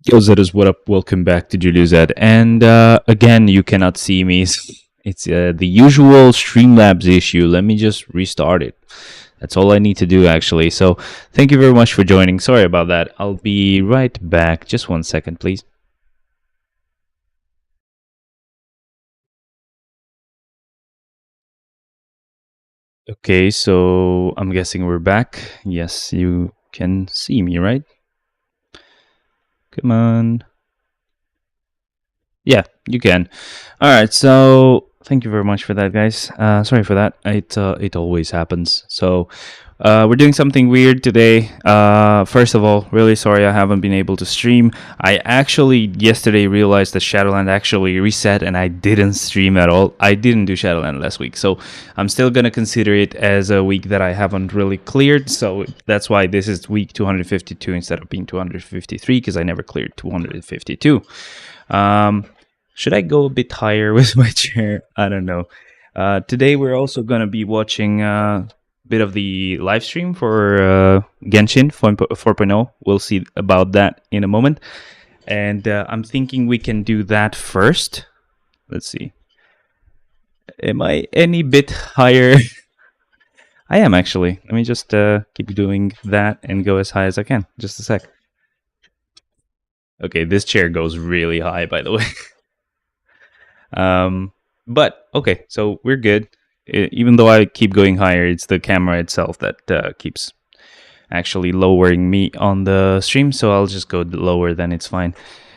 Yo, Zetas, what up? Welcome back to Julius Ed. And again, you cannot see me. It's the usual Streamlabs issue. Let me just restart it. That's all I need to do, actually. So, thank you very much for joining. Sorry about that. I'll be right back. Just 1 second, please. Okay, so I'm guessing we're back. Yes, you can see me, right? Come on. Yeah, you can. All right, so thank you very much for that, guys. Sorry for that. It always happens. So we're doing something weird today. First of all, really sorry I haven't been able to stream. I actually yesterday realized that Shadowland actually reset, and I didn't stream at all. I didn't do Shadowland last week, so I'm still gonna consider it as a week that I haven't really cleared. So that's why this is week 252 instead of being 253, because I never cleared 252. Should I go a bit higher with my chair? I don't know. Today we're also gonna be watching a bit of the live stream for Genshin 4.0. We'll see about that in a moment. And I'm thinking we can do that first. Let's see. Am I any bit higher? I am actually. Let me just keep doing that and go as high as I can. Just a sec. Okay, this chair goes really high, by the way. But okay, so we're good. Even though I keep going higher, it's the camera itself that keeps actually lowering me on the stream. So I'll just go lower, then it's fine.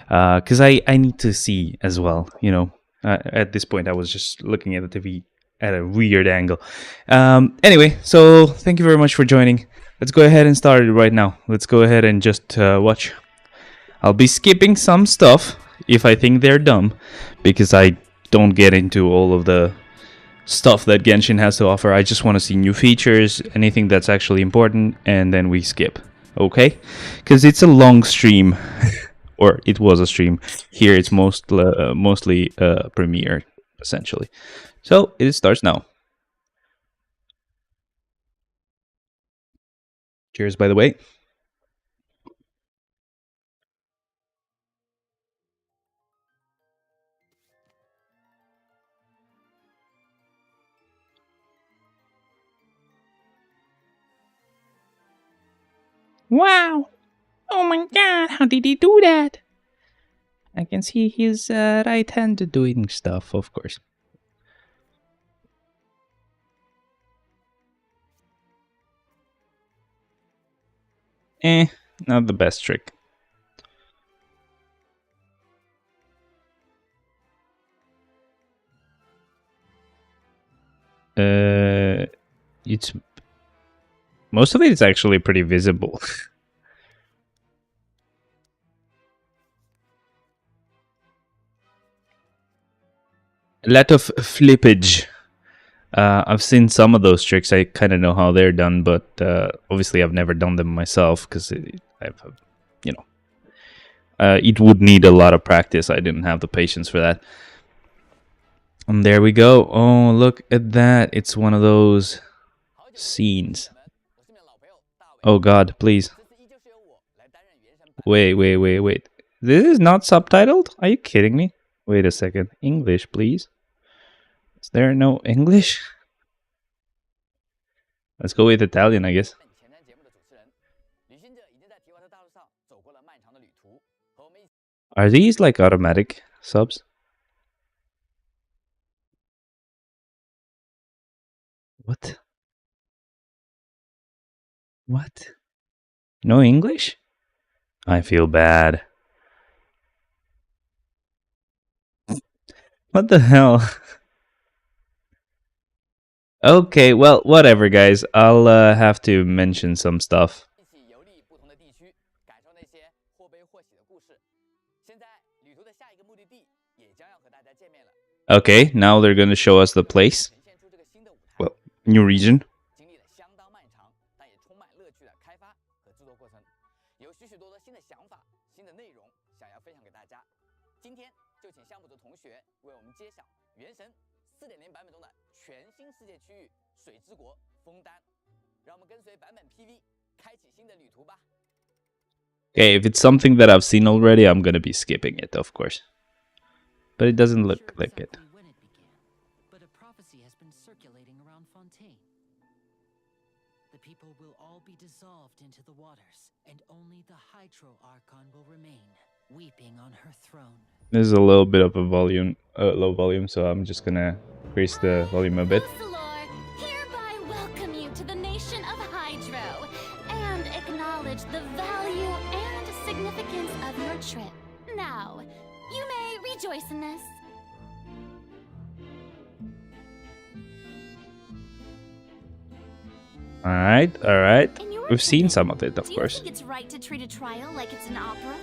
Because I need to see as well. You know, at this point I was just looking at the TV at a weird angle. Anyway, so thank you very much for joining. Let's go ahead and start it right now. Let's go ahead and just watch. I'll be skipping some stuff if I think they're dumb, because I don't get into all of the stuff that Genshin has to offer. I just want to see new features, anything that's actually important, and then we skip. Okay? Because it's a long stream, or it was a stream. Here it's mostly premiere, essentially. So it starts now. Cheers, by the way. Wow! Oh my god, how did he do that? I can see his right hand doing stuff, of course. Not the best trick. It's most of it is actually pretty visible. A lot of flippage. I've seen some of those tricks. I kind of know how they're done, but obviously I've never done them myself because you know, it would need a lot of practice. I didn't have the patience for that. And there we go. Oh, look at that! It's one of those scenes. Oh God, please. Wait. This is not subtitled? Are you kidding me? Wait a second. English, please. Is there no English? Let's go with Italian, I guess. Are these like automatic subs? What? What? No English? I feel bad. What the hell? Okay, well, whatever, guys. I'll have to mention some stuff. Okay, now they're going to show us the place. Well, new region. Okay, if it's something that I've seen already, I'm gonna be skipping it, of course. But it doesn't look like it. When it began, but a prophecy has been circulating around Fontaine. The people will all be dissolved into the waters, and only the Hydro Archon will remain, weeping on her throne. This is a little bit of a volume, low volume, so I'm just gonna increase the volume a bit. Hereby welcome you to the nation of Hydro, and acknowledge the value and significance of your trip. Now, you may rejoice in this. All right. We've seen some of it, of course. Do you think it's right to treat a trial like it's an opera?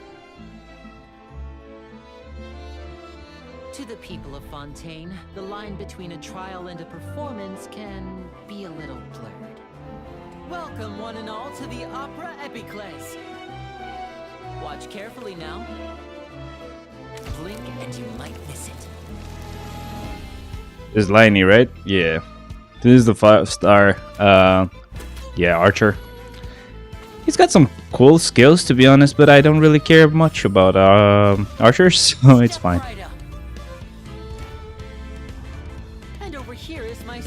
To the people of Fontaine, the line between a trial and a performance can be a little blurred. Welcome, one and all, to the Opera Epiclese. Watch carefully now. Blink and you might miss it. This is Liney, right? Yeah. This is the 5-star, archer. He's got some cool skills, to be honest, but I don't really care much about archers, so it's fine.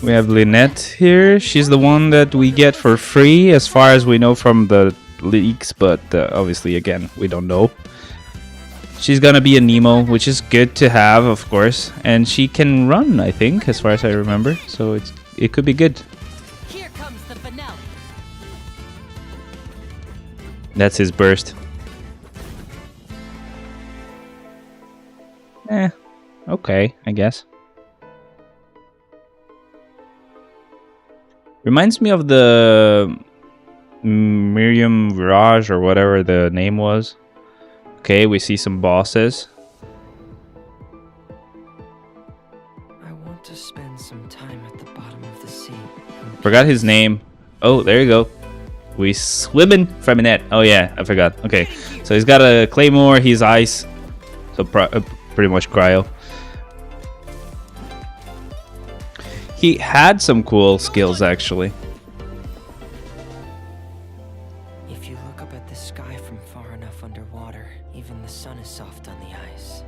We have Lynette here. She's the one that we get for free, as far as we know from the leaks, but obviously, again, we don't know. She's gonna be a Nemo, which is good to have, of course, and she can run, I think, as far as I remember, so it could be good. Here comes the finale. That's his burst. Okay, I guess. Reminds me of the Miriam Virage or whatever the name was. Okay, we see some bosses. I want to spend some time at the bottom of the sea. Forgot his name. Oh, there you go. We swimming Feminette. Oh yeah, I forgot. Okay, so he's got a claymore. He's ice, so pretty much cryo. He had some cool skills actually. If you look up at the sky from far enough underwater, even the sun is soft on the ice.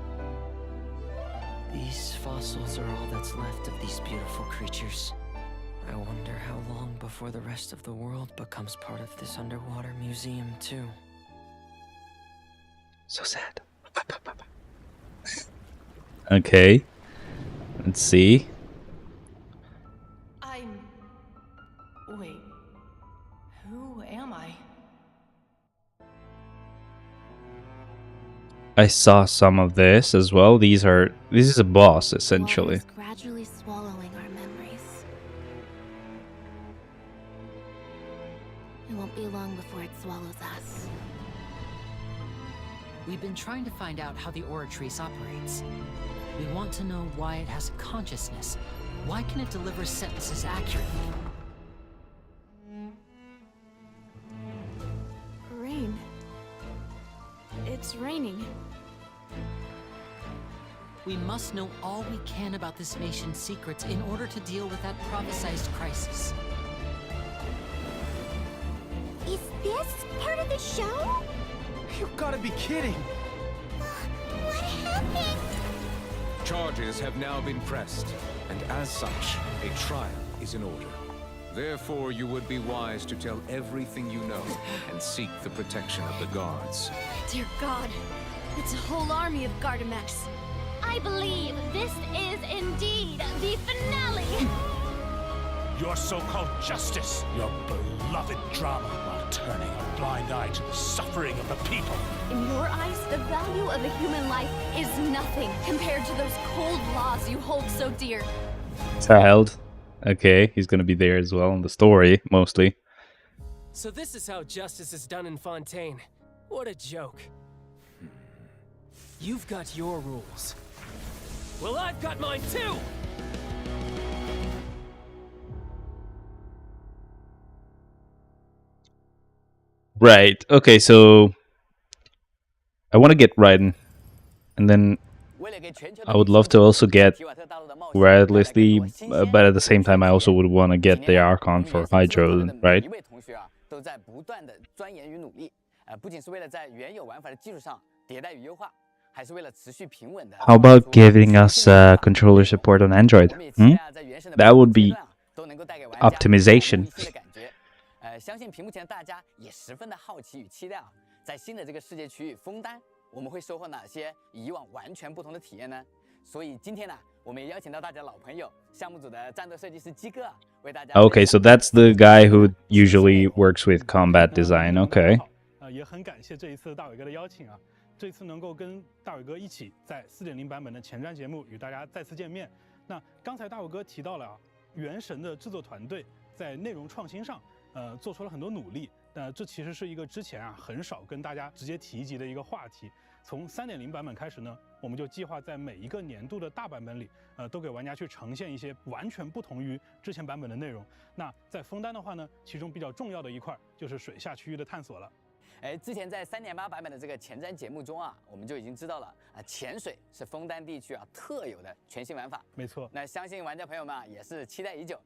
These fossils are all that's left of these beautiful creatures. I wonder how long before the rest of the world becomes part of this underwater museum too. So sad. Okay, let's see. Wait. Who am I? I saw some of this as well. This is a boss essentially. Water is gradually swallowing our memories. It won't be long before it swallows us. We've been trying to find out how the Oratrice operates. We want to know why it has a consciousness. Why can it deliver sentences accurately? Rain. It's raining. We must know all we can about this nation's secrets in order to deal with that prophesized crisis. Is this part of the show? You've got to be kidding! What happened? Charges have now been pressed, and as such, a trial is in order. Therefore, you would be wise to tell everything you know and seek the protection of the guards. Dear God, it's a whole army of Gardamex. I believe this is indeed the finale. Your so-called justice, your beloved drama, while turning a blind eye to the suffering of the people. In your eyes, the value of a human life is nothing compared to those cold laws you hold so dear. Child. Okay, he's gonna be there as well in the story, mostly. So this is how justice is done in Fontaine. What a joke. You've got your rules. Well, I've got mine too! Right, okay, so I want to get Raiden, and then I would love to also get Red Leslie, but at the same time I also would want to get the Archon for Hydro, right? 不仅是为了在原有玩法的基础上迭代与优化，还是为了持续平稳的。How about giving us controller support on Android? That would be optimization. 相信屏幕前的大家也十分的好奇与期待啊，在新的这个世界区域枫丹，我们会收获哪些与以往完全不同的体验呢？所以今天呢，我们也邀请到大家老朋友，项目组的战斗设计师鸡哥啊，为大家。Okay, so that's the guy who usually works with combat design. Okay. 也很感谢这一次大伟哥的邀请啊，这次能够跟大伟哥一起在4.0版本的前瞻节目与大家再次见面。那刚才大伟哥提到了原神的制作团队在内容创新上。做出了很多努力，这其实是一个之前很少跟大家直接提及的一个话题。从3.0版本开始呢，我们就计划在每一个年度的大版本里，都给玩家去呈现一些完全不同于之前版本的内容。那在枫丹的话呢，其中比较重要的一块就是水下区域的探索了。之前在3.8版本的这个前瞻节目中啊，我们就已经知道了潜水是枫丹地区特有的全新玩法。没错，那相信玩家朋友们也是期待已久。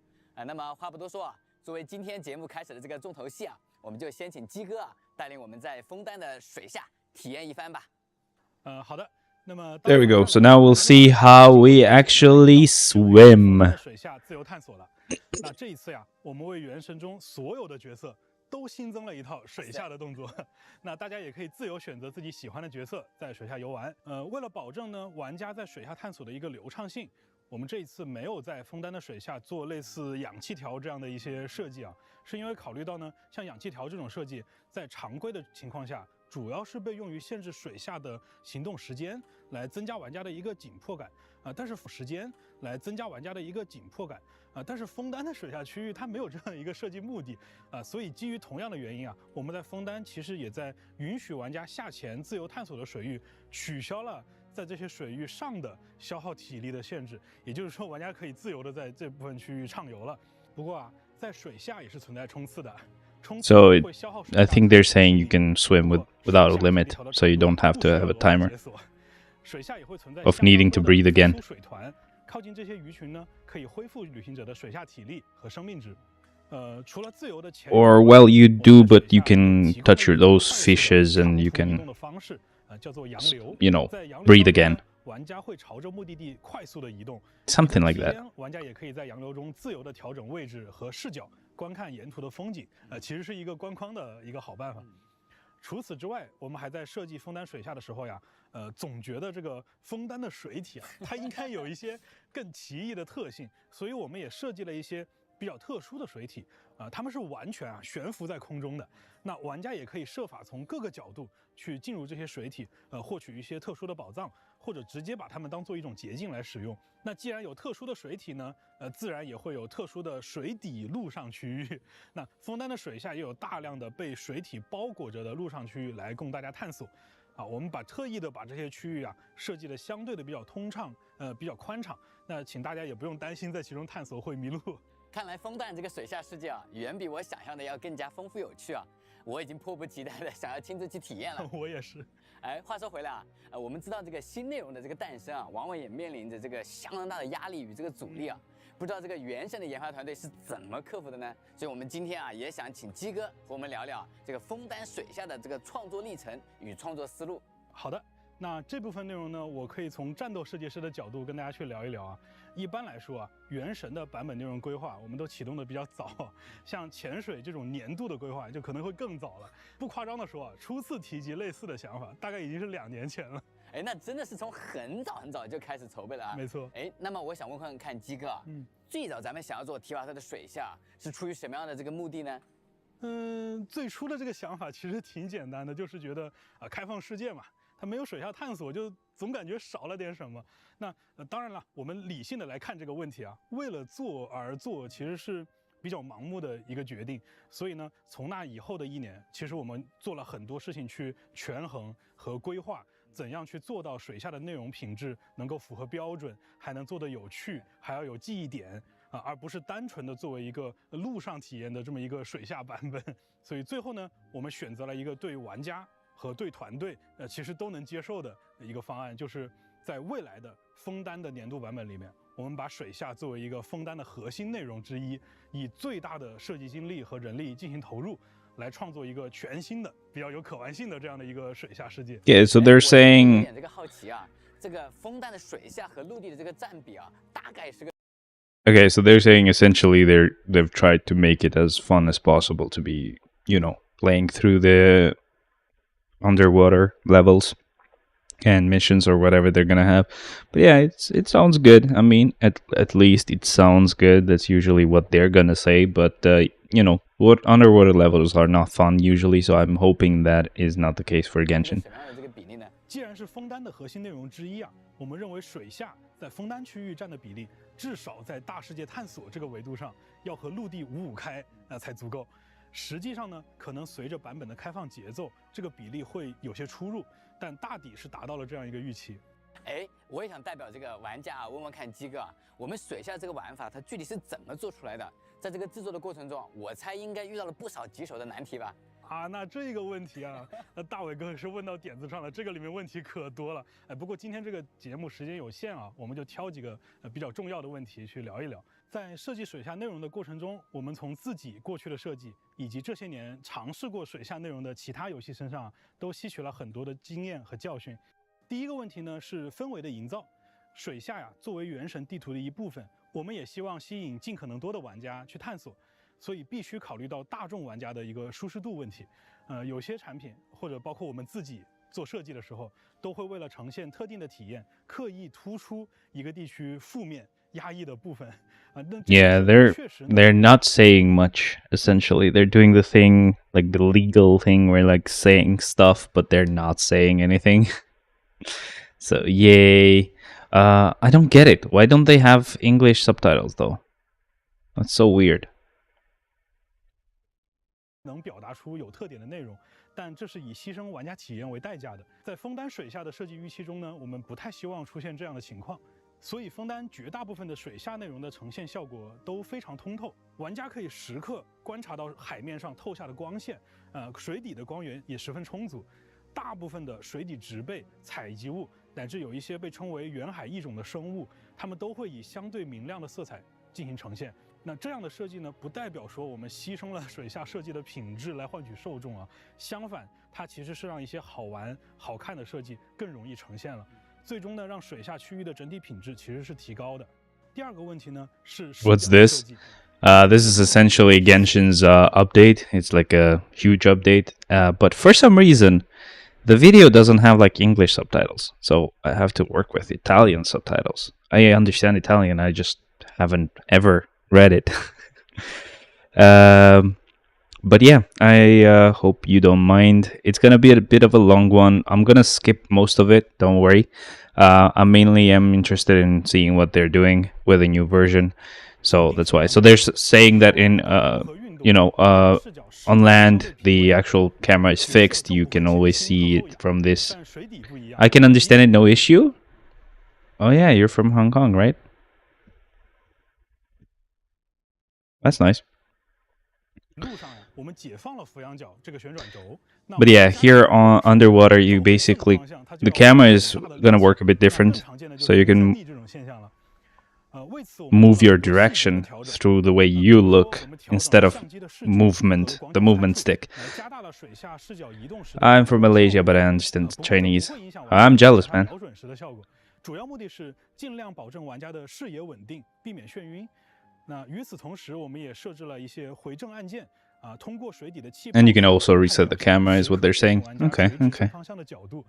那么话不多说作为今天节目开始的这个重头戏我们就先请鸡哥带领我们在枫丹的水下体验一番吧。好的。那么 There we go. So now we'll see how we actually swim. 水下自由探索了。那这一次我们为原神中所有的角色都新增了一套水下的动作。那大家也可以自由选择自己喜欢的角色在水下游玩。为了保证呢玩家在水下探索的一个流畅性。我们这一次没有在枫丹的水下做类似氧气条这样的一些设计是因为考虑到呢，像氧气条这种设计，在常规的情况下，主要是被用于限制水下的行动时间，来增加玩家的一个紧迫感但是时间来增加玩家的一个紧迫感但是枫丹的水下区域它没有这样一个设计目的所以基于同样的原因我们在枫丹其实也在允许玩家下潜自由探索的水域取消了。在这些水域上的消耗体力的限制，也就是说，玩家可以自由的在这部分区域畅游了。不过在水下也是存在冲刺的。So I think they're saying you can swim without a limit, so you don't have to have a timer 水下也会存在 of needing to breathe again. 水团靠近这些鱼群呢，可以恢复旅行者的水下体力和生命值。除了自由的潜 Or well, you do, but you can touch those fishes and you can. 叫做洋流 You know, breathe again. 玩家会朝着目的地快速的移动 Something like that. 玩家也可以在洋流中自由的调整位置和视角，观看沿途的风景其实是一个观光的一个好办法。除此之外，我们还在设计枫丹水下的时候总觉得这个枫丹的水体它应该有一些更奇异的特性，所以我们也设计了一些比较特殊的水体它们是完全悬浮在空中的。那玩家也可以设法从各个角度去进入这些水体获取一些特殊的宝藏，或者直接把它们当做一种捷径来使用。那既然有特殊的水体呢自然也会有特殊的水底陆上区域。那枫丹的水下也有大量的被水体包裹着的陆上区域来供大家探索我们特意的把这些区域设计的相对的比较通畅比较宽敞。那请大家也不用担心在其中探索会迷路。看来枫丹这个水下世界远比我想象的要更加丰富有趣我已经迫不及待的想要亲自去体验了。我也是。话说回来我们知道这个新内容的这个诞生往往也面临着这个相当大的压力与这个阻力不知道这个原神的研发团队是怎么克服的呢？所以我们今天也想请鸡哥和我们聊聊这个枫丹水下的这个创作历程与创作思路。好的。那这部分内容呢，我可以从战斗设计师的角度跟大家去聊一聊一般来说原神的版本内容规划我们都启动的比较早，像潜水这种年度的规划就可能会更早了。不夸张的说初次提及类似的想法，大概已经是2年前了。那真的是从很早很早就开始筹备了没错。那么我想问看鸡哥最早咱们想要做提瓦特的水下是出于什么样的这个目的呢？最初的这个想法其实挺简单的，就是觉得开放世界嘛。它没有水下探索，就总感觉少了点什么。那当然了，我们理性的来看这个问题为了做而做，其实是比较盲目的一个决定。所以呢，从那以后的1年，其实我们做了很多事情去权衡和规划，怎样去做到水下的内容品质能够符合标准，还能做得有趣，还要有记忆点而不是单纯的作为一个陆上体验的这么一个水下版本。所以最后呢，我们选择了一个对玩家和对团队其实都能接受的一个方案，就是在未来的枫丹的年度版本里面，我们把水下作为一个枫丹的核心内容之一，以最大的设计精力和人力进行投入来创作一个全新的、比较有可玩性的这样的一个水下世界。Yeah, so they're saying. 这个好奇啊，这个枫丹的水下和陆地的这个占比啊，大概是个。Okay, so they're saying essentially they've tried to make it as fun as possible to be, playing through the underwater levels and missions or whatever they're gonna have. But yeah, it sounds good. I mean, at least it sounds good. That's usually what they're gonna say. But what underwater levels are not fun usually, so I'm hoping that is not the case for Genshin. 既然是枫丹的核心内容之一啊，我们认为水下在枫丹区域占的比例，至少在大世界探索这个维度上，要和陆地五五开才足够。实际上呢，可能随着版本的开放节奏，这个比例会有些出入，但大抵是达到了这样一个预期。哎，我也想代表这个玩家问问看鸡哥啊，我们水下这个玩法它具体是怎么做出来的？在这个制作的过程中，我猜应该遇到了不少棘手的难题吧？啊，那这个问题啊，大伟哥是问到点子上了，这个里面问题可多了。哎，不过今天这个节目时间有限啊，我们就挑几个比较重要的问题去聊一聊。在设计水下内容的过程中，我们从自己过去的设计，以及这些年尝试过水下内容的其他游戏身上，都吸取了很多的经验和教训。第一个问题呢是氛围的营造。水下呀，作为原神地图的一部分，我们也希望吸引尽可能多的玩家去探索。所以必须考虑到大众玩家的一个舒适度问题，有些产品或者包括我们自己做设计的时候，都会为了呈现特定的体验，刻意突出一个地区负面压抑的部分。Yeah, they're not saying much. Essentially, they're doing the thing like the legal thing, where like saying stuff, but they're not saying anything. So yay! I don't get it. Why don't they have English subtitles though? That's so weird. 能表达出有特点的内容，但这是以牺牲玩家体验为代价的。在枫丹水下的设计预期中呢，我们不太希望出现这样的情况，所以枫丹绝大部分的水下内容的呈现效果都非常通透，玩家可以时刻观察到海面上透下的光线，水底的光源也十分充足。大部分的水底植被、采集物，乃至有一些被称为远海异种的生物，它们都会以相对明亮的色彩进行呈现。那这样的设计呢，不代表说我们牺牲了水下设计的品质来换取受众啊，相反，它其实是让一些好玩、好看的设计更容易呈现了，最终呢，让水下区域的整体品质其实是提高的。第二个问题呢是 What's this? This is essentially Genshin's update. It's like a huge update, but for some reason, the video doesn't have like English subtitles, so I have to work with Italian subtitles. I understand Italian, I just haven't ever read it. But yeah, I hope you don't mind. It's gonna be a bit of a long one. I'm gonna skip most of it, don't worry. I mainly am interested in seeing what they're doing with a new version, so that's why. So they're saying that in on land the actual camera is fixed. You can always see it from this. I can understand it, no issue. Oh yeah, you're from Hong Kong, right? That's nice. But yeah, here on underwater, you basically, the camera is gonna work a bit different, so you can move your direction through the way you look instead of the movement stick. I'm from Malaysia, but I understand Chinese. I'm jealous, man. 主要目的是尽量保证玩家的视野稳定，避免眩晕。那与此同时，我们也设置了一些回正按键，通过水底的气泡。And you can also reset the camera, is what they're saying. Okay. 方向的角度。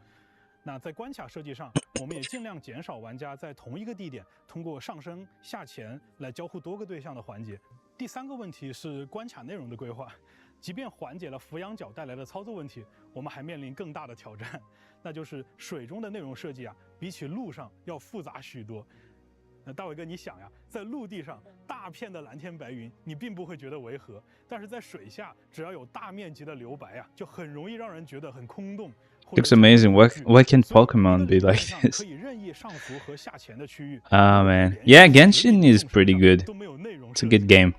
那在关卡设计上，我们也尽量减少玩家在同一个地点通过上升、下潜来交互多个对象的环节。第三个问题是关卡内容的规划。即便缓解了俯仰角带来的操作问题，我们还面临更大的挑战，那就是水中的内容设计啊，比起陆上要复杂许多。那大伟哥，你想呀，在陆地上大片的蓝天白云，你并不会觉得违和，但是在水下，只要有大面积的留白啊，就很容易让人觉得很空洞。Looks amazing. Why can't Pokemon be like this? Man. Yeah, Genshin is pretty good. It's a good game.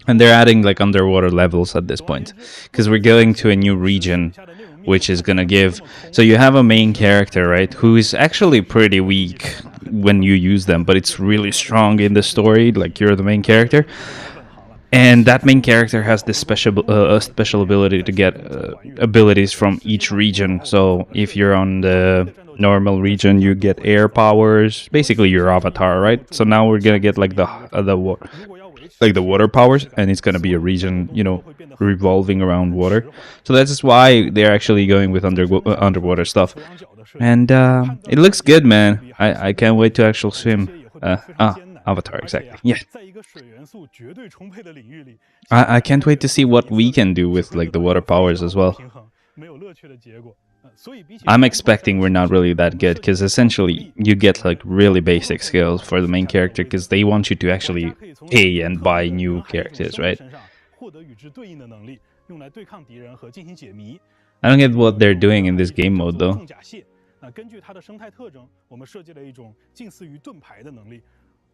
And they're adding like underwater levels at this point. Because we're going to a new region, which is gonna give... So you have a main character, right? Who is actually pretty weak when you use them, but it's really strong in the story, like you're the main character. And that main character has this special ability to get abilities from each region. So if you're on the normal region, you get air powers, basically your avatar, right? So now we're gonna get like the water powers, and it's gonna be a region, revolving around water. So that's why they're actually going with underwater stuff. And it looks good, man. I can't wait to actually swim. Avatar, exactly. Yeah. I can't wait to see what we can do with like the water powers as well. I'm expecting we're not really that good, because essentially you get like really basic skills for the main character, because they want you to actually pay and buy new characters, right? I don't get what they're doing in this game mode though. 根据它的生态特征，我们设计了一种近似于盾牌的能力。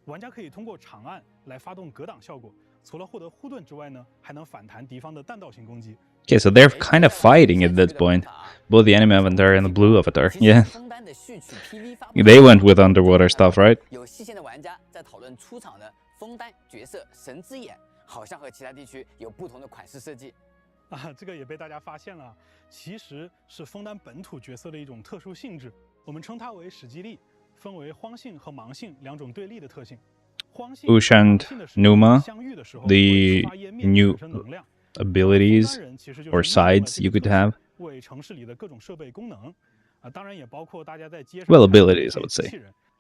玩家可以通过长按来发动格挡效果，除了获得护盾之外呢，还能反弹敌方的弹道型攻击。Okay, so they're kind of fighting at this point. Both the enemy avatar and the blue avatar. Yeah. They went with underwater stuff, right? 有细心的玩家在讨论出场的枫丹角色神之眼，好像和其他地区有不同的款式设计。这个也被大家发现了，其实是枫丹本土角色的一种特殊性质，我们称它为史基力，分为荒性和盲性两种对立的特性。Ush and Numa, the new abilities or sides you could have. 为城市里的各种设备功能，当然也包括大家在街上 Well, abilities, I would say,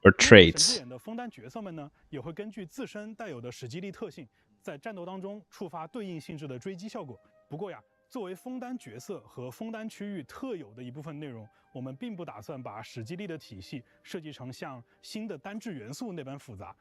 or traits. 神之眼的枫丹角色们呢，也会根据自身带有的史基力特性，在战斗当中触发对应性质的追击效果。不过呀，作为枫丹角色和枫丹区域特有的一部分内容，我们并不打算把史基力的体系设计成像新的单质元素那般复杂。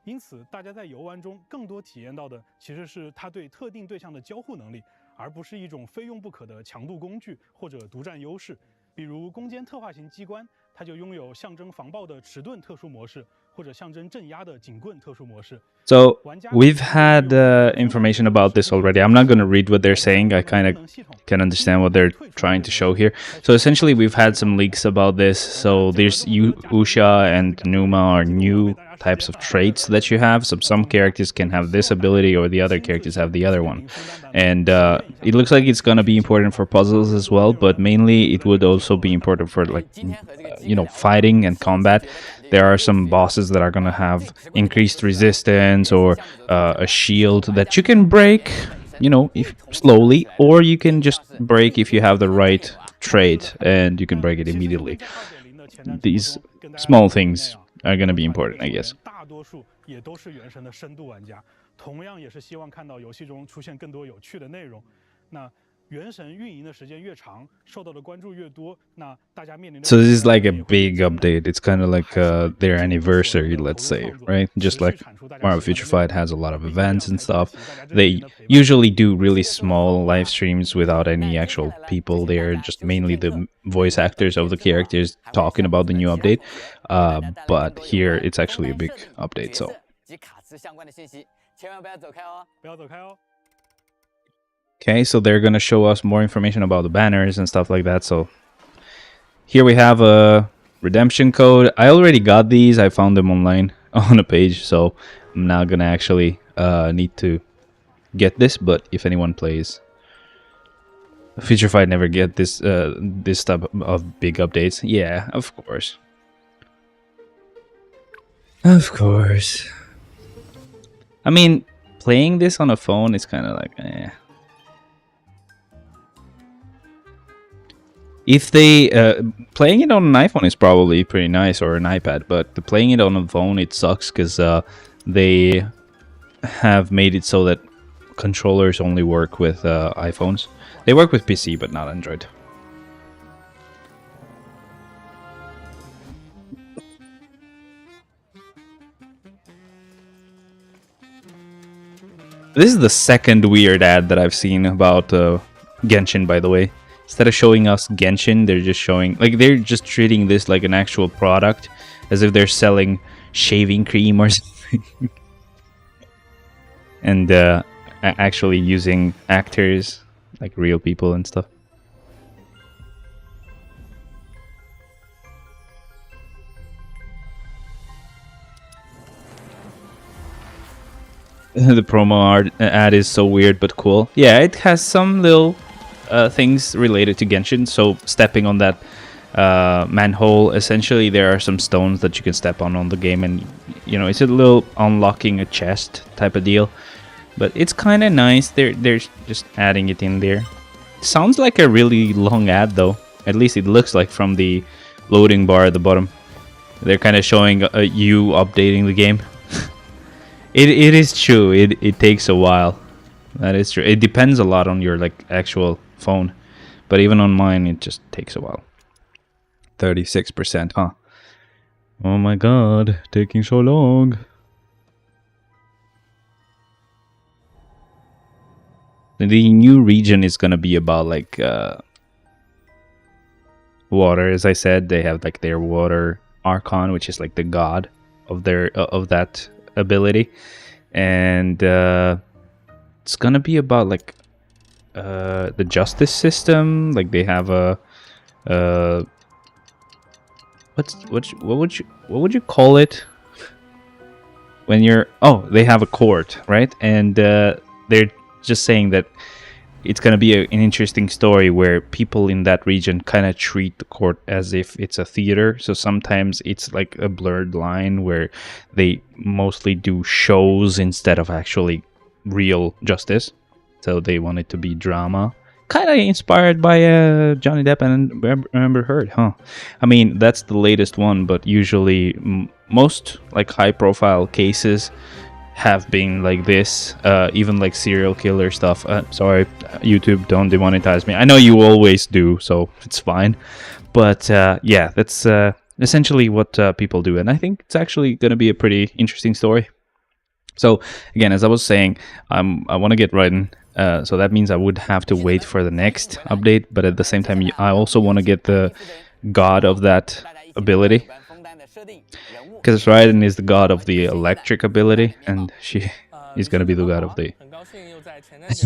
因此，大家在游玩中更多体验到的其实是它对特定对象的交互能力，而不是一种非用不可的强度工具或者独占优势。比如攻坚特化型机关，它就拥有象征防爆的迟钝特殊模式，或者象征镇压的警棍特殊模式。So we've had information about this already. I'm not going to read what they're saying. I kind of can understand what they're trying to show here. So essentially, we've had some leaks about this. So there's Usha and Numa are new types of traits that you have. So some characters can have this ability, or the other characters have the other one. And it looks like it's going to be important for puzzles as well, but mainly it would also be important for like fighting and combat. There are some bosses that are going to have increased resistance or a shield that you can break, if slowly, or you can just break if you have the right trait, and you can break it immediately. These small things are going to be important, I guess. 大多数也都是原神的深度玩家，同样也是希望看到游戏中出现更多有趣的内容。那原神运营的时间越长，受到的关注越多，那大家面临的 So this is like a big update. It's kind of like their anniversary, let's say, right? Just like Marvel Future Fight has a lot of events and stuff. They usually do really small live streams without any actual people there, just mainly the voice actors of the characters talking about the new update. But here it's actually a big update, so. 及卡池相关的信息，千万不要走开哦！不要走开哦。 Okay, so they're going to show us more information about the banners and stuff like that. So here we have a redemption code. I already got these. I found them online on a page, so I'm not going to actually need to get this. But if anyone plays Future Fight, never get this this type of big updates. Yeah, of course. Of course. I mean, playing this on a phone is kind of like, eh. If they playing it on an iPhone is probably pretty nice, or an iPad, but playing it on a phone, it sucks because they have made it so that controllers only work with iPhones. They work with PC, but not Android. This is the second weird ad that I've seen about Genshin, by the way. Instead of showing us Genshin, they're just showing, like, they're just treating this like an actual product, as if they're selling shaving cream or something. And actually using actors, like real people and stuff. The promo ad is so weird but cool. Yeah, it has some little things related to Genshin. So stepping on that manhole, essentially there are some stones that you can step on the game, and you know, it's a little unlocking a chest type of deal. But it's kind of nice. They're just adding it in there. Sounds like a really long ad though. At least it looks like from the loading bar at the bottom. They're kind of showing you updating the game. It is true. It takes a while. That is true. It depends a lot on your like actual phone, but even on mine, it just takes a while. 36%, huh? Oh my god, taking so long. The new region is gonna be about like water. As I said, they have like their water archon, which is like the god of their of that ability, and it's gonna be about like the justice system. Like they have a what would you call it when you're they have a court, right? And they're just saying that it's going to be an interesting story where people in that region kind of treat the court as if it's a theater. So sometimes it's like a blurred line where they mostly do shows instead of actually real justice. So they want it to be drama. Kind of inspired by Johnny Depp and Amber Heard, huh? I mean, that's the latest one, but usually most like high-profile cases have been like this, even like serial killer stuff. Sorry, YouTube, don't demonetize me. I know you always do, so it's fine. But yeah, that's essentially what people do, and I think it's actually going to be a pretty interesting story. So again, as I was saying, I want to get right in. So that means I would have to wait for the next update, but at the same time, I also want to get the god of that ability. Because Raiden is the god of the electric ability, and she is going to be the god of the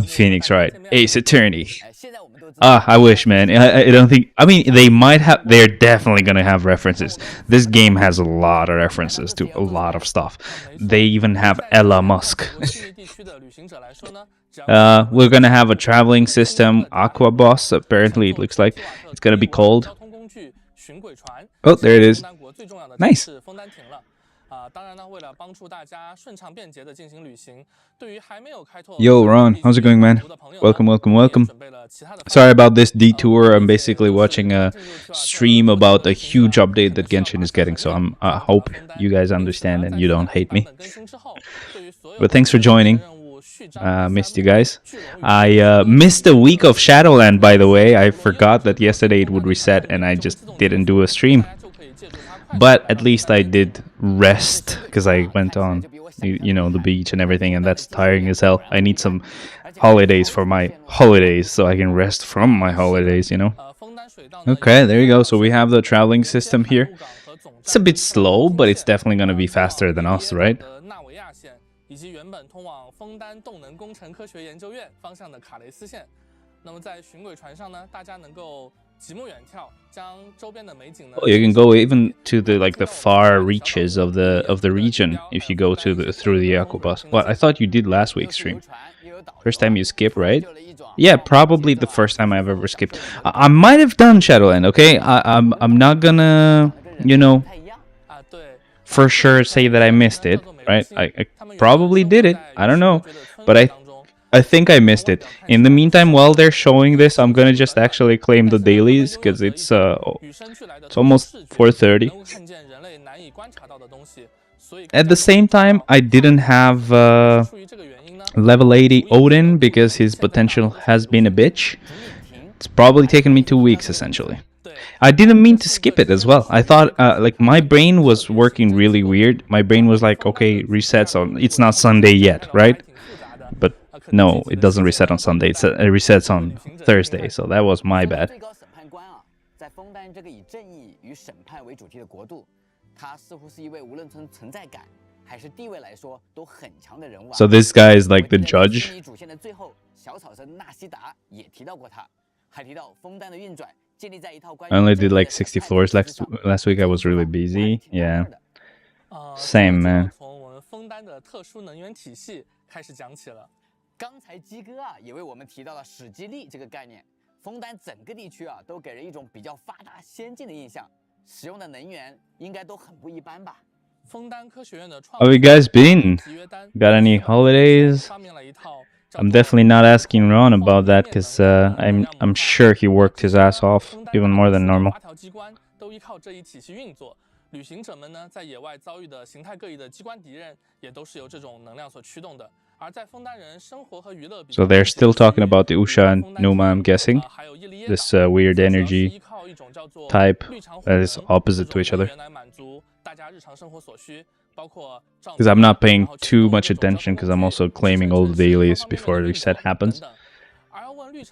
Phoenix, right? Ace Attorney. I wish, man. I don't think... I mean, they might have... They're definitely going to have references. This game has a lot of references to a lot of stuff. They even have Ella Musk. We're going to have a traveling system, Aqua Boss, apparently it looks like. It's going to be called... Oh, there it is. Nice. Yo, Ron, how's it going, man? Welcome. Sorry about this detour. I'm basically watching a stream about a huge update that Genshin is getting, so I hope you guys understand and you don't hate me. But thanks for joining. Missed you guys. I missed a week of Shadowland, by the way. I forgot that yesterday it would reset and I just didn't do a stream. But at least I did rest because I went on, you know, the beach and everything, and that's tiring as hell. I need some holidays for my holidays so I can rest from my holidays, you know. Okay, there you go. So we have the traveling system here. It's a bit slow, but it's definitely going to be faster than us, right? Oh, you can go even to the far reaches of the region if you go to through the Aqua Bus. What I thought you did last week's stream. First time you skip, right? Yeah, probably the first time I've ever skipped. I might have done Shadowland. Okay, I'm not gonna, you know, for sure say that I missed it. Right? I probably did it. I don't know, but I think I missed it. In the meantime, while they're showing this, I'm gonna just actually claim the dailies because it's almost 4:30. At the same time, I didn't have level 80 Odin because his potential has been a bitch. It's probably taken me 2 weeks essentially. I didn't mean to skip it as well. I thought like my brain was working really weird. My brain was like, okay, resets on. It's not Sunday yet, right? But no, it doesn't reset on Sunday. It resets on Thursday, so that was my bad. So this guy is like the judge? I only did like 60 floors last week. I was really busy. Yeah. Same, man. 开始讲起了。刚才鸡哥啊也为我们提到了史基利这个概念，枫丹整个地区啊都给人一种比较发达先进的印象，使用的能源应该都很不一般吧。枫丹科学院的创 How you guys been? Got any holidays? I'm definitely not asking Ron about that because I'm sure he worked his ass off even more than normal. 8条机关都依靠这一体系运作。旅行者们呢，在野外遭遇的形态各异的机关敌人，也都是由这种能量所驱动的。而在枫丹人生活和娱乐比较 So they're still talking about the Usha and Numa, I'm guessing. This weird energy type that is opposite to each other. Because I'm not paying too much attention because I'm also claiming all the dailies before the reset happens.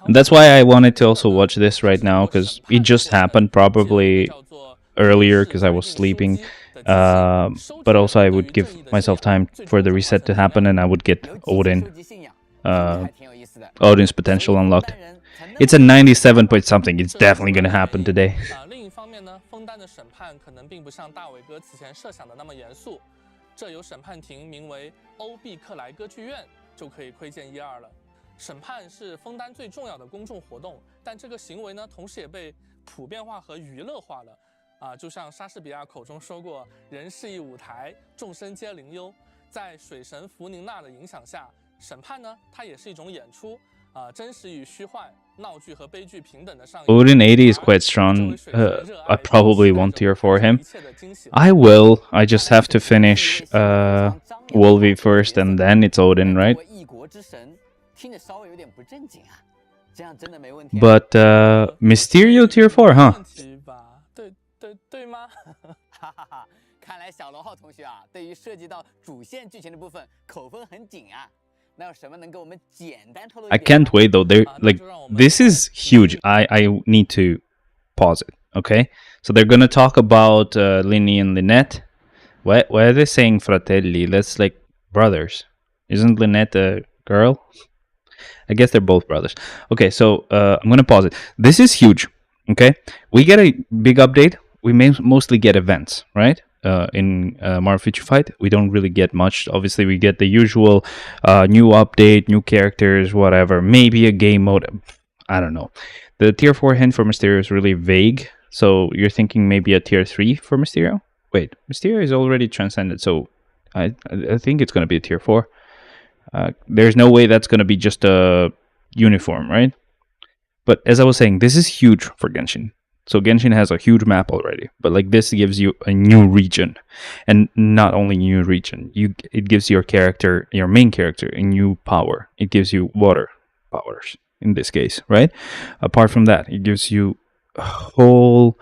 And that's why I wanted to also watch this right now because it just happened probably earlier because I was sleeping. But also I would give myself time for the reset to happen and I would get Odin. Odin's potential unlocked. It's a 97 point something. It's definitely going to happen today. 另一方面呢，枫丹的审判可能并不像大伟哥此前设想的那么严肃，这由审判庭名为欧毕克莱歌剧院就可以窥见一二了。审判是枫丹最重要的公众活动，但这个行为呢，同时也被普遍化和娱乐化了。就像莎士比亚口中说过，人是一舞台，众生皆灵幽。在水神弗宁娜的影响下，审判呢，它也是一种演出。真实与虚幻、闹剧和悲剧平等的上演。Odin 80 is quite strong. I probably won't tier for him. I will. I just have to finish Wolvie first and then it's Odin, right? But Mysterio tier 4, huh? 对吗？看来小龙浩同学啊，对于涉及到主线剧情的部分口风很紧啊。I can't wait though. This is huge. I need to pause it. Okay, so they're gonna talk about Linny and Lynette. Why are they saying fratelli? That's like brothers. Isn't Lynette a girl? I guess they're both brothers. Okay, so I'm gonna pause it. This is huge. Okay, we get a big update. We mostly get events, right? In Marvel Future Fight, we don't really get much. Obviously, we get the usual new update, new characters, whatever. Maybe a game mode. I don't know. The tier 4 hint for Mysterio is really vague. So you're thinking maybe a tier 3 for Mysterio? Wait, Mysterio is already transcended. So I think it's going to be a tier 4. There's no way that's going to be just a uniform, right? But as I was saying, this is huge for Genshin. So Genshin has a huge map already, but like this gives you a new region, and not only new region, it gives your character, your main character, a new power. It gives you water powers in this case, right? Apart from that, it gives you a whole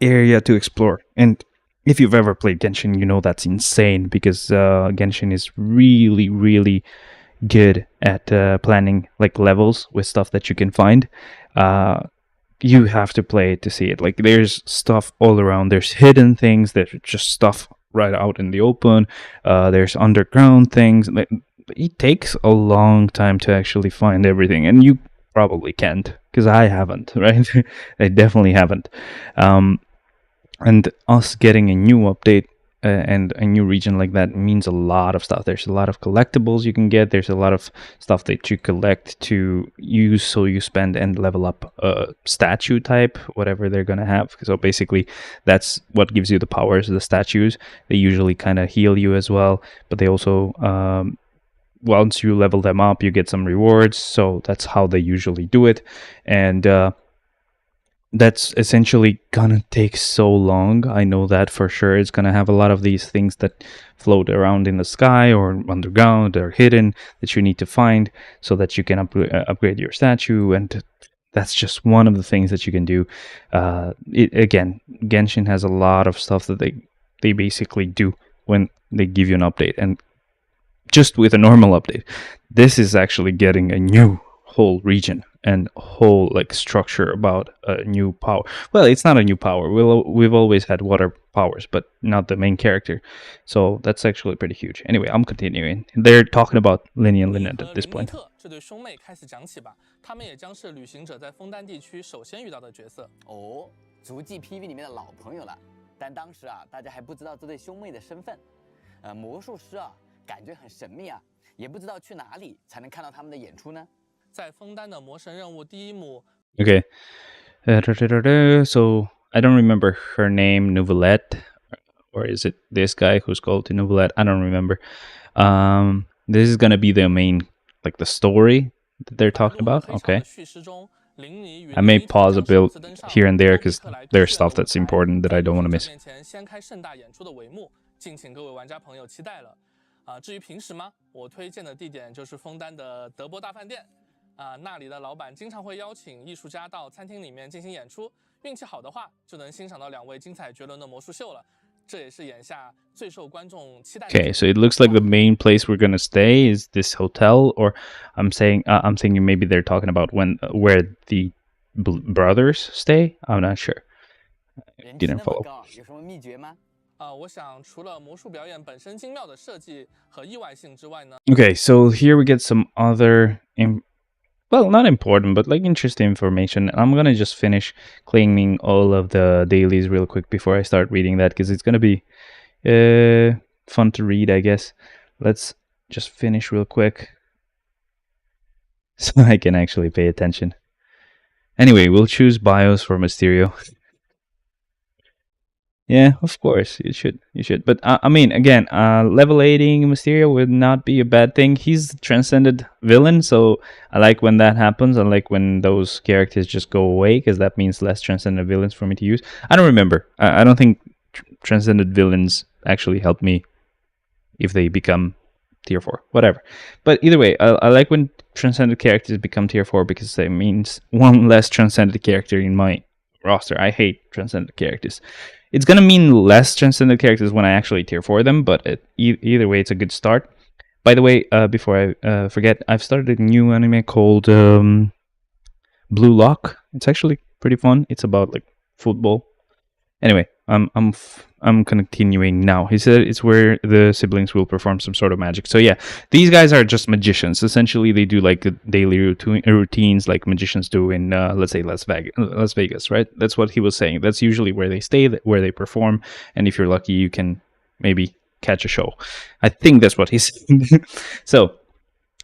area to explore. And if you've ever played Genshin, you know that's insane because Genshin is really, really good at planning like levels with stuff that you can find. You have to play it to see it. Like there's stuff all around. There's hidden things. There's just stuff right out in the open. There's underground things. It takes a long time to actually find everything, and you probably can't because I haven't, right? I definitely haven't. And us getting a new update and a new region like that means a lot of stuff. There's a lot of collectibles you can get. There's a lot of stuff that you collect to use, so you spend and level up a statue type, whatever they're gonna have. So basically that's what gives you the powers. The statues, they usually kind of heal you as well, but they also once you level them up, you get some rewards. So that's how they usually do it. And that's essentially gonna take so long. I know that for sure. It's gonna have a lot of these things that float around in the sky or underground or hidden that you need to find so that you can upgrade your statue. And that's just one of the things that you can do. Again, Genshin has a lot of stuff that they basically do when they give you an update. And just with a normal update, this is actually getting a new whole region and whole like structure about a new power. Well, it's not a new power. We've always had water powers, but not the main character. So that's actually pretty huge. Anyway, I'm continuing. They're talking about Linny and Lynette at this point. 这对兄妹开始讲起吧，他们也将是旅行者在枫丹地区首先遇到的角色。哦，足迹 PV 里面的老朋友了。但当时啊，大家还不知道这对兄妹的身份。魔术师啊，感觉很神秘啊。也不知道去哪里才能看到他们的演出呢？在枫丹的魔神任务第一幕。Okay. So I don't remember her name, Nouvellette, or is it this guy who's called Nouvellette? I don't remember. This is gonna be the main, like the story that they're talking about. Okay. I may pause a bit here and there because there's stuff that's important that I don't want to miss. 敬请各位玩家朋友期待了。至于平时吗？我推荐的地点就是枫丹的德波大饭店。那里的老板经常会邀请艺术家到餐厅里面进行演出，运气好的话，就能欣赏到2位精彩绝伦的魔术秀了。这也是眼下最受观众期待的。Okay, so it looks like the main place we're gonna stay is this hotel, or I'm thinking maybe they're talking about where the brothers stay. I'm not sure. Didn't follow. 有什么秘诀吗？我想除了魔术表演本身精妙的设计和意外性之外呢。Okay, so here we get some other, well, not important, but like interesting information. I'm gonna just finish claiming all of the dailies real quick before I start reading that, because it's gonna be fun to read, I guess. Let's just finish real quick so I can actually pay attention. Anyway, we'll choose bios for Mysterio. Yeah, of course, you should. But I mean, again, levelating Mysterio would not be a bad thing. He's the transcended villain, so I like when that happens. I like when those characters just go away, because that means less transcended villains for me to use. I don't remember. I don't think transcended villains actually help me if they become tier 4, whatever. But either way, I like when transcended characters become tier 4, because that means one less transcended character in my roster. I hate transcended characters. It's gonna mean less transcended characters when I actually tier 4 them, but either way, it's a good start. By the way, before I forget, I've started a new anime called Blue Lock. It's actually pretty fun. It's about like football. Anyway, I'm continuing now. He said it's where the siblings will perform some sort of magic. So yeah, these guys are just magicians. Essentially, they do like daily routines like magicians do in, let's say, Las Vegas, right? That's what he was saying. That's usually where they stay, where they perform. And if you're lucky, you can maybe catch a show. I think that's what he's saying. So,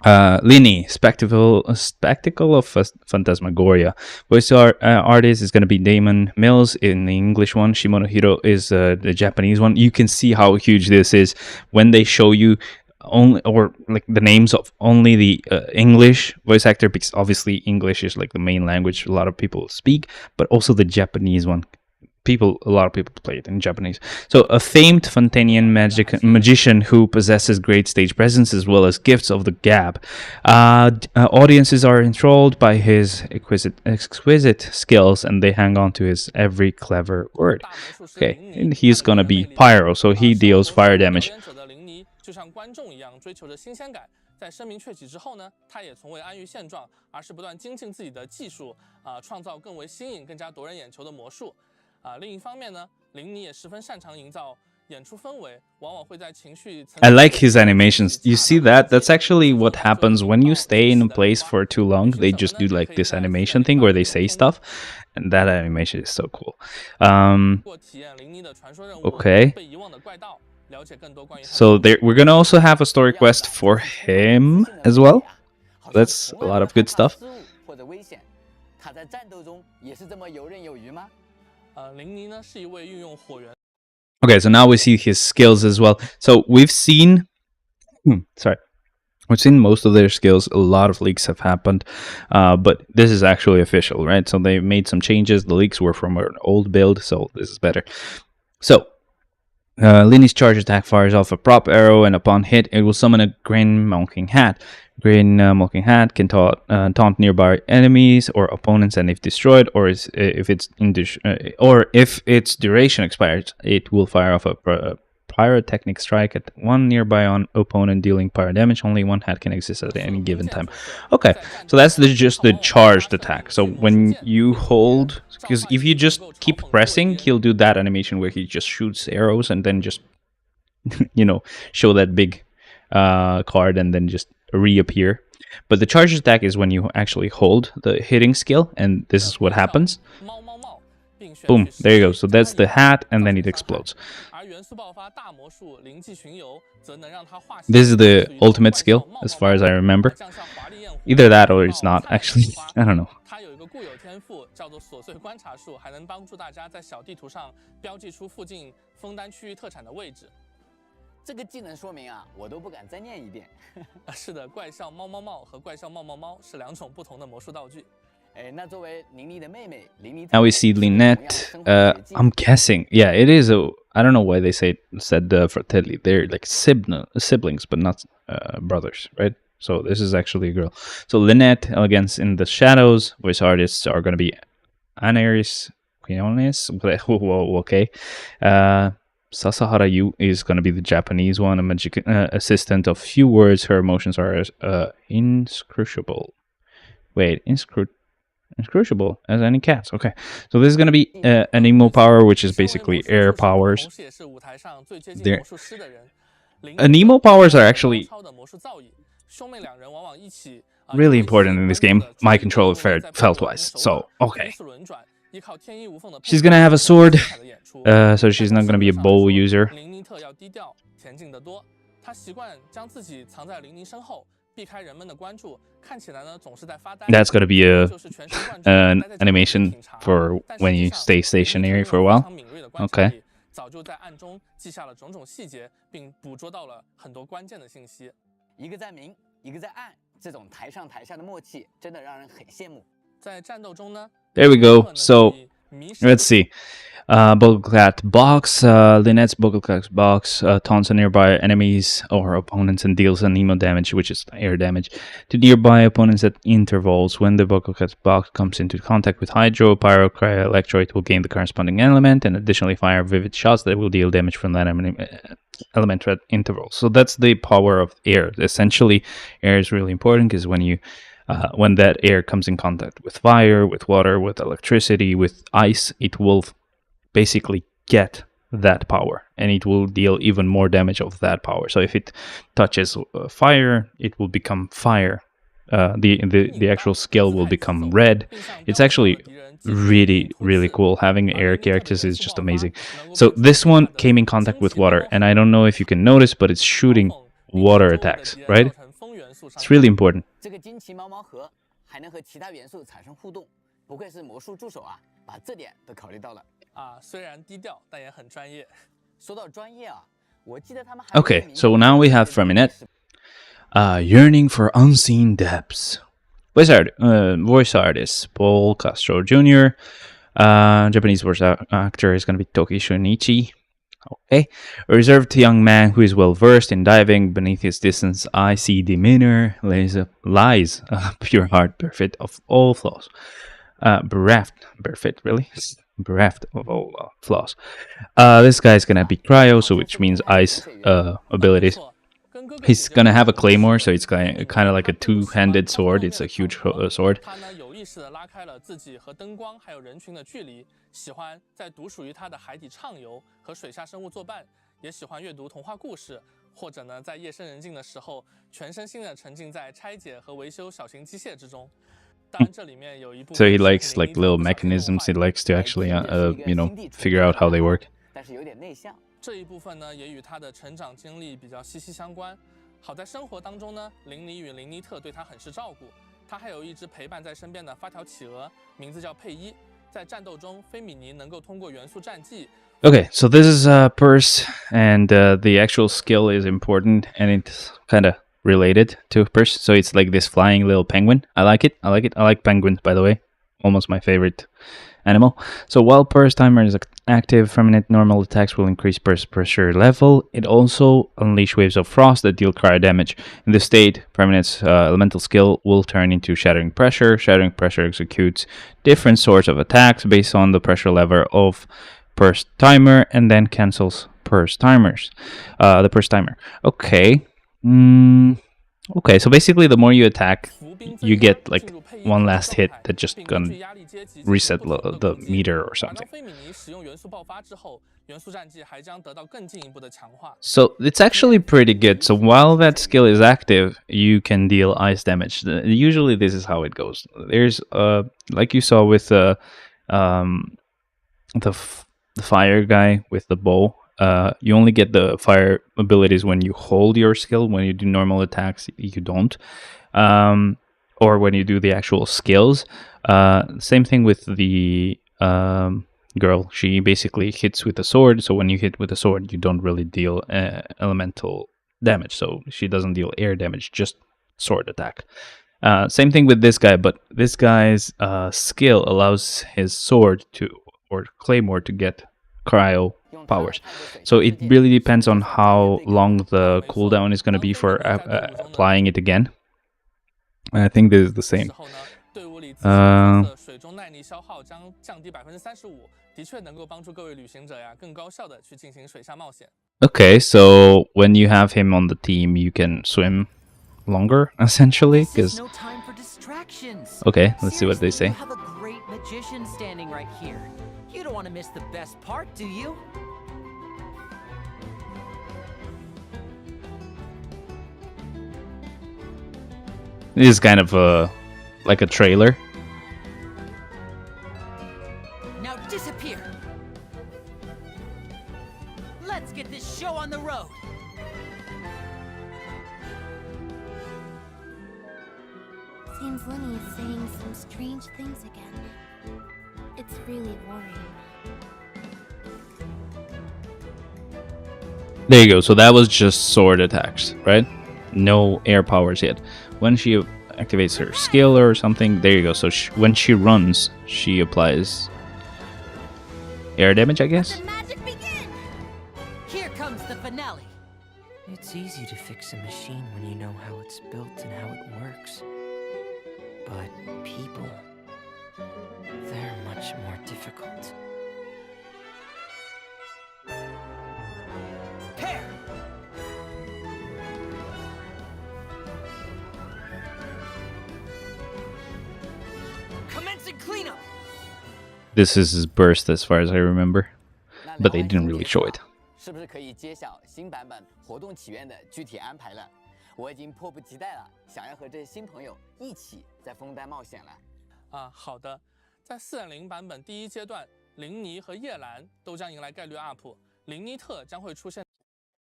Lini, Spectacle of Phantasmagoria. Voice artist is going to be Damon Mills in the English one. Shimonohiro is the Japanese one. You can see how huge this is when they show you only, or like the names of only the English voice actor, because obviously English is like the main language a lot of people speak, but also the Japanese one. A lot of people play it in Japanese. So, a famed Fontanian magician who possesses great stage presence as well as gifts of the gab. Audiences are enthralled by his exquisite skills, and they hang on to his every clever word. Okay, and he's gonna be Pyro, so he deals fire damage. 就像观众一样追求着新鲜感，在声名鹊起之后呢，他也从未安于现状，而是不断精进自己的技术，创造更为新颖、更加夺人眼球的魔术。另一方面呢，林妮也十分擅长营造演出氛围，往往会在情绪层。I like his animations. You see that? That's actually what happens when you stay in a place for too long. They just do like this animation thing where they say stuff, and that animation is so cool. Okay. So we're gonna also have a story quest for him as well. That's a lot of good stuff. Okay, so now we see his skills as well. So we've seen, we've seen most of their skills. A lot of leaks have happened, but this is actually official, right? So they made some changes. The leaks were from an old build, so this is better. So Lini's charge attack fires off a prop arrow, and upon hit, it will summon a Green Mocking Hat. Green Mocking Hat can taunt nearby enemies or opponents, and if destroyed, or if its duration expires, it will fire off a pyrotechnic strike at one nearby opponent, dealing pyro damage. Only one hat can exist at any given time. Okay, so that's just the charged attack. So when you hold, because if you just keep pressing, he'll do that animation where he just shoots arrows and then just, show that big card and then just reappear. But the charge attack is when you actually hold the hitting skill, and this is what happens. Boom, there you go. So that's the hat, and then it explodes. This is the ultimate skill, as far as I remember. Either that or it's not, actually. I don't know. 它有一个固有天赋，叫做琐碎观察术，还能帮助大家在小地图上标记出附近枫丹区域特产的位置。这个技能说明啊，我都不敢再念一遍。是的，怪笑猫猫猫和怪笑猫猫猫是两种不同的魔术道具。那作为琳妮的妹妹，琳妮 Now we see Lynette. I'm guessing, yeah, it is a. I don't know why they said fratelli. They're like siblings, but not brothers, right? So this is actually a girl. So Lynette, against in the shadows, voice artists are going to be Anaris Quinones. Okay. Sasahara Yu is going to be the Japanese one, a magic assistant of few words. Her emotions are inscrutable. Wait, inscrutable as any cats. Okay, so this is going to be an emo power, which is basically air powers. Emo powers are actually really important in this game, my controller felt wise. So, okay. She's gonna have a sword, so she's not gonna be a bow user. That's gonna be an animation for when you stay stationary for a while. Okay. 早就在暗中记下了种种细节，并捕捉到了很多关键的信息。一个在明，一个在暗，这种台上台下的默契，真的让人很羡慕。在战斗中呢 There we go. So let's see. Buckleclat box. Lynette's Buckleclat box taunts nearby enemies or opponents and deals an emo damage, which is air damage, to nearby opponents at intervals. When the Buckleclat box comes into contact with Hydro, Pyro, Cryo, Electro, it will gain the corresponding element and additionally fire vivid shots that will deal damage from that element at intervals. So that's the power of air. Essentially, air is really important because when that air comes in contact with fire, with water, with electricity, with ice, it will basically get that power and it will deal even more damage of that power. So if it touches fire, it will become fire. The actual skill will become red. It's actually really cool. Having air characters is just amazing. So this one came in contact with water, and I don't know if you can notice, but it's shooting water attacks, right? It's really important. 这个惊奇毛毛盒还能和其他元素产生互动，不愧是魔术助手啊，把这点都考虑到了。虽然低调，但也很专业。说到专业啊，我记得他们还 Okay, so now we have Freminet. Yearning for unseen depths. Voice artist Paul Castro Jr. Japanese voice actor is going to be Toki Shunichi. Okay. A reserved young man who is well versed in diving. Beneath his distance, icy demeanor lies a pure heart bereft of all flaws. Bereft of all flaws. This guy is going to be Cryo, so which means ice abilities. He's going to have a claymore, so it's kind of like a two-handed sword. It's a huge sword. 他呢有意识地拉开了自己和灯光还有人群的距离，喜欢在独属于他的海底畅游，和水下生物作伴，也喜欢阅读童话故事，或者呢在夜深人静的时候，全身心地沉浸在拆解和维修小型机械之中。当然，这里面有一部分 So he likes like little mechanisms. He likes to actually, figure out how they work. 但是有点内向。这一部分呢，也与他的成长经历比较息息相关。好在生活当中呢，琳妮与琳妮特对他很是照顾。他还有一只陪伴在身边的发条企鹅，名字叫佩伊。在战斗中，菲米尼能够通过元素战绩。Okay, so this is Purse, and the actual skill is important, and it's kind of related to Purse. So it's like this flying little penguin. I like it. I like penguins, by the way. Almost my favorite animal. So while Purse timer is active, Freminet normal attacks will increase Purse pressure level. It also unleash waves of frost that deal cryo damage. In this state, Freminet's elemental skill will turn into Shattering Pressure. Shattering Pressure executes different sorts of attacks based on the pressure level of Purse timer and then cancels Purse timers. The Purse timer. Okay. Okay, so basically the more you attack, you get like one last hit that just gonna reset the meter or something. So it's actually pretty good. So while that skill is active, you can deal ice damage. Usually this is how it goes. There's like you saw with the fire guy with the bow. You only get the fire abilities when you hold your skill. When you do normal attacks, you don't. Or when you do the actual skills. Same thing with the girl. She basically hits with a sword. So when you hit with a sword, you don't really deal elemental damage. So she doesn't deal air damage, just sword attack. Same thing with this guy, but this guy's skill allows his sword or claymore to get cryo powers. So it really depends on how long the cooldown is going to be for applying it again. And I think this is the same. Okay, so when you have him on the team, you can swim longer, essentially, because no time for distractions. Okay, let's see what they say. You have a great magician standing right here. You don't want to miss the best part, do you? This is kind of like a trailer. Now disappear. Let's get this show on the road. Seems Lenny is saying some strange things again. It's really worrying. There you go. So that was just sword attacks, right? No air powers yet. When she activates her skill or something, there you go. So when she runs, she applies air damage, I guess. Here comes the finale. It's easy to fix a machine when you know how it's built and how it works. But people, they're much more difficult. Pair. Commencing cleanup. This is his burst as far as I remember, but they didn't really show it. 是不是可以揭晓新版本活动起源的具体安排了？我已经迫不及待了，想要和这些新朋友一起在枫丹冒险了。好的，在4.0版本第一阶段，林尼和叶兰都将迎来概率 up， 林尼特将会出现。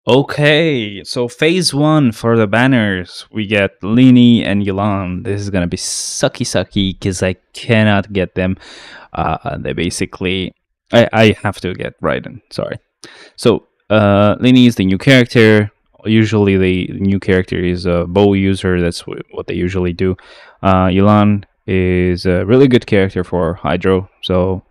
Okay, so phase 1 for the banners, we get Lini and Yulan. This is gonna be sucky because I cannot get them. They basically, I have to get Raiden. Sorry. So Lini is the new character. Usually the new character is a bow user. That's what they usually do. Yulan is a really good character for Hydro. So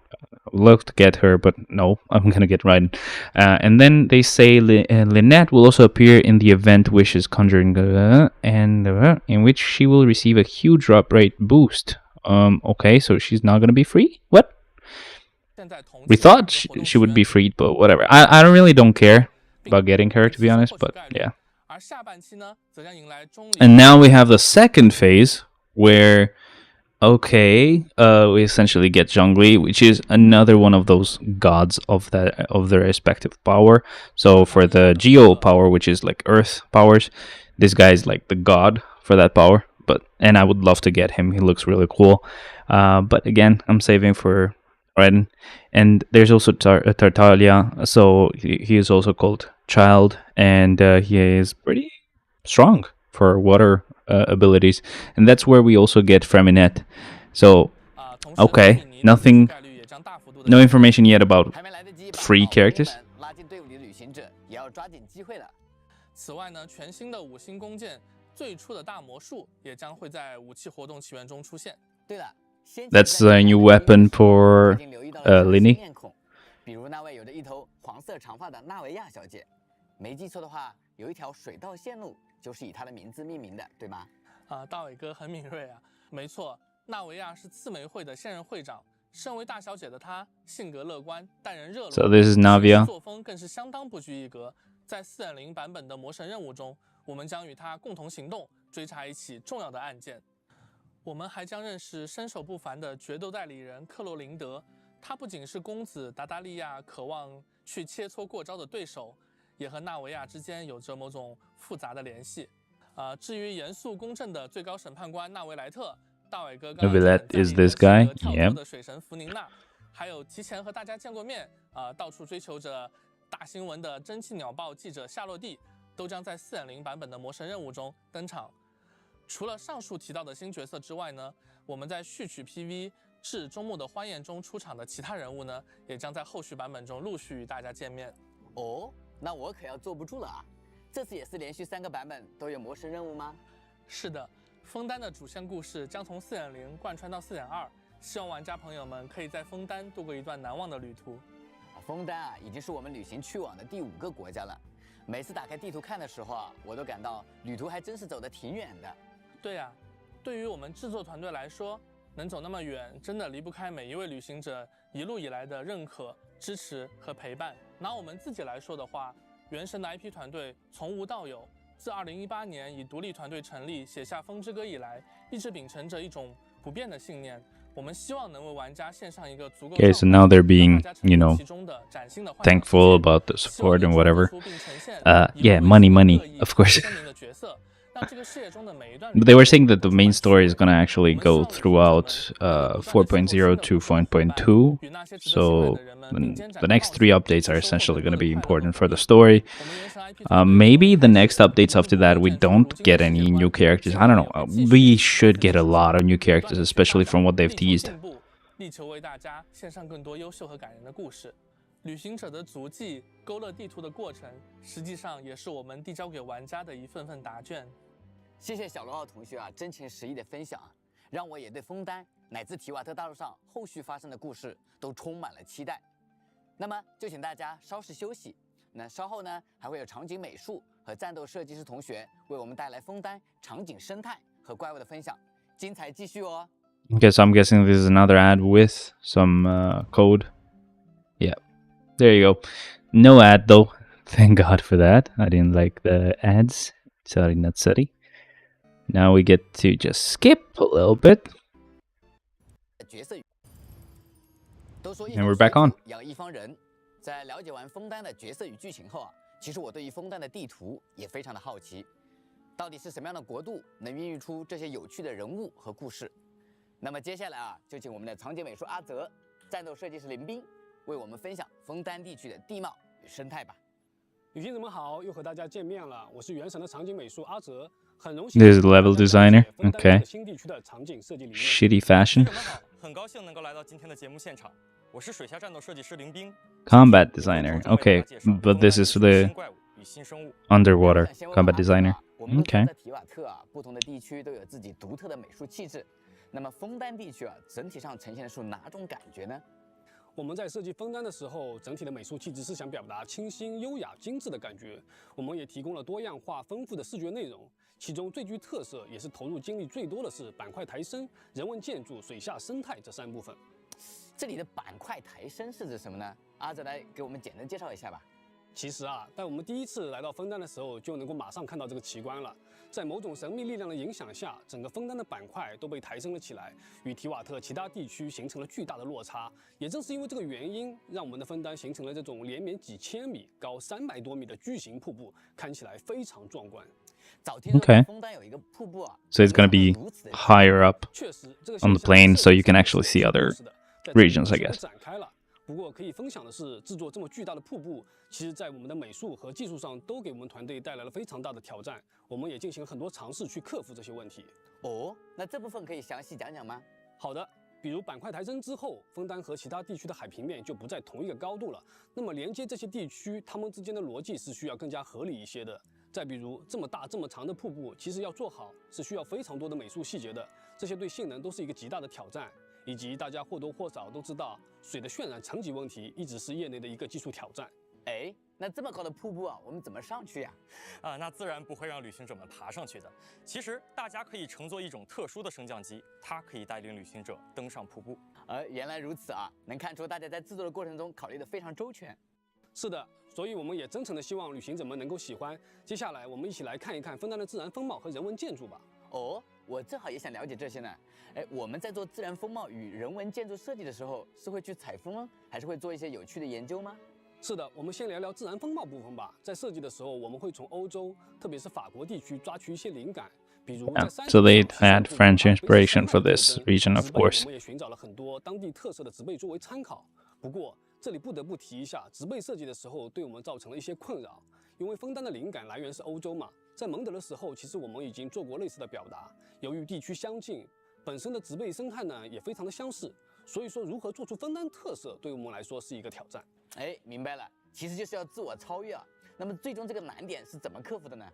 I'd love to get her, but no, I'm gonna get Raiden. And then they say Lynette will also appear in the event Wishes Conjuring, in which she will receive a huge drop rate boost. Okay, so she's not gonna be free? What? We thought she would be freed, but whatever. I really don't care about getting her, to be honest, but yeah. And now we have the second phase, where we essentially get Zhongli, which is another one of those gods of their respective power. So for the Geo power, which is like Earth powers, this guy is like the god for that power. And I would love to get him. He looks really cool. But again, I'm saving for Raiden. And there's also Tartaglia. So he is also called Child, and he is pretty strong for water abilities, and that's where we also get Freminet. So okay, no information yet about free characters. 此外呢，全新的5星弓箭最初的大魔术也将会在武器活动起源中出现。对了， That's a new weapon for Lini. 比如那位有着一头黄色长发的纳维亚小姐，没记错的话，有一条水道线路就是以她的名字命名的，对吗？大伟哥很敏锐啊，没错，纳维亚是刺玫会的现任会长。身为大小姐的她，性格乐观，待人热络， So this is Navia. 作风更是相当不拘一格。在4.0版本的魔神任务中，我们将与她共同行动，追查一起重要的案件。我们还将认识身手不凡的决斗代理人克洛林德。他不仅是公子达达利亚渴望去切磋过招的对手，也和纳维亚之间有着某种复杂的联系。至于严肃公正的最高审判官纳维莱特，大伟哥刚才 is this guy? Yeah. 的水神弗宁娜，还有提前和大家见过面，到处追求着大新闻的蒸汽鸟报记者夏洛蒂，都将在 4.0 版本的魔神任务中登场。除了上述提到的新角色之外呢，我们在序曲 PV 至周末的欢宴中出场的其他人物呢，也将在后续版本中陆续与大家见面。哦，那我可要坐不住了啊！这次也是连续3个版本都有魔神任务吗？是的，枫丹的主线故事将从 4.0 贯穿到 4.2， 希望玩家朋友们可以在枫丹度过一段难忘的旅途。枫丹啊，已经是我们旅行去往的第5个国家了。每次打开地图看的时候啊，我都感到旅途还真是走得挺远的。对呀，对于我们制作团队来说，能走那么远，真的离不开每一位旅行者一路以来的认可、支持和陪伴。拿我们自己来说的话，原神的 IP 团队从无到有，自2018年以独立团队成立，写下《风之歌》以来，一直秉承着一种不变的信念。我们希望能为玩家献上一个足够 Okay, so now they're being, you know, thankful about the support and whatever. Yeah, money, of course. But they were saying that the main story is going to actually go throughout 4.0 to 4.2. So the next 3 updates are essentially going to be important for the story. Maybe the next updates after that, we don't get any new characters. I don't know. We should get a lot of new characters, especially from what they've teased. 力求为大家献上更多优秀和感人的故事。旅行者的足迹勾勒地图的过程，实际上也是我们递交给玩家的一份份答卷。谢谢小罗奥同学啊，真情实意的分享，让我也对枫丹乃至提瓦特大陆上后续发生的故事都充满了期待。那么就请大家稍事休息，那稍后呢还会有场景美术和战斗设计师同学为我们带来枫丹场景生态和怪物的分享，精彩继续哦。Okay, so I'm guessing this is another ad with some code. Yeah, there you go. No ad though. Thank God for that. I didn't like the ads. Sorry, not sorry. Now we get to just skip a little bit. And we're back on. 养一方人，在了解完枫丹的角色与剧情后啊，其实我对于枫丹的地图也非常的好奇，到底是什么样的国度能孕育出这些有趣的人物和故事？那么接下来啊，就请我们的场景美术阿泽、战斗设计师林斌为我们分享枫丹地区的地貌与生态吧。旅行者们好，又和大家见面了，我是原神的场景美术阿泽，很荣幸。This is the level designer. Okay. 新地区的场景设计理念。Shitty fashion. 很高兴能够来到今天的节目现场，我是水下战斗设计师林斌。Combat designer. Okay, but this is the underwater combat designer. Okay. 在提瓦特啊，不同的地区都有自己独特的美术气质。那么枫丹地区啊，整体上呈现的是哪种感觉呢？我们在设计枫丹的时候，整体的美术气质是想表达清新、优雅、精致的感觉。我们也提供了多样化、丰富的视觉内容，其中最具特色也是投入精力最多的是板块抬升、人文建筑、水下生态这3部分。这里的板块抬升是指什么呢？阿泽来给我们简单介绍一下吧。其实啊，在我们第一次来到枫丹的时候，就能够马上看到这个奇观了。在某种神秘力量的影响下，整个枫丹的板块都被抬升了起来，与提瓦特其他地区形成了巨大的落差。也正是因为这个原因，让我们的枫丹形成了这种连绵几千米、高300多米的巨型瀑布，看起来非常壮观。Okay. So it's going to be higher up on the plane, so you can actually see other regions, I guess. 不过可以分享的是，制作这么巨大的瀑布，其实在我们的美术和技术上都给我们团队带来了非常大的挑战。我们也进行了很多尝试去克服这些问题。哦，那这部分可以详细讲讲吗？好的，比如板块抬升之后，枫丹和其他地区的海平面就不在同一个高度了。那么连接这些地区，它们之间的逻辑是需要更加合理一些的。再比如这么大这么长的瀑布，其实要做好是需要非常多的美术细节的，这些对性能都是一个极大的挑战。以及大家或多或少都知道，水的渲染层级问题一直是业内的一个技术挑战。哎，那这么高的瀑布啊，我们怎么上去呀？那自然不会让旅行者们爬上去的。其实大家可以乘坐一种特殊的升降机，它可以带领旅行者登上瀑布。原来如此啊，能看出大家在制作的过程中考虑得非常周全。是的，所以我们也真诚的希望旅行者们能够喜欢。接下来我们一起来看一看枫丹的自然风貌和人文建筑吧。哦，我正好也想了解这些呢。哎，我们在做自然风貌与人文建筑设计的时候，是会去采风吗？还是会做一些有趣的研究吗？是的，我们先聊聊自然风貌部分吧。在设计的时候，我们会从欧洲，特别是法国地区抓取一些灵感， Yeah, so they had French inspiration for this region, of course. 我们也寻找了很多当地特色的植被作为参考。不过这里不得不提一下，植被设计的时候对我们造成了一些困扰，因为枫丹的灵感来源是欧洲嘛，在蒙德的时候，其实我们已经做过类似的表达。由于地区相近，本身的植被生态呢也非常的相似，所以说如何做出枫丹特色，对我们来说是一个挑战。哎，明白了，其实就是要自我超越啊。那么最终这个难点是怎么克服的呢？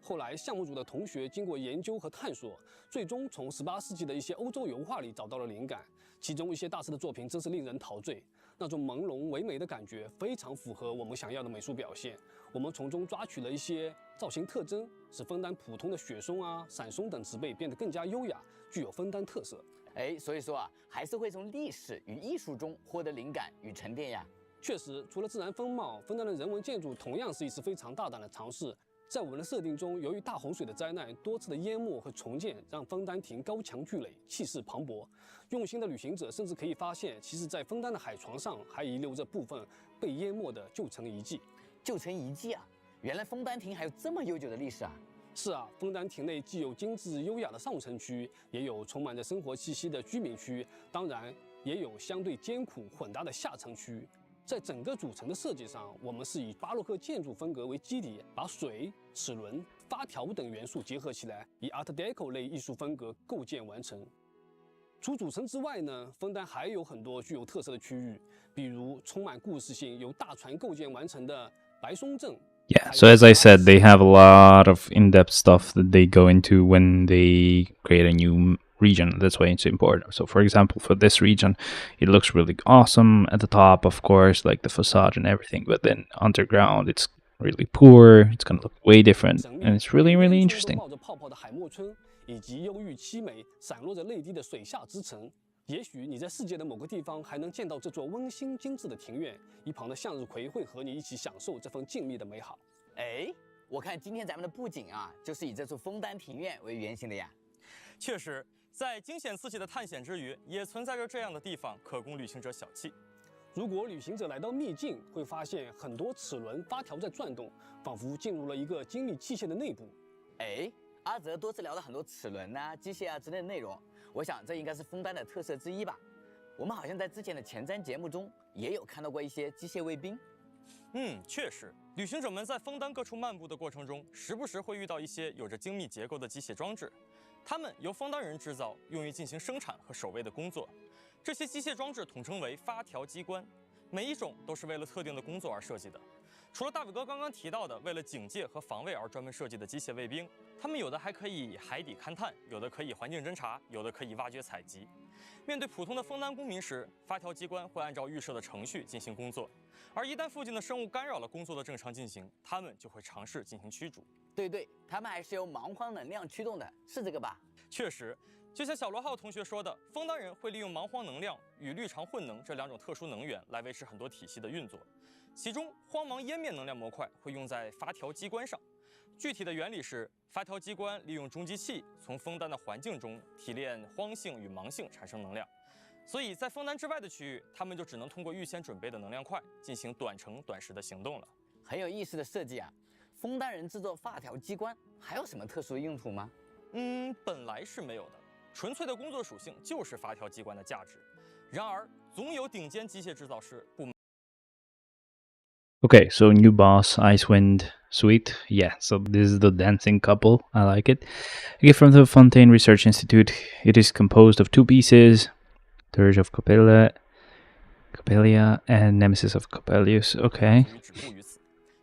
后来项目组的同学经过研究和探索，最终从18世纪的一些欧洲油画里找到了灵感，其中一些大师的作品真是令人陶醉，那种朦胧唯美的感觉非常符合我们想要的美术表现。我们从中抓取了一些造型特征，使枫丹普通的雪松啊、闪松等植被变得更加优雅，具有枫丹特色。哎，所以说啊，还是会从历史与艺术中获得灵感与沉淀呀。确实，除了自然风貌，枫丹的人文建筑同样是一次非常大胆的尝试。在我们的设定中，由于大洪水的灾难、多次的淹没和重建，让枫丹亭高墙巨垒，气势磅礴。用心的旅行者甚至可以发现，其实在枫丹的海床上还遗留着部分被淹没的旧城遗迹。旧城遗迹啊，原来枫丹亭还有这么悠久的历史啊！是啊，枫丹亭内既有精致优雅的上城区，也有充满着生活气息的居民区，当然也有相对艰苦混搭的下城区。在整个主城的设计上，我们是以巴洛克建筑风格为基底，把水、齿轮、发条等元素结合起来，以 Art Deco 类艺术风格构建完成。除主城之外呢，枫丹还有很多具有特色的区域，比如充满故事性、由大船构建完成的白松镇。Yeah, so as I said, they have a lot of in-depth stuff that they go into when they create a new region. That's why it's important. So for example, for this region, it looks really awesome at the top, of course, like the facade and everything, but then underground it's really poor. It's going to look way different, and it's really, really interesting. 冒着泡泡的海默村，以及忧郁凄美、闪落着泪滴的水下之城。也许你在世界的某个地方还能见到这座温馨精致的庭院，一旁的向日葵会和你一起享受这份静谧的美好。哎，我看今天咱们的布景啊，就是以这座枫丹庭院为原型的呀。确实，在惊险刺激的探险之余，也存在着这样的地方可供旅行者小憩。如果旅行者来到秘境，会发现很多齿轮发条在转动，仿佛进入了一个精密器械的内部。哎，阿泽多次聊了很多齿轮啊、机械啊之类的内容，我想这应该是枫丹的特色之一吧。我们好像在之前的前瞻节目中也有看到过一些机械卫兵。确实，旅行者们在枫丹各处漫步的过程中，时不时会遇到一些有着精密结构的机械装置，它们由枫丹人制造，用于进行生产和守卫的工作。这些机械装置统称为发条机关，每一种都是为了特定的工作而设计的。除了大伟哥刚刚提到的为了警戒和防卫而专门设计的机械卫兵，他们有的还可以海底勘探，有的可以环境侦察，有的可以挖掘采集。面对普通的枫丹公民时，发条机关会按照预设的程序进行工作，而一旦附近的生物干扰了工作的正常进行，他们就会尝试进行驱逐。对，他们还是由蛮荒能量驱动的，是这个吧？确实，就像小罗浩同学说的，枫丹人会利用蛮荒能量与绿常混能这两种特殊能源来维持很多体系的运作。其中，荒芒湮灭能量模块会用在发条机关上。具体的原理是，发条机关利用中继器从枫丹的环境中提炼荒性与芒性产生能量，所以在枫丹之外的区域，他们就只能通过预先准备的能量块进行短程短时的行动了。很有意思的设计啊！枫丹人制作发条机关还有什么特殊的用途吗？本来是没有的，纯粹的工作属性就是发条机关的价值。然而，总有顶尖机械制造师不。Okay, so new boss, Icewind, sweet. Yeah, so this is the dancing couple. I like it. A gift from the Fontaine Research Institute. It is composed of 2 pieces. Dirge of Coppelia and Nemesis of Coppelius. Okay.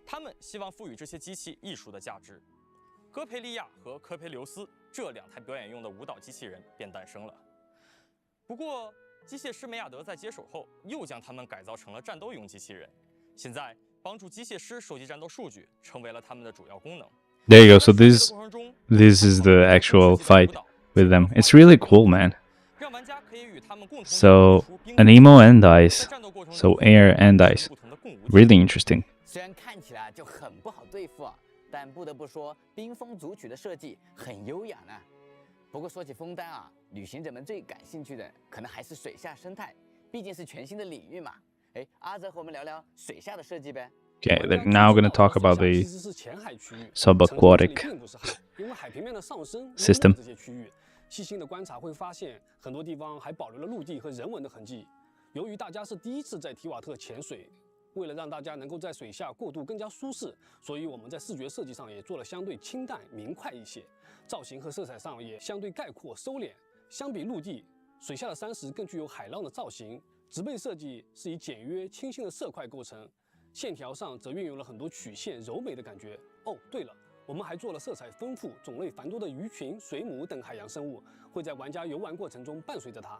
他们希望赋予这些机器艺术的价值。戈培利亚和科培留斯这2台表演用的舞蹈机器人便诞生了。不过，机械师梅亚德在接手后，又将它们改造成了战斗用机器人。现在，帮助机械师收集战斗数据成为了他们的主要功能。There you go. So this is the actual fight with them. It's really cool, man. So an emo and ice. So air and ice. Really interesting. 虽然看起来就很不好对付啊，但不得不说，冰封组曲的设计很优雅呢。不过说起枫丹啊，旅行者们最感兴趣的可能还是水下生态，毕竟是全新的领域嘛。哎，阿泽和我们聊聊水下的设计呗。Okay, they're now going to talk about the subaquatic 因为海平面的上升 system. 这些区域，细心的观察会发现，很多地方还保留了陆地和人文的痕迹。由于大家是第一次在提瓦特潜水，为了让大家能够在水下过渡更加舒适，所以我们在视觉设计上也做了相对清淡明快一些，造型和色彩上也相对概括收敛。相比陆地，水下的山石更具有海浪的造型，植被设计是以简约清新的色块构成，线条上则运用了很多曲线柔美的感觉。哦，对了。 我们还做了色彩丰富、种类繁多的鱼群、水母等海洋生物，会在玩家游玩过程中伴随着它。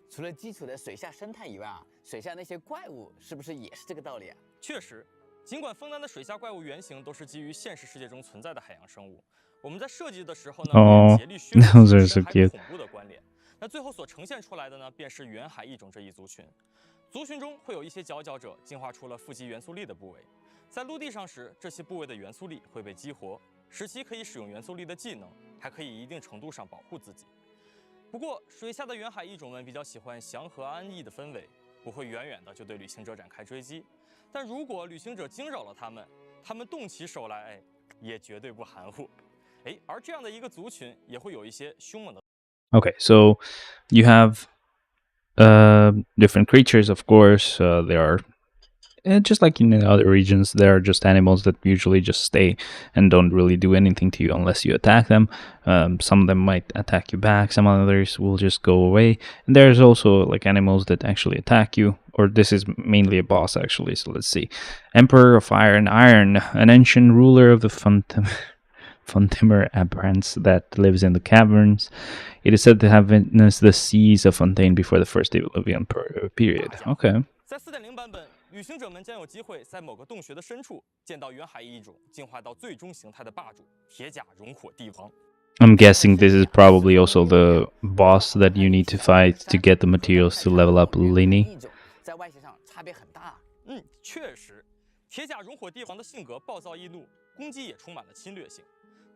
除了基础的水下生态以外啊，水下那些怪物是不是也是这个道理啊？确实，尽管枫丹的水下怪物原型都是基于现实世界中存在的海洋生物，我们在设计的时候呢，也竭力削弱其深海恐怖的关联。那最后所呈现出来的呢，便是远海异种这一族群。族群中会有一些佼佼者进化出了富集元素力的部位，在陆地上时，这些部位的元素力会被激活。 使其可以使用元素力的技能，还可以一定程度上保护自己。不过，水下的远海异种们比较喜欢祥和安逸的氛围，不会远远的就对旅行者展开追击。但如果旅行者惊扰了他们动起手来，也绝对不含糊。而这样的一个族群也会有一些凶猛的。Okay, so you have different creatures, of course. They are. Just like in the other regions, there are just animals that usually just stay and don't really do anything to you unless you attack them. Some of them might attack you back, some others will just go away. And there's also like animals that actually attack you, or this is mainly a boss actually, so let's see. Emperor of Fire and Iron, an ancient ruler of the Fontimer Aberrants that lives in the caverns. It is said to have witnessed the seas of Fontaine before the first Diluvian period. Okay. 在4.0版本，旅行者们将有机会在某个洞穴的深处见到远海异种进化到最终形态的霸主——铁甲熔火帝王。I'm guessing this is probably also the boss that you need to fight to get the materials to level up Lini. 在外形上差别很大。确实，铁甲熔火帝王的性格暴躁易怒，攻击也充满了侵略性。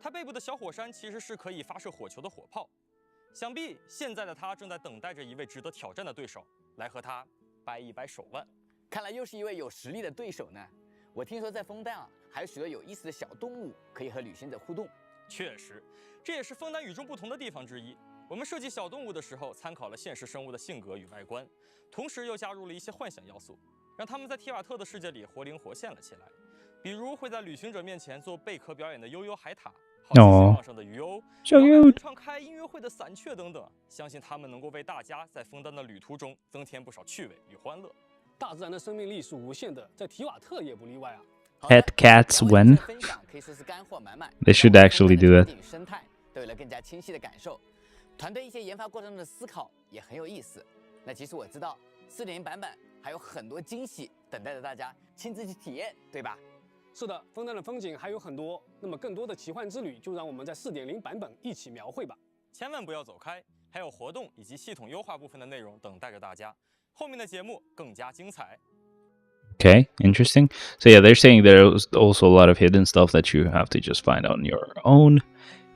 他背部的小火山其实是可以发射火球的火炮。想必现在的他正在等待着一位值得挑战的对手来和他掰一掰手腕。看来又是一位有实力的对手呢。我听说在枫丹啊，还有许多有意思的小动物可以和旅行者互动。确实，这也是枫丹与众不同的地方之一。我们设计小动物的时候，参考了现实生物的性格与外观，同时又加入了一些幻想要素，让他们在提瓦特的世界里活灵活现了起来。比如会在旅行者面前做贝壳表演的悠悠海獭。 好奇心旺盛的鱼鸥，唱开音乐会的散雀等等，相信他们能够为大家在枫丹的旅途中增添不少趣味与欢乐。大自然的生命力是无限的，在提瓦特也不例外啊。Pet cats when? 分享可以说是干货满满。 They should actually do that. 生态都有了更加清晰的感受，团队一些研发过程中的思考也很有意思。那其实我知道4.0版本还有很多惊喜等待着大家亲自去体验，对吧？ 是的，枫丹的风景还有很多，那么更多的奇幻之旅就让我们在4.0版本一起描绘吧。千万不要走开，还有活动以及系统优化部分的内容等待着大家。后面的节目更加精彩。Okay, interesting. So yeah, they're saying there's also a lot of hidden stuff that you have to just find on your own.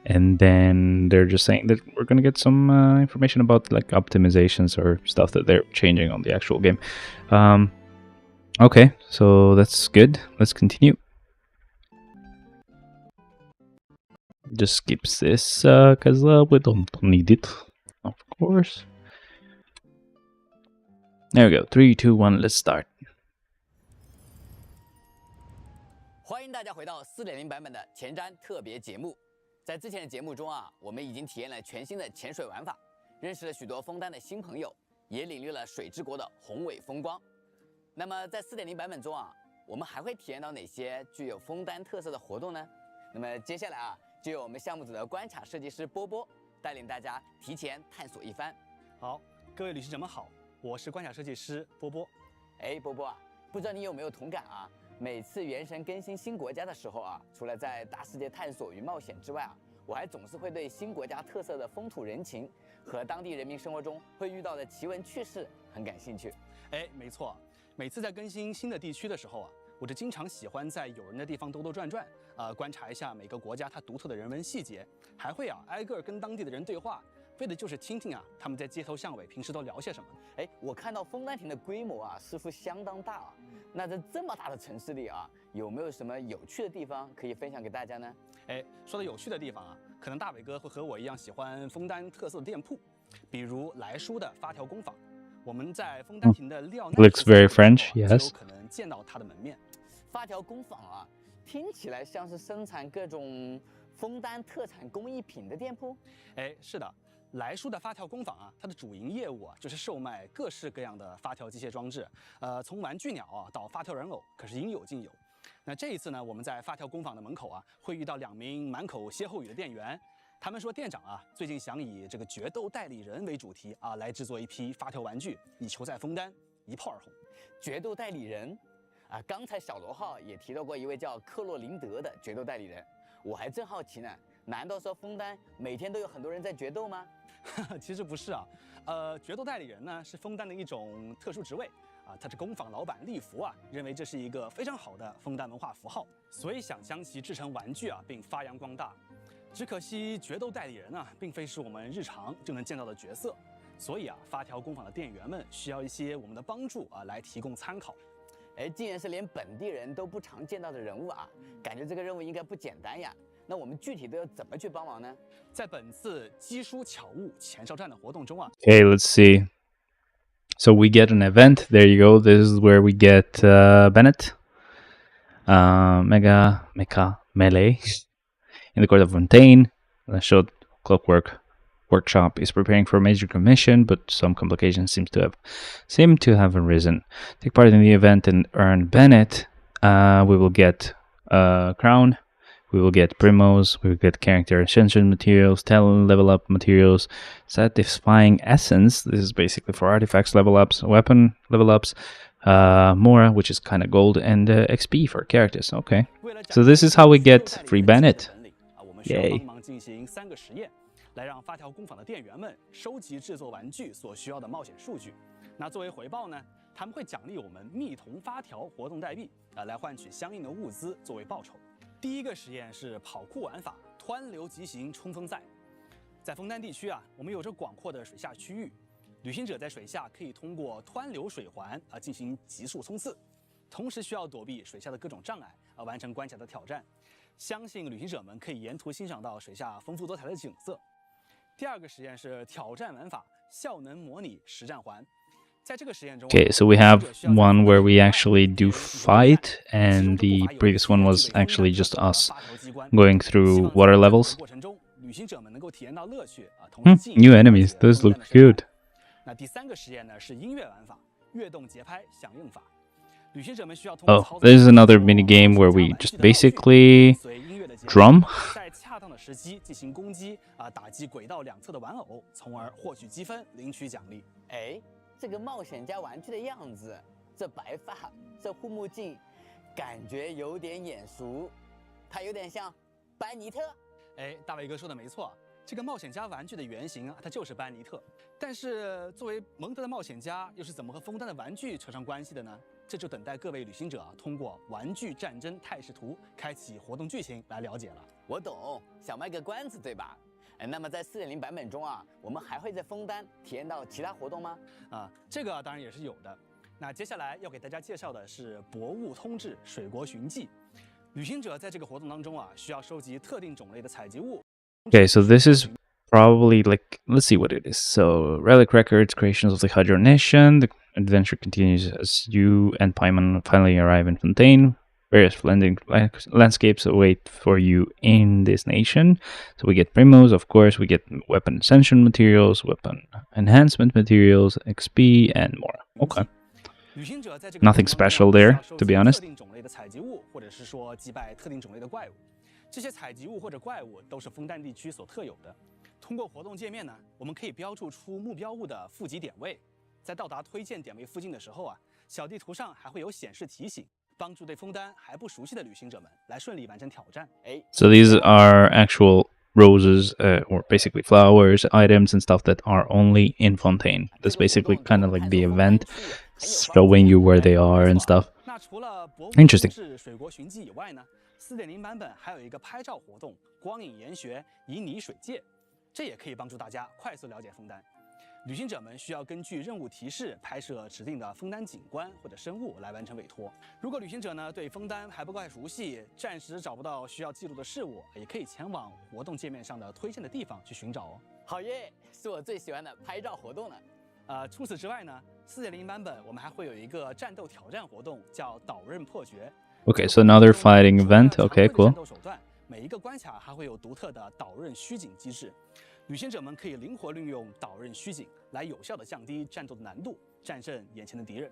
And then they're just saying that we're gonna get some information about like optimizations or stuff that they're changing on the actual game. Okay, so that's good. Let's continue. Just skips this because we don't need it, of course. There we go. 3, 2, 1. Let's start. 欢迎大家回到4.0版本的前瞻特别节目。在之前的节目中啊，我们已经体验了全新的潜水玩法，认识了许多枫丹的新朋友，也领略了水之国的宏伟风光。那么在4.0版本中啊，我们还会体验到哪些具有枫丹特色的活动呢？那么接下来啊，就由我们项目组的关卡设计师波波带领大家提前探索一番。好，各位旅行者们好，我是关卡设计师波波。波波啊，不知道你有没有同感啊？每次原神更新新国家的时候啊，除了在大世界探索与冒险之外啊，我还总是会对新国家特色的风土人情和当地人民生活中会遇到的奇闻趣事很感兴趣。没错，每次在更新新的地区的时候啊，我就经常喜欢在有人的地方兜兜转转，观察一下每个国家它独特的人文细节，还会挨个跟当地的人对话，为的就是听听啊他们在街头巷尾平时都聊些什么。哎，我看到枫丹亭的规模啊似乎相当大啊。那在这么大的城市里啊，有没有什么有趣的地方可以分享给大家呢？哎，说到有趣的地方啊，可能大伟哥会和我一样喜欢枫丹特色的店铺，比如来书的发条工坊。我们在枫丹亭的廖奈 Looks very French, 就有 yes. 可能见到它的门面。发条工坊啊，听起来像是生产各种枫丹特产工艺品的店铺。哎，是的。来书的发条工坊啊，它的主营业务啊，就是售卖各式各样的发条机械装置，从玩具鸟啊到发条人偶，可是应有尽有。那这一次呢，我们在发条工坊的门口啊，会遇到2名满口歇后语的店员。他们说，店长啊，最近想以这个决斗代理人为主题啊，来制作一批发条玩具，以求在枫丹一炮而红。决斗代理人啊，刚才小罗号也提到过一位叫克洛林德的决斗代理人，我还真好奇呢，难道说枫丹每天都有很多人在决斗吗？其实不是啊，决斗代理人呢是枫丹的一种特殊职位啊，他是工坊老板利福啊，认为这是一个非常好的枫丹文化符号，所以想将其制成玩具啊，并发扬光大。只可惜决斗代理人啊，并非是我们日常就能见到的角色，所以啊，发条工坊的店员们需要一些我们的帮助啊，来提供参考。哎，既然是连本地人都不常见到的人物啊，感觉这个任务应该不简单呀。那我们具体都要怎么去帮忙呢？在本次基书巧物前哨战的活动中啊 Okay, let's see. So we get an event. There you go. This is where we get Bennett, Mecha Melee in the court of Fontaine. The showed Clockwork Workshop is preparing for a major commission, but some complications seem to have arisen. Take part in the event and earn Bennett. We will get Crown. We will get Primos, we will get character ascension materials, talent level up materials, satisfying essence. This is basically for artifacts level ups, weapon level ups, Mora, which is kind of gold, and XP for characters. Okay, so this is how we get free Bennett. Yay. 来让发条工坊的店员们收集制作玩具所需要的冒险数据。那作为回报呢，他们会奖励我们蜜铜发条活动代币来换取相应的物资作为报酬。第一个实验是跑酷玩法湍流疾行冲锋赛。在枫丹地区啊，我们有着广阔的水下区域，旅行者在水下可以通过湍流水环进行急速冲刺，同时需要躲避水下的各种障碍完成关卡的挑战。相信旅行者们可以沿途欣赏到水下丰富多彩的景色。第二个实验是挑战玩法效能模拟实战环。Okay, so we have one where we actually do fight, and the previous one was actually just us going through water levels. New enemies, those look good. Oh, this is another mini game where we just basically drum. 这个冒险家玩具的样子，这白发，这护目镜，感觉有点眼熟，它有点像班尼特。哎，大伟哥说的没错，这个冒险家玩具的原型啊，它就是班尼特。但是作为蒙德的冒险家，又是怎么和枫丹的玩具扯上关系的呢？这就等待各位旅行者通过玩具战争态势图开启活动剧情来了解了。我懂，想卖个关子，对吧？那么在 4.0 版本中啊，我们还会在枫丹体验到其他活动吗？这个当然也是有的。那接下来要给大家介绍的是博物通志水国寻迹。旅行者在这个活动当中啊，需要收集特定种类的采集物。Okay, so this is probably like, let's see what it is. So, relic records, creations of the Hydro Nation. The adventure continues as you and Paimon finally arrive in Fontaine. Various blending landscapes await for you in this nation. So we get primos, of course, we get weapon ascension materials, weapon enhancement materials, XP, and more. Okay. Nothing special there, to be honest. 这些采集物或者怪物都是枫丹地区所特有的。通过活动界面呢，我们可以标注出目标物的附集点位。在到达推荐点位附近的时候啊，小地图上还会有显示提醒。帮助对枫丹还不熟悉的旅行者们来顺利完成挑战。So these are actual roses, or basically flowers, items and stuff that are only in Fontaine. That's basically kind of like the event, showing you where they are and stuff. 那除了博物通志水国寻迹以外呢，4.0版本还有一个拍照活动——光影研学旖旎水界。这也可以帮助大家快速了解枫丹。旅行者们需要根据任务提示拍摄指定的枫丹景观或者生物来完成委托。如果旅行者呢对枫丹还不够熟悉，暂时找不到需要记录的事物，也可以前往活动界面上的推荐的地方去寻找哦。好耶，是我最喜欢的拍照活动了。除此之外呢，4.0版本我们还会有一个战斗挑战活动，叫岛刃破决。Okay, so another fighting event. Okay, cool. 战斗手段，每一个关卡还会有独特的岛刃虚景机制。旅行者们可以灵活运用岛刃虚景来有效地降低战斗的难度，战胜眼前的敌人。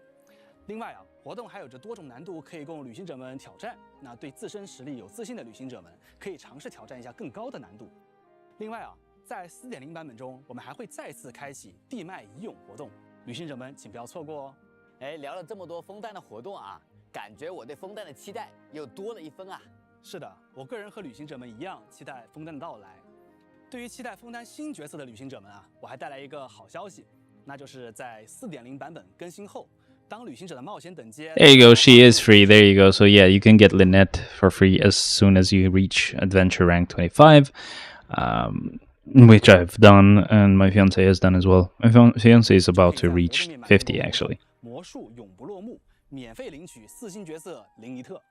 另外活动还有着多种难度可以供旅行者们挑战。那对自身实力有自信的旅行者们可以尝试挑战一下更高的难度。另外在4.0版本中，我们还会再次开启地脉遗勇活动，旅行者们请不要错过哦。聊了这么多枫丹的活动感觉我对枫丹的期待又多了一分啊。是的，我个人和旅行者们一样期待枫丹的到来。对于期待枫丹新角色的旅行者们我还带来一个好消息，那就是在4.0版本更新后，当旅行者的冒险等阶 There you go, she is free. There you go. So yeah, you can get Lynette for free as soon as you reach adventure rank 25, which I've done and my fiance has done as well. My fiance is about to reach 50 actually. 魔术永不落幕，免费领取4星角色林尼特。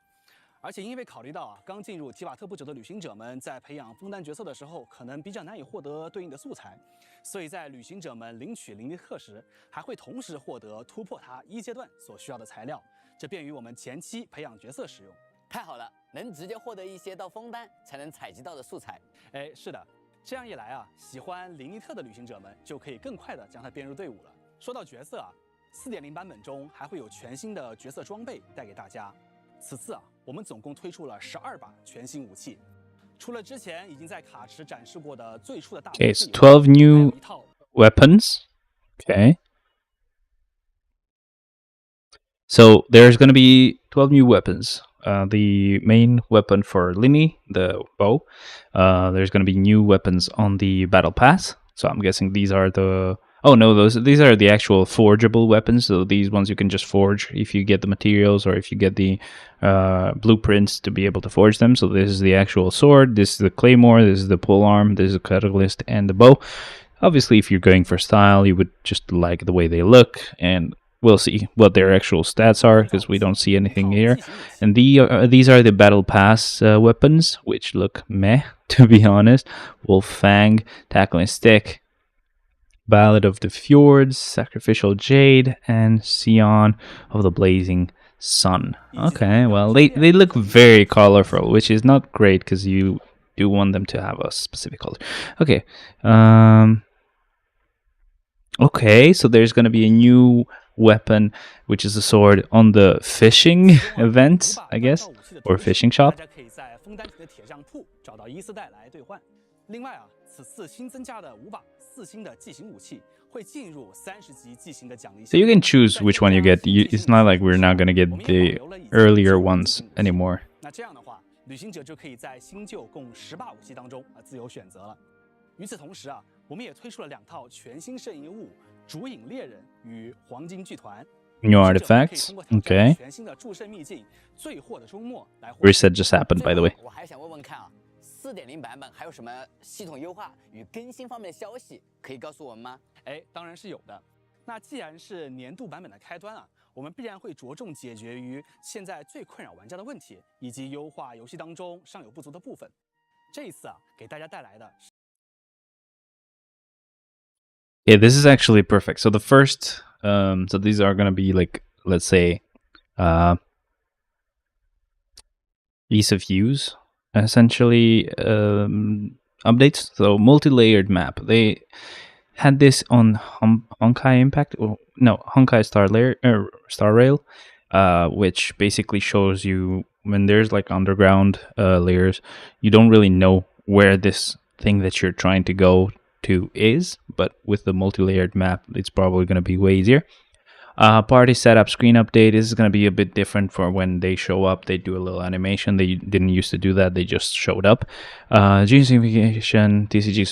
而且因为考虑到刚进入提瓦特不久的旅行者们在培养枫丹角色的时候，可能比较难以获得对应的素材，所以在旅行者们领取林尼特时，还会同时获得突破它1阶段所需要的材料，这便于我们前期培养角色使用。太好了，能直接获得一些到枫丹才能采集到的素材。是的，这样一来喜欢林尼特的旅行者们就可以更快地将它编入队伍了。说到角色4.0版本中还会有全新的角色装备带给大家。此次我们总共推出了12把全新武器，除了之前已经在卡池展示过的最初的大武器， Okay, so 12 new weapons. Okay. So there's going to be 12 new weapons. The main weapon for Linny, the bow. There's going to be new weapons on the battle pass. So I'm guessing these are the... Oh no, these are the actual forgeable weapons. So these ones you can just forge if you get the materials or if you get the blueprints to be able to forge them. So this is the actual sword, this is the claymore, this is the polearm, this is the catalyst, and the bow. Obviously, if you're going for style, you would just like the way they look, and we'll see what their actual stats are because we don't see anything here. And these are the battle pass weapons, which look meh, to be honest. Wolf Fang, Tackling Stick, Ballad of the Fjords, Sacrificial Jade, and Sion of the Blazing Sun. Okay, well, they look very colorful, which is not great because you do want them to have a specific color. Okay, okay, so there's going to be a new weapon, which is a sword on the fishing event, I guess, or fishing shop. 大家可以在枫丹亭的铁匠铺找到伊斯带来兑换。另外此次新增加的5把4星的技型武器会进入30级技型的奖励。 So you can choose which one you get. It's not like we're not going to get the earlier ones anymore. 那这样的话，旅行者就可以在新旧共10把武器当中自由选择了。与此同时我们也推出了2套全新摄影物：烛影猎人与黄金剧团。 New artifacts. Okay. 全新的祝圣秘境最祸的周末来 Reset just happened, by the way. 我还想问问看4.0版本还有什么系统优化与更新方面的消息可以告诉我们吗？当然是有的。那既然是年度版本的开端我们必然会着重解决于现在最困扰玩家的问题，以及优化游戏当中尚有不足的部分。这一次给大家带来的。 Yeah, this is actually perfect. So the first, so these are going to be like, let's say, ease of use, essentially, updates. So multi-layered map. They had this on Honkai Impact, or no, Honkai Star Rail, which basically shows you when there's like underground layers, you don't really know where this thing that you're trying to go to is, but with the multi-layered map it's probably going to be way easier. Party setup screen update is going to be a bit different for when they show up. They do a little animation. They didn't used to do that. They just showed up. Genshin TCG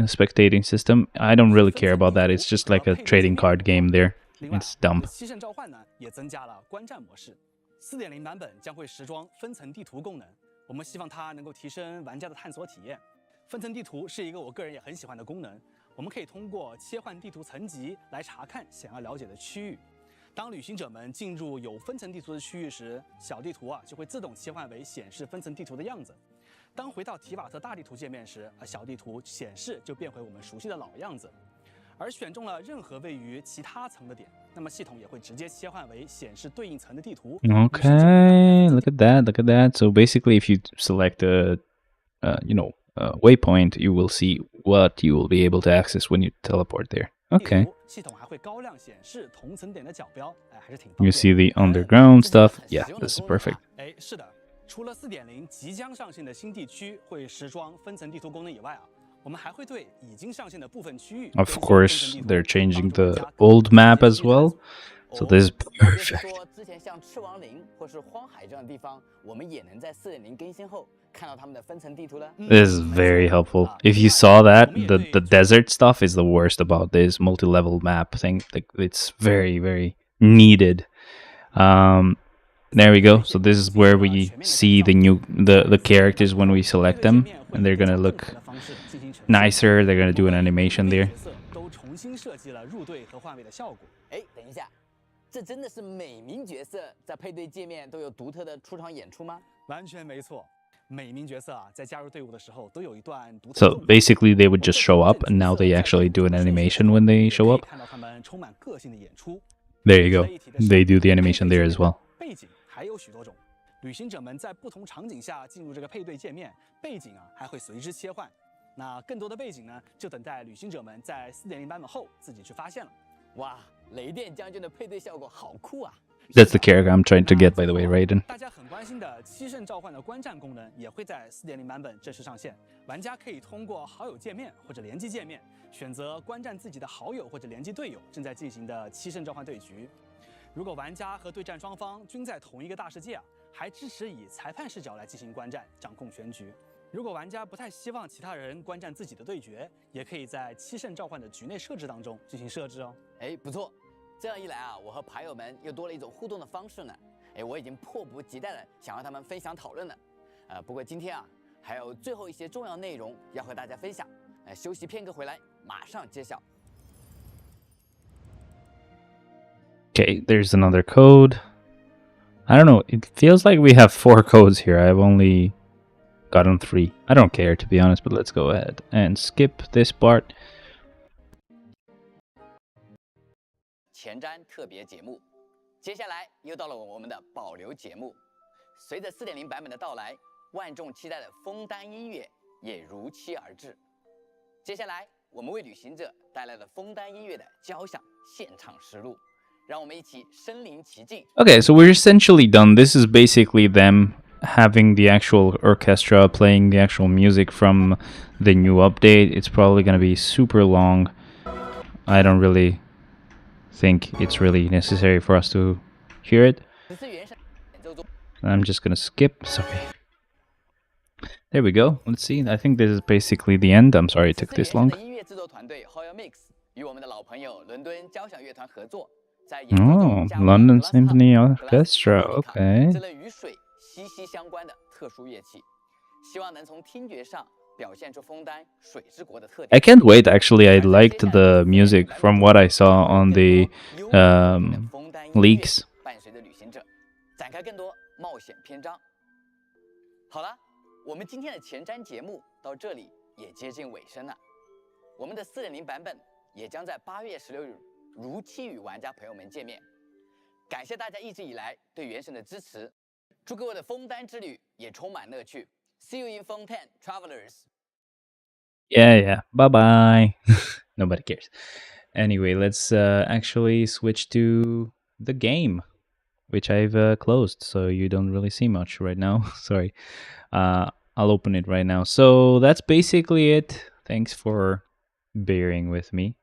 spectating system. I don't really care about that. It's just like a trading card game there. It's dumb. 西圣召唤呢也增加了观战模式。4.0版本将会时装分层地图功能，我们希望它能够提升玩家的探索体验。分层地图是一个我个人也很喜欢的功能，我们可以通过切换地图层级来查看想要了解的区域。当旅行者们进入有分层地图的区域时，小地图就会自动切换为显示分层地图的样子。当回到提瓦特大地图界面时，小地图显示就变回我们熟悉的老样子。而选中了任何位于其他层的点，那么系统也会直接切换为显示对应层的地图。Okay, look at that, look at that. So basically, if you select a, waypoint, you will see what you will be able to access when you teleport there. Okay. 系统还会高亮显示同层点的角标，还是挺方便的。You see the underground stuff? Yeah, this is perfect. 是的，除了4.0即将上线的新地区会时装分层地图功能以外我们还会对已经上线的部分区域 Of course, they're changing the old map as well. So this is perfect. 说之前像赤王陵或是荒海这样的地方，我们也能在4.0更新后看到他们的分层地图了。This is very helpful. If you saw that, the desert stuff is the worst about this multi-level map thing. Like, it's very, very needed. There we go. So this is where we see the characters when we select them, and they're gonna look nicer. They're gonna do an animation there. 都重新设计了入队和换位的效果。等一下，这真的是每名角色在配对界面都有独特的出场演出吗？完全没错。每名角色在加入队伍的时候都有一段独特。 So basically, they would just show up, and now they actually do an animation when they show up. 看到他们充满个性的演出。There you go. They do the animation there as well. 背景还有许多种，旅行者们在不同场景下进入这个配对界面，背景还会随之切换。那更多的背景呢，就等待旅行者们在4.0版本后自己去发现了。哇，雷电将军的配对效果好酷啊！ That's the character I'm trying to get, by the way, Raiden. 大家很关心的七圣召唤的观战功能也会在4.0版本正式上线。玩家可以通过好友界面或者联机界面，选择观战自己的好友或者联机队友正在进行的七圣召唤对局。如果玩家和对战双方均在同一个大世界还支持以裁判视角来进行观战，掌控全局。如果玩家不太希望其他人观战自己的对决，也可以在七圣召唤的局内设置当中进行设置哦。不错。 这样一来我和牌友们又多了一种互动的方式呢。我已经迫不及待的想和他们分享讨论了。不过今天还有最后一些重要内容要和大家分享。休息片刻回来，马上揭晓。Okay, there's another code. I don't know. It feels like we have 4 codes here. I've only gotten 3. I don't care, to be honest, but let's go ahead and skip this part. 前瞻特别节目，接下来又到了我们的保留节目。随着4.0版本的到来，万众期待的枫丹音乐也如期而至。接下来，我们为旅行者带来了枫丹音乐的交响现场实录，让我们一起身临其境。Okay, so we're essentially done. This is basically them having the actual orchestra playing the actual music from the new update. It's probably going to be super long. I don't really think it's really necessary for us to hear it. I'm just gonna skip. Sorry. There we go. Let's see. I think this is basically the end. I'm sorry it took this long. Oh, London Symphony Orchestra. Okay. I can't wait. Actually, I liked the music from what I saw on the leaks. 伴随着旅行者展开更多冒险篇章。好了，我们今天的前瞻节目到这里也接近尾声了。我们的4.0版本也将在8月16日如期与玩家朋友们见面。感谢大家一直以来对原神的支持，祝各位的枫丹之旅也充满乐趣。See you in Fontaine, travelers. Yeah. Bye bye. Nobody cares. Anyway, let's actually switch to the game, which I've closed, so you don't really see much right now. Sorry. I'll open it right now. So that's basically it. Thanks for bearing with me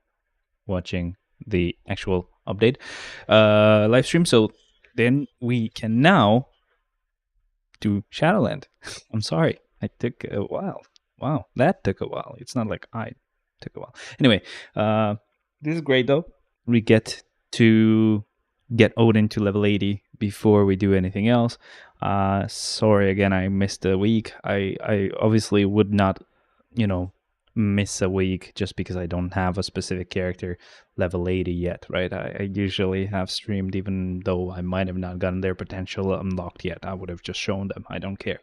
watching the actual update live stream. So then we can now do Shadowland. I'm sorry, it took a while. Wow, that took a while. It's not like I took a while. Anyway, this is great though. We get to get Odin to level 80 before we do anything else. Sorry again, I missed a week. I obviously would not you know, miss a week just because I don't have a specific character level 80 yet, right? I usually have streamed even though I might have not gotten their potential unlocked yet. I would have just shown them. I don't care.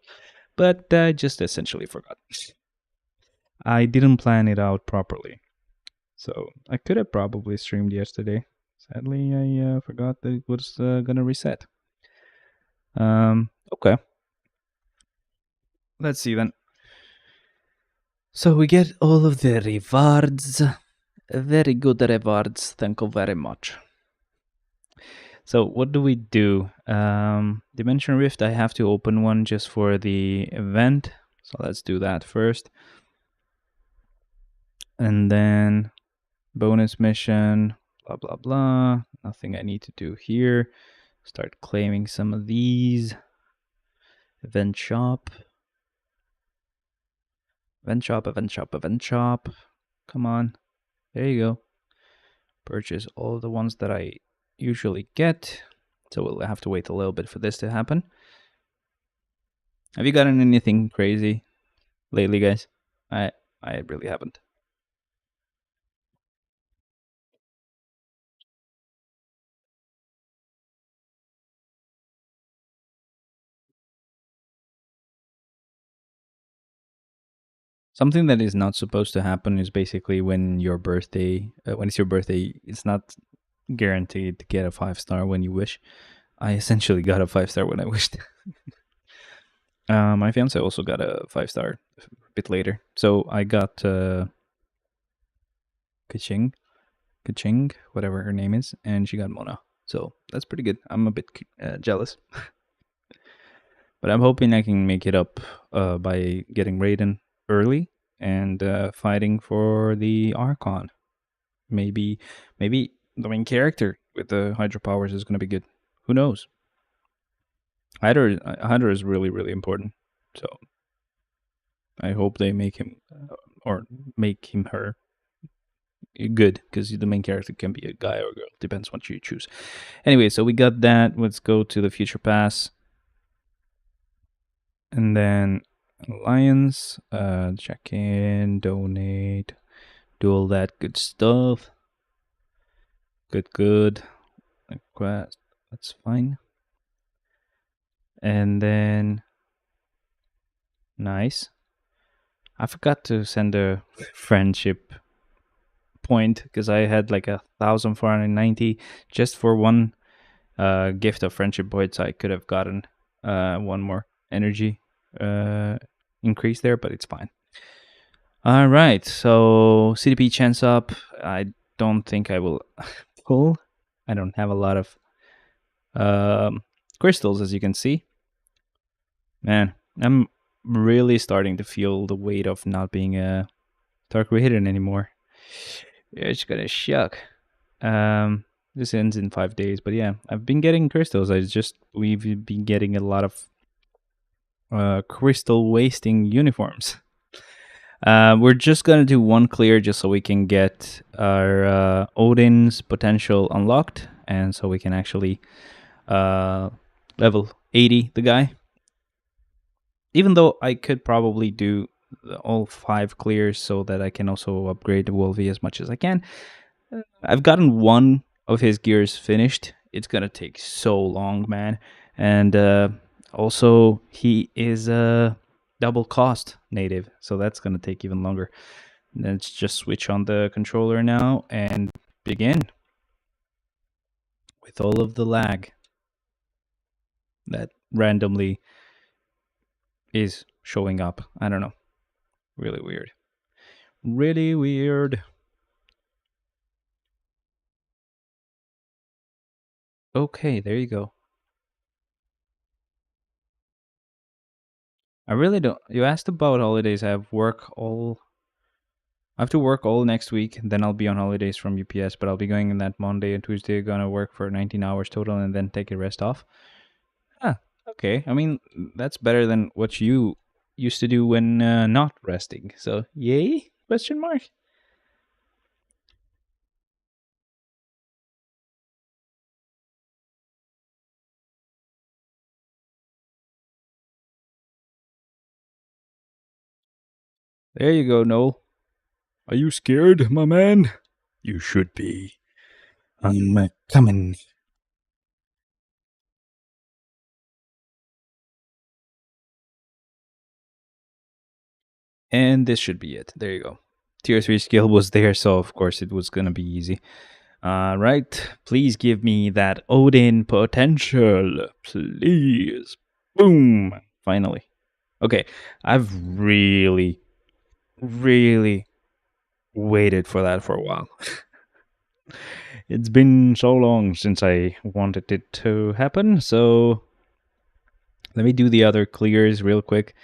But I just essentially forgot. I didn't plan it out properly. So I could have probably streamed yesterday. Sadly, I forgot that it was gonna reset. Okay. Let's see then. So we get all of the rewards. Very good rewards. Thank you very much. So what do we do? Dimension Rift, I have to open one just for the event. So let's do that first. And then bonus mission, blah, blah, blah. Nothing I need to do here. Start claiming some of these. Event shop. Event shop, event shop, event shop. Come on. There you go. Purchase all the ones that I usually get. So we'll have to wait a little bit for this to happen. Have you gotten anything crazy lately, guys? I really haven't. Something that is not supposed to happen is basically when your birthday, when it's your birthday, it's not guaranteed to get a 5-star when you wish. I essentially got a 5-star when I wished. My fiance also got a 5-star a bit later. So I got Kaching, whatever her name is, and she got Mona. So that's pretty good. I'm a bit jealous. But I'm hoping I can make it up by getting Raiden early and fighting for the Archon. Maybe the main character with the Hydro powers is going to be good. Who knows? Hydra is really, really important. So I hope they make him or make him her good, because the main character can be a guy or a girl. Depends what you choose. Anyway, so we got that. Let's go to the Future Pass. And then Alliance, check in, donate, do all that good stuff. Good. Request, that's fine. And then, nice. I forgot to send a friendship point because I had like 1,490 just for one gift of friendship points. I could have gotten one more energy increase there, but it's fine. All right, so CDP chance up. I don't think I will pull. I don't have a lot of crystals, as you can see. Man, I'm really starting to feel the weight of not being a Dark Raiden anymore. It's gonna shuck. This ends in 5 days, but yeah, I've been getting crystals. We've been getting a lot of crystal wasting uniforms. We're just gonna do one clear just so we can get our Odin's potential unlocked, and so we can actually level 80 the guy. Even though I could probably do all 5 clears so that I can also upgrade Wolvie as much as I can. I've gotten one of his gears finished. It's gonna take so long, man. And also, he is a double cost native, so that's gonna take even longer. Let's just switch on the controller now and begin with all of the lag that randomly is showing up. I don't know. Really weird. Really weird. Okay, there you go. I really don't. You asked about holidays. I have to work all next week. Then I'll be on holidays from UPS, but I'll be going in that Monday and Tuesday. Gonna work for 19 hours total and then take a rest off. Okay. I mean, that's better than what you used to do when not resting. So, yay? Question mark. There you go, Noel. Are you scared, my man? You should be. I'm coming. And this should be it. There you go. Tier 3 skill was there, so of course it was gonna be easy. Right. Please give me that Odin potential. Please. Boom. Finally. Okay. I've really, really waited for that for a while. It's been so long since I wanted it to happen, so let me do the other clears real quick.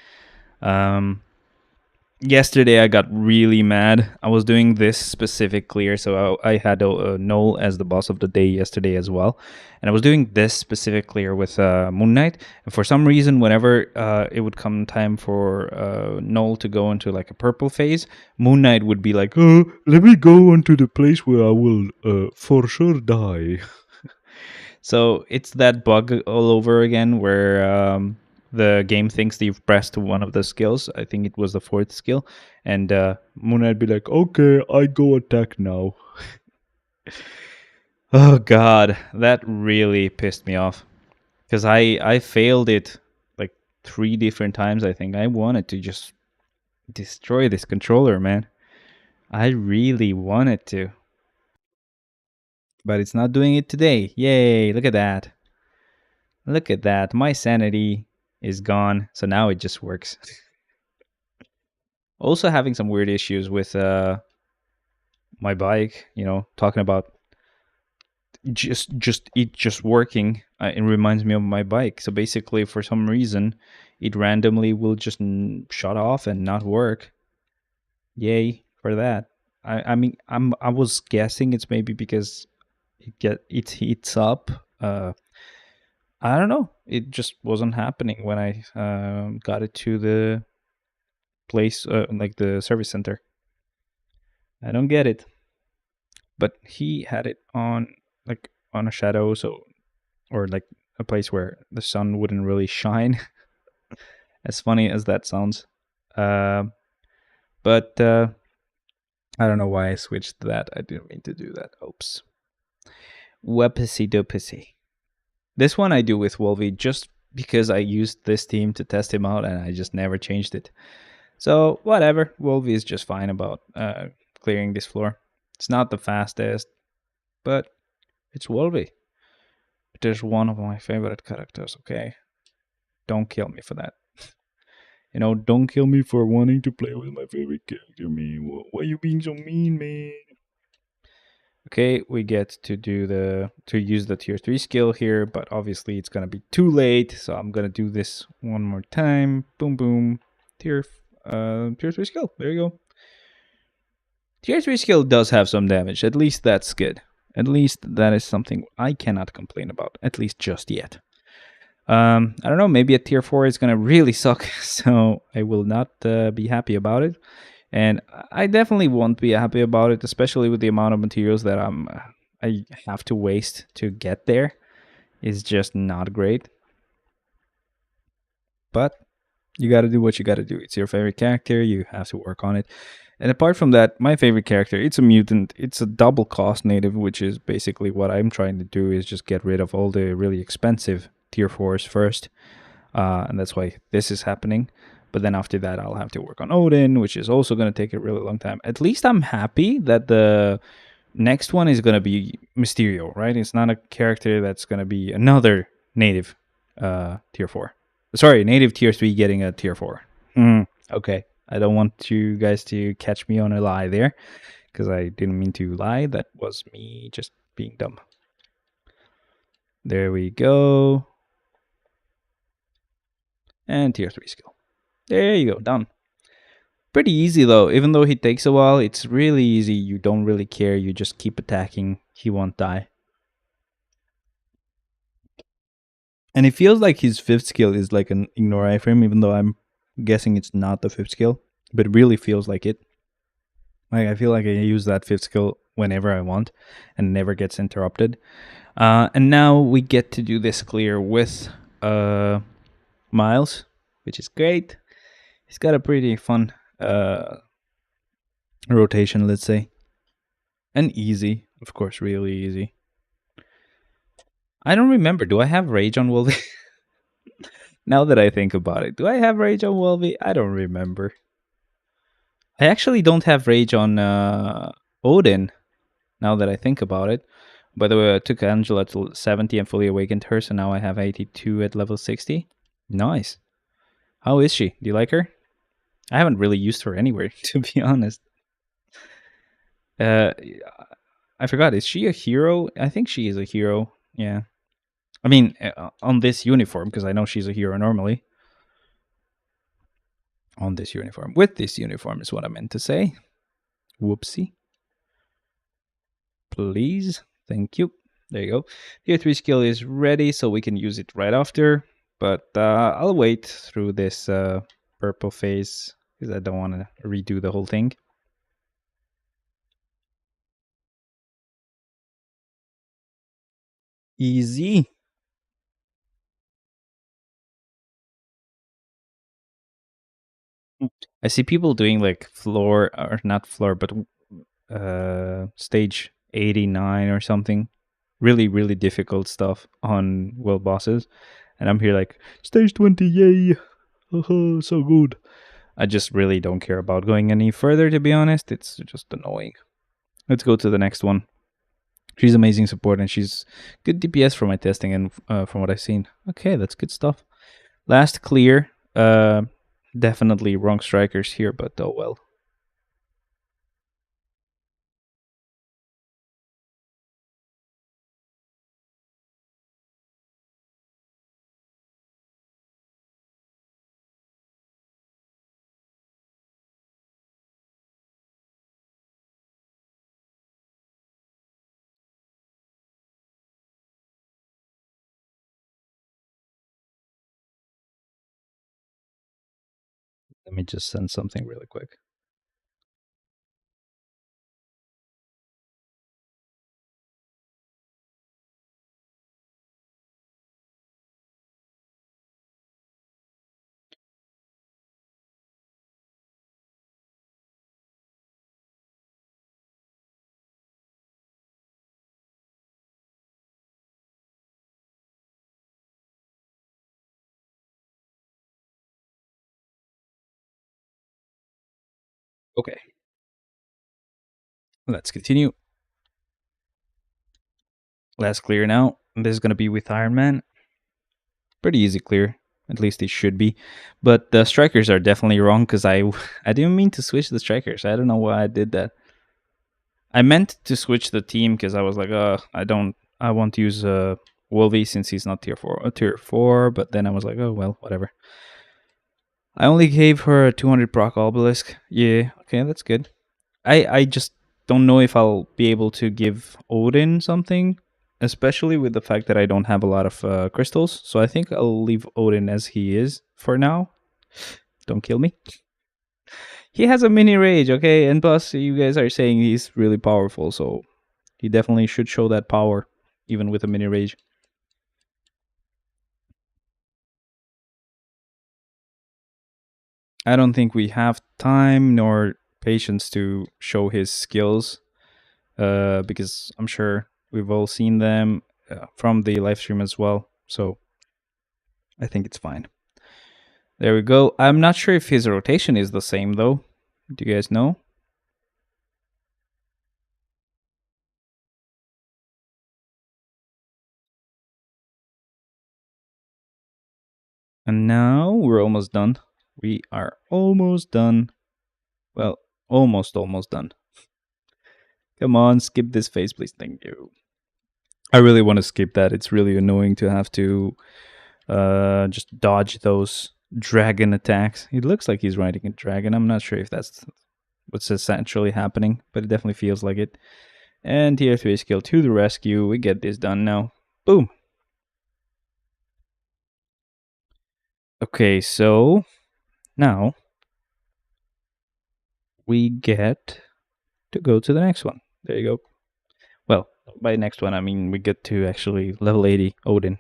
Yesterday I got really mad. I was doing this specific clear, so I had Noel as the boss of the day yesterday as well, and I was doing this specific clear with Moon Knight. And for some reason, whenever it would come time for Noel to go into like a purple phase, Moon Knight would be like, "Oh, let me go into the place where I will for sure die." So it's that bug all over again, where the game thinks that you've pressed one of the skills. I think it was the 4th skill. And Moon Knight be like, "Okay, I go attack now." Oh god, that really pissed me off. Because I failed it like 3 different times, I think. I wanted to just destroy this controller, man. I really wanted to. But it's not doing it today. Yay, look at that. Look at that. My sanity is gone, so now it just works. Also having some weird issues with my bike, talking about just working. It reminds me of my bike. So basically, for some reason, it randomly will just shut off and not work. Yay for that. I mean, I was guessing it's maybe because it heats up. I don't know. It just wasn't happening when I got it to the place, like the service center. I don't get it. But he had it on a shadow, or like a place where the sun wouldn't really shine. As funny as that sounds. But I don't know why I switched that. I didn't mean to do that. Oops. Whoopsie doopsie. This one I do with Wolvie just because I used this team to test him out and I just never changed it. So, whatever. Wolvie is just fine about clearing this floor. It's not the fastest, but it's Wolvie. It is one of my favorite characters, okay? Don't kill me for that. Don't kill me for wanting to play with my favorite character, man. Why are you being so mean, man? Okay, we get to use the tier 3 skill here, but obviously it's gonna be too late, so I'm gonna do this one more time. Boom, boom. Tier 3 skill. There you go. Tier 3 skill does have some damage. At least that's good. At least that is something I cannot complain about. At least just yet. I don't know. Maybe a tier 4 is gonna really suck, so I will not be happy about it. And I definitely won't be happy about it, especially with the amount of materials that I have to waste to get there. It's just not great. But you got to do what you got to do. It's your favorite character. You have to work on it. And apart from that, my favorite character, it's a mutant. It's a double cost native, which is basically what I'm trying to do, is just get rid of all the really expensive tier 4s first. And that's why this is happening. But then after that, I'll have to work on Odin, which is also going to take a really long time. At least I'm happy that the next one is going to be Mysterio, right? It's not a character that's going to be another native tier 4. Sorry, native tier 3 getting a tier 4. Okay, I don't want you guys to catch me on a lie there, because I didn't mean to lie. That was me just being dumb. There we go. And tier 3 skill. There you go, done. Pretty easy though, even though he takes a while, it's really easy. You don't really care, you just keep attacking, he won't die. And it feels like his 5th skill is like an ignore iframe, even though I'm guessing it's not the 5th skill, but it really feels like it. Like, I feel like I use that 5th skill whenever I want and never gets interrupted. And now we get to do this clear with Miles, which is great. He's got a pretty fun rotation, let's say. And easy, of course, really easy. I don't remember. Do I have rage on Wolvie? Now that I think about it, do I have rage on Wolvie? I don't remember. I actually don't have rage on Odin. Now that I think about it. By the way, I took Angela to 70 and fully awakened her, so now I have 82 at level 60. Nice. How is she? Do you like her? I haven't really used her anywhere, to be honest. I forgot. Is she a hero? I think she is a hero. Yeah. I mean, on this uniform, because I know she's a hero normally. On this uniform. With this uniform is what I meant to say. Whoopsie. Please. Thank you. There you go. Tier 3 skill is ready, so we can use it right after. But I'll wait through this purple phase, because I don't want to redo the whole thing. Easy. I see people doing like floor, or not floor, but stage 89 or something. Really, really difficult stuff on world bosses. And I'm here like, stage 20, yay! So good. I just really don't care about going any further, to be honest. It's just annoying. Let's go to the next one. She's amazing support, and she's good DPS for my testing and from what I've seen. Okay, that's good stuff. Last clear. Definitely wrong strikers here, but oh well. Let me just send something really quick. Okay. Let's continue. Last clear now. This is going to be with Iron Man. Pretty easy clear. At least it should be. But the strikers are definitely wrong, because I didn't mean to switch the strikers. I don't know why I did that. I meant to switch the team because I was like, I want to use Wolvie since he's not tier 4, but then I was like, oh well, whatever. I only gave her a 200 proc obelisk. Yeah, okay, that's good. I just don't know if I'll be able to give Odin something, especially with the fact that I don't have a lot of crystals. So I think I'll leave Odin as he is for now. Don't kill me. He has a mini rage, okay? And plus, you guys are saying he's really powerful, so he definitely should show that power, even with a mini rage. I don't think we have time nor patience to show his skills, because I'm sure we've all seen them from the live stream as well. So I think it's fine. There we go. I'm not sure if his rotation is the same, though. Do you guys know? And now we're almost done. We are almost done. Well, almost done. Come on, skip this phase, please. Thank you. I really want to skip that. It's really annoying to have to just dodge those dragon attacks. It looks like he's riding a dragon. I'm not sure if that's what's essentially happening, but it definitely feels like it. And tier 3 skill to the rescue. We get this done now. Boom. Okay, so now we get to go to the next one. There you go. Well, by next one, I mean we get to actually level 80 Odin.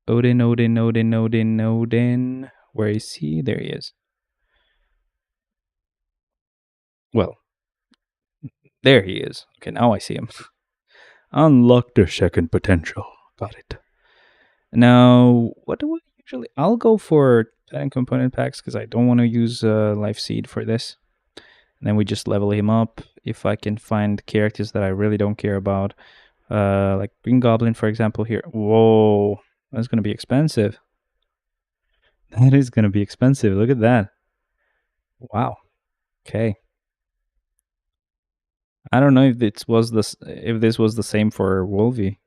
Odin. Where is he? There he is. Well, there he is. Okay, now I see him. Unlock the second potential. Got it. Now, what do I usually... I'll go for 10 component packs because I don't want to use Life Seed for this. And then we just level him up. If I can find characters that I really don't care about, like Green Goblin, for example, here. Whoa, that's going to be expensive. That is going to be expensive. Look at that. Wow. Okay. I don't know if this was the same for Wolvie.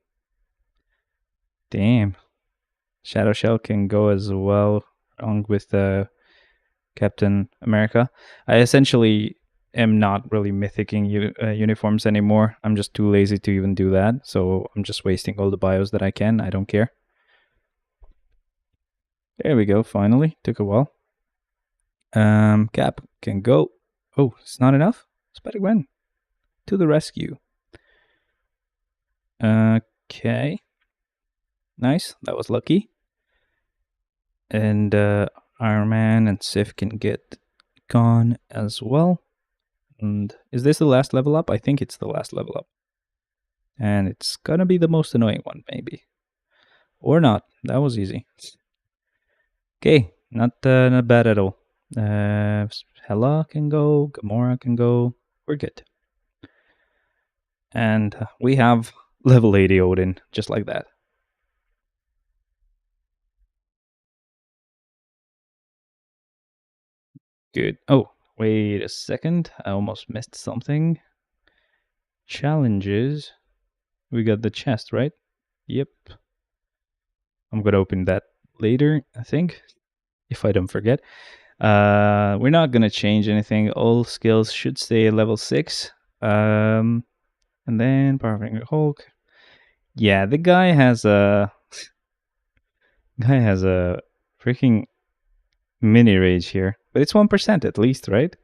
Damn. Shadow Shell can go as well, along with Captain America. I essentially am not really mythicking uniforms anymore. I'm just too lazy to even do that, so I'm just wasting all the bios that I can. I don't care. There we go, finally. Took a while. Cap can go. Oh, it's not enough? Spider-Gwen. To the rescue. Okay. Nice, that was lucky. And Iron Man and Sif can get gone as well. And is this the last level up? I think it's the last level up. And it's gonna be the most annoying one, maybe. Or not. That was easy. Okay, not bad at all. Hela can go, Gamora can go. We're good. And we have level 80 Odin, just like that. Good. Oh, wait a second. I almost missed something. Challenges. We got the chest, right? Yep. I'm gonna open that later, I think, if I don't forget. We're not gonna change anything. All skills should stay at level 6. And then Power Finger Hulk. Yeah, the guy has a freaking mini rage here, but it's 1% at least, right?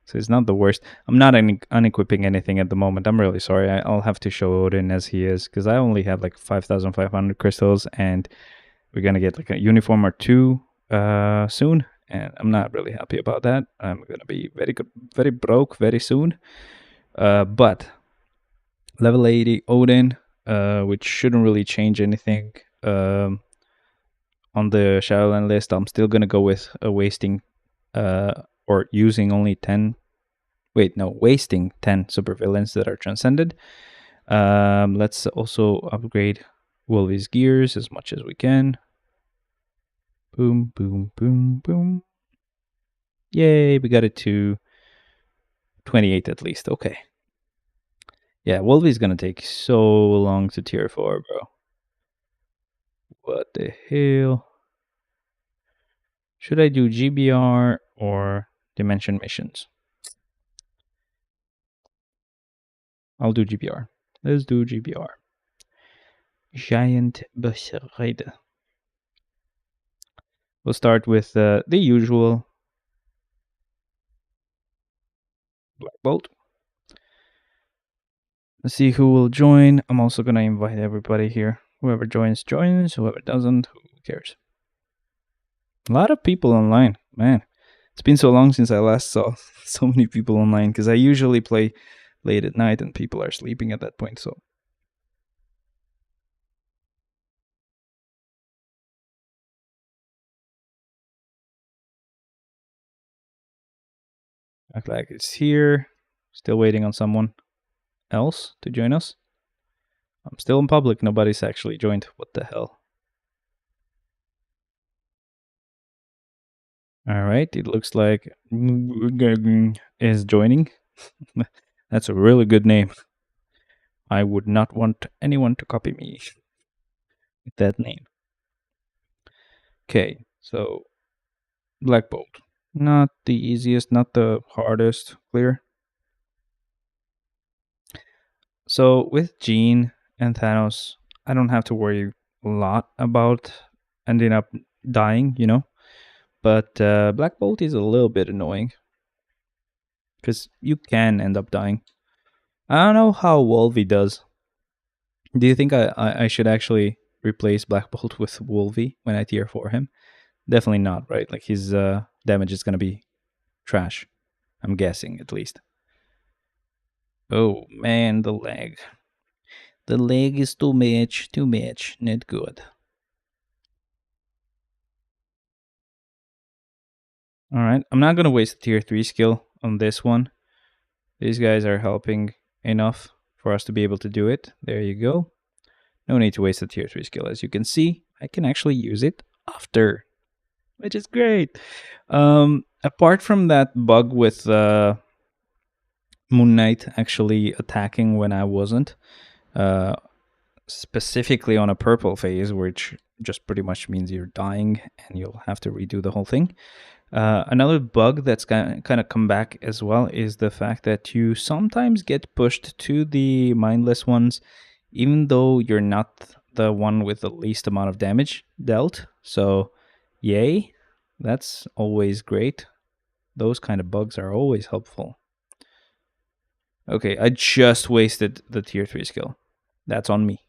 So it's not the worst. I'm not unequipping anything at the moment. I'm really sorry. I'll have to show Odin as he is, because I only have like 5,500 crystals, and we're gonna get like a uniform or two soon, and I'm not really happy about that. I'm gonna be very broke very soon. But level 80 Odin, which shouldn't really change anything on the Shadowland list. I'm still gonna go with wasting or using only 10. Wait, no, wasting 10 supervillains that are transcended. Let's also upgrade Wolvie's gears as much as we can. Boom, boom, boom, boom. Yay, we got it to 28 at least. Okay. Yeah, Wolvie's gonna take so long to tier 4, bro. What the hell? Should I do GBR or Dimension Missions? I'll do GBR. Let's do GBR. Giant Beschreide. We'll start with the usual Black Bolt. Let's see who will join. I'm also gonna invite everybody here. Whoever joins, joins. Whoever doesn't, who cares? A lot of people online, man. It's been so long since I last saw so many people online, because I usually play late at night and people are sleeping at that point, so. Act like it's here. Still waiting on someone else to join us. I'm still in public. Nobody's actually joined. What the hell? All right. It looks like is joining. That's a really good name. I would not want anyone to copy me with that name. Okay. So Black Bolt. Not the easiest, not the hardest. Clear. So with Jean and Thanos, I don't have to worry a lot about ending up dying, you know. But Black Bolt is a little bit annoying, because you can end up dying. I don't know how Wolvie does. Do you think I should actually replace Black Bolt with Wolvie when I tier 4 him? Definitely not, right? Like his damage is gonna be trash. I'm guessing, at least. Oh man, the lag. The lag is too much, not good. Alright, I'm not gonna waste a tier 3 skill on this one. These guys are helping enough for us to be able to do it. There you go. No need to waste a tier 3 skill. As you can see, I can actually use it after, which is great. Apart from that bug with Moon Knight actually attacking when I wasn't, specifically on a purple phase, which just pretty much means you're dying and you'll have to redo the whole thing. Another bug that's kind of come back as well is the fact that you sometimes get pushed to the mindless ones, even though you're not the one with the least amount of damage dealt. So, yay, that's always great. Those kind of bugs are always helpful. Okay, I just wasted the tier 3 skill. That's on me.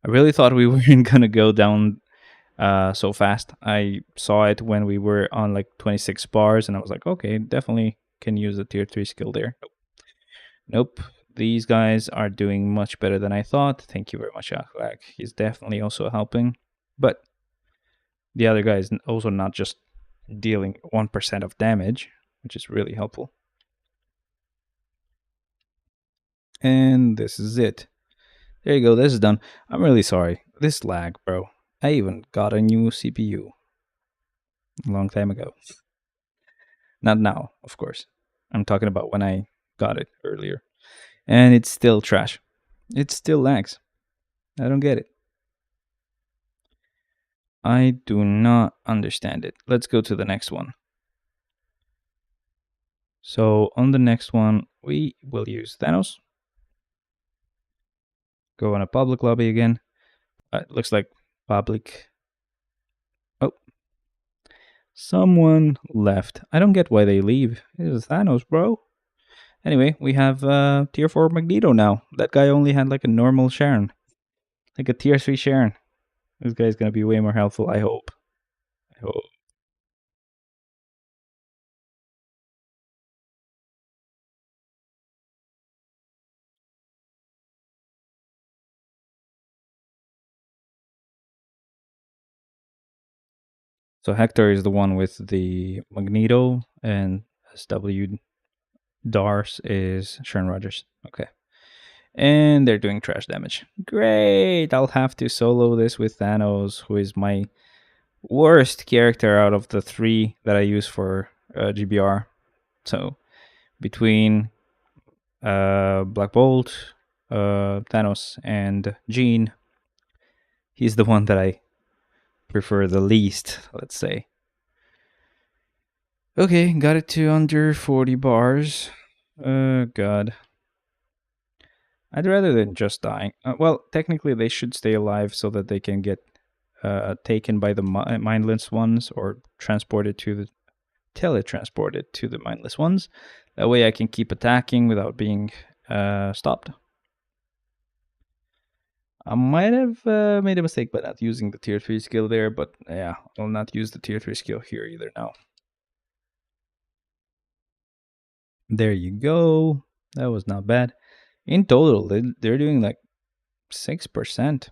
I really thought we weren't gonna go down so fast. I saw it when we were on like 26 bars, and I was like, okay, definitely can use a tier 3 skill there. Nope. These guys are doing much better than I thought. Thank you very much, Akhlak. He's definitely also helping. But the other guy is also not just dealing 1% of damage, which is really helpful. And this is it. There you go, this is done. I'm really sorry. This lag, bro. I even got a new CPU a long time ago. Not now, of course. I'm talking about when I got it earlier. And it's still trash. It still lags. I don't get it. I do not understand it. Let's go to the next one. So on the next one, we will use Thanos. Go on a public lobby again. It looks like public. Oh. Someone left. I don't get why they leave. It is Thanos, bro. Anyway, we have tier 4 Magneto now. That guy only had like a normal Sharon. Like a tier 3 Sharon. This guy's gonna be way more helpful, I hope. I hope. So Hector is the one with the Magneto, and SW Dars is Sharon Rogers. Okay. And they're doing trash damage. Great! I'll have to solo this with Thanos, who is my worst character out of the 3 that I use for GBR. So between Black Bolt, Thanos, and Jean, he's the one that I prefer the least, let's say. Okay, got it to under 40 bars. God. I'd rather than just dying. Well, technically they should stay alive so that they can get taken by the mindless ones or transported to the teletransported to the mindless ones. That way I can keep attacking without being stopped. I might have made a mistake by not using the tier 3 skill there, but yeah, I'll not use the tier 3 skill here either now. There you go. That was not bad. In total, they're doing like 6%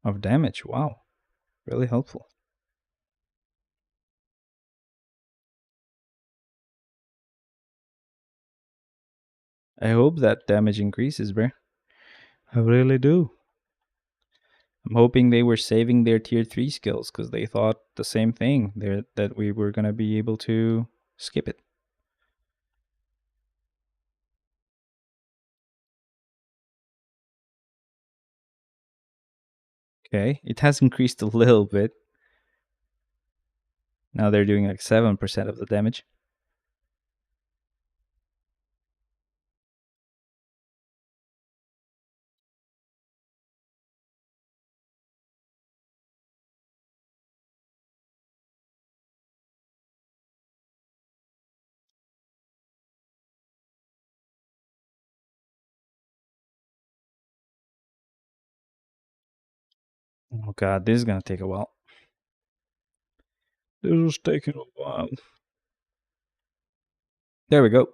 of damage. Wow. Really helpful. I hope that damage increases, bro. I really do. I'm hoping they were saving their tier 3 skills because they thought the same thing, that we were going to be able to skip it. Okay, it has increased a little bit. Now they're doing like 7% of the damage. Oh god, this is gonna take a while. This is taking a while. There we go.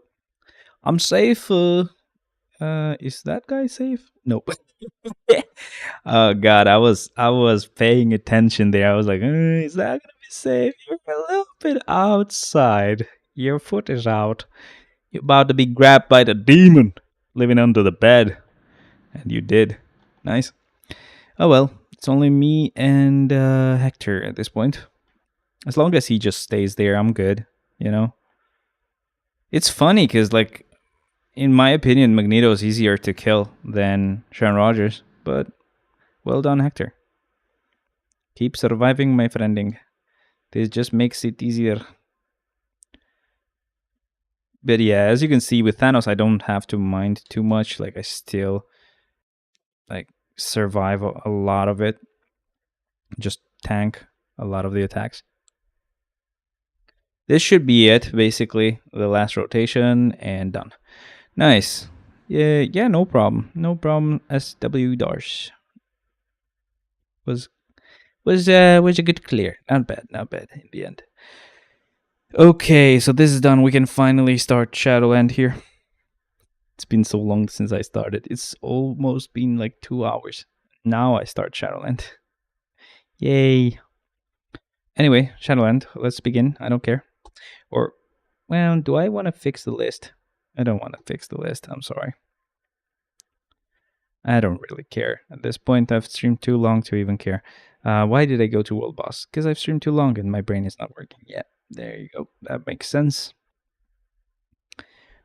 I'm safe. Is that guy safe? Nope. Oh God, I was paying attention there. I was like, is that gonna be safe? You're a little bit outside. Your foot is out. You're about to be grabbed by the demon living under the bed, and you did. Nice. Oh well, it's only me and Hector at this point. As long as he just stays there, I'm good. You know. It's funny because, like, in my opinion, Magneto is easier to kill than Sharon Rogers, but well done, Hector. Keep surviving, my friending. This just makes it easier. But yeah, as you can see with Thanos, I don't have to mind too much. Like, I still like survive a lot of it. Just tank a lot of the attacks. This should be it, basically. The last rotation and done. Nice. Yeah, no problem. No problem. SW Dars was a good clear. Not bad in the end. Okay, so this is done. We can finally start Shadowland here. It's been so long since I started. It's almost been like 2 hours. Now I start Shadowland. Yay. Anyway, Shadowland, let's begin. I don't care. Or, well, do I want to fix the list? I don't want to fix the list. I'm sorry. I don't really care. At this point, I've streamed too long to even care. Why did I go to World Boss? Because I've streamed too long and my brain is not working yet. There you go. That makes sense.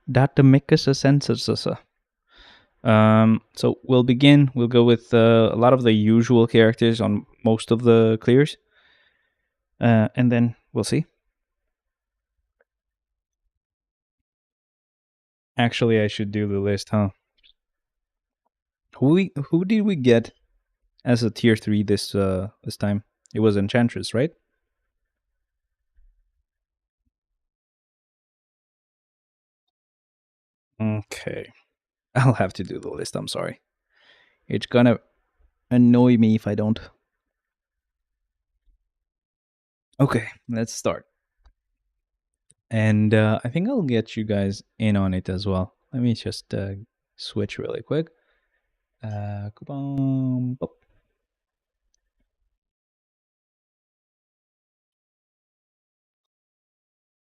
That makes a sense. So we'll begin. We'll go with a lot of the usual characters on most of the clears. And then we'll see. Actually, I should do the list, huh? Who did we get as a tier 3 this time? It was Enchantress, right? Okay. I'll have to do the list, I'm sorry. It's gonna annoy me if I don't. Okay, let's start. And I think I'll get you guys in on it as well. Let me just switch really quick.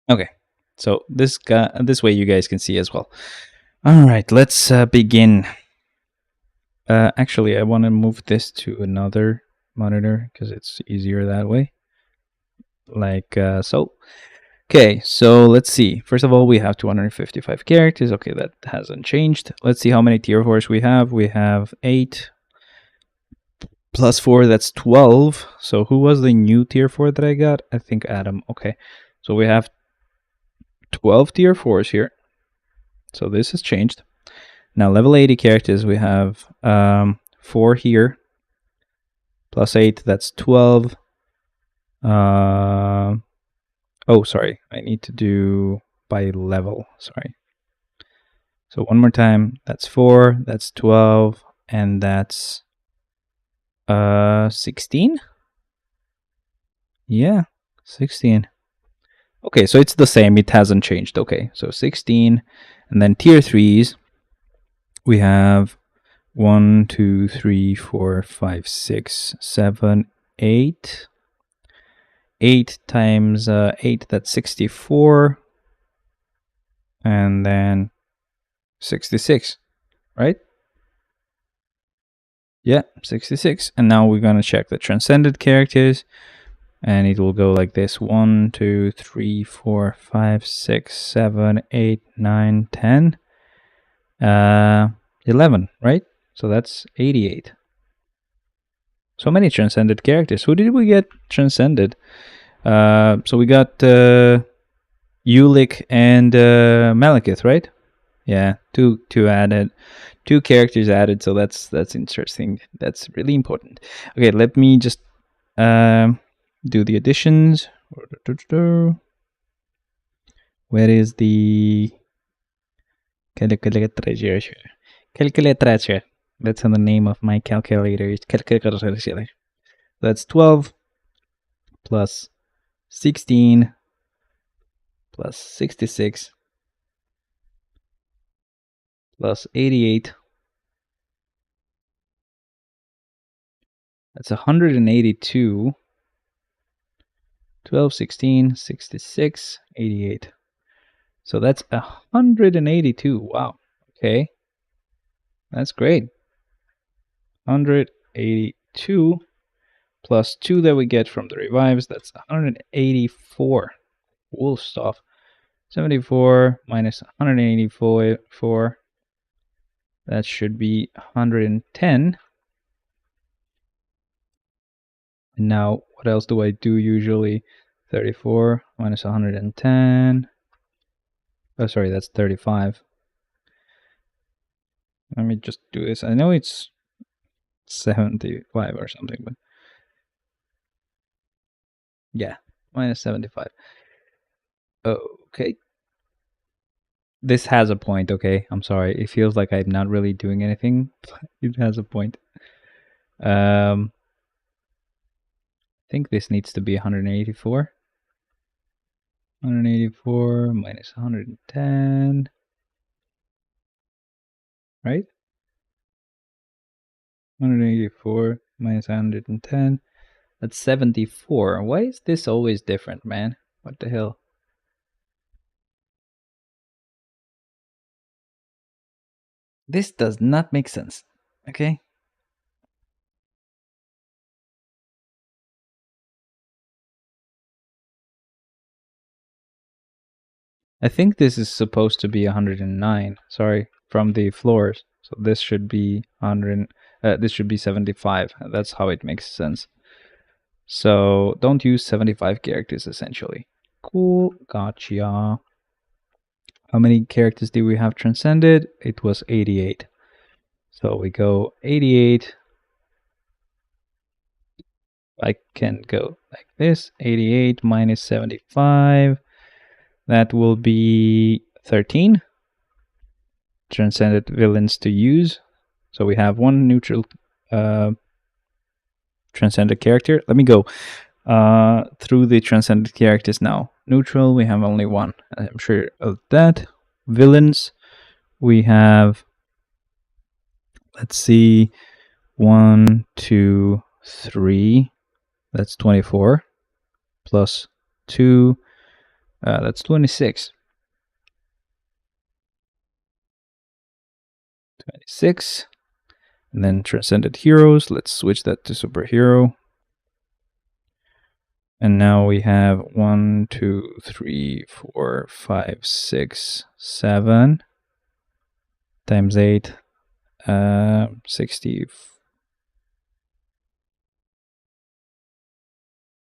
Okay, so this way you guys can see as well. All right, let's begin. Actually, I want to move this to another monitor because it's easier that way. Like so. Okay, so let's see. First of all, we have 255 characters. Okay, that hasn't changed. Let's see how many tier 4s we have. We have 8 plus 4, that's 12. So who was the new tier 4 that I got? I think Adam. Okay, so we have 12 tier 4s here. So this has changed. Now level 80 characters, we have 4 here. Plus 8, that's 12. Oh, sorry. I need to do by level. Sorry. So one more time. That's 4. That's 12. And that's 16? Yeah, 16. Okay, so it's the same. It hasn't changed. Okay, so 16. And then tier 3s. We have 1, 2, 3, 4, 5, 6, 7, 8. 8 times 8, that's 64. And then 66, right? Yeah, 66. And now we're going to check the transcended characters. And it will go like this. 1, 2, 3, 4, 5, 6, 7, 8, 9, 10. 11, right? So that's 88. So many transcended characters. Who did we get transcended? So we got Ulick and Malekith, right? Yeah, two added, 2 characters added. So that's interesting. That's really important. Okay, let me just do the additions. Where is the calculator? Calculator. That's the name of my calculator. Calculator. That's 12 plus 16 plus 66 plus 88. That's 182. 12, 16, 66, 88. So that's 182. Wow. Okay. That's great. 182 plus 2 that we get from the revives. That's 184. Cool stuff. 74 minus 184. That should be 110. And now, what else do I do usually? 34 minus 110. Oh, sorry, that's 35. Let me just do this. I know it's 75 or something, but yeah, minus 75. Okay. This has a point, okay? I'm sorry. It feels like I'm not really doing anything, but it has a point. I think this needs to be 184. 184 minus 110. Right? 184 minus 110. That's 74. Why is this always different, man? What the hell? This does not make sense. Okay? I think this is supposed to be 109. Sorry, from the floors. So this should be 100. This should be 75. That's how it makes sense. So don't use 75 characters essentially. Cool, gotcha. How many characters do we have transcended? It was 88. So we go 88. I can go like this. 88 minus 75. That will be 13. Transcended villains to use. So we have one neutral transcended character. Let me go through the transcended characters now. Neutral, we have only one. I'm sure of that. Villains, we have, let's see, 1, 2, 3. That's 24. Plus 2, that's 26. 26. And then transcended heroes. Let's switch that to superhero. And now we have 1, 2, 3, 4, 5, 6, 7 times 8, 60.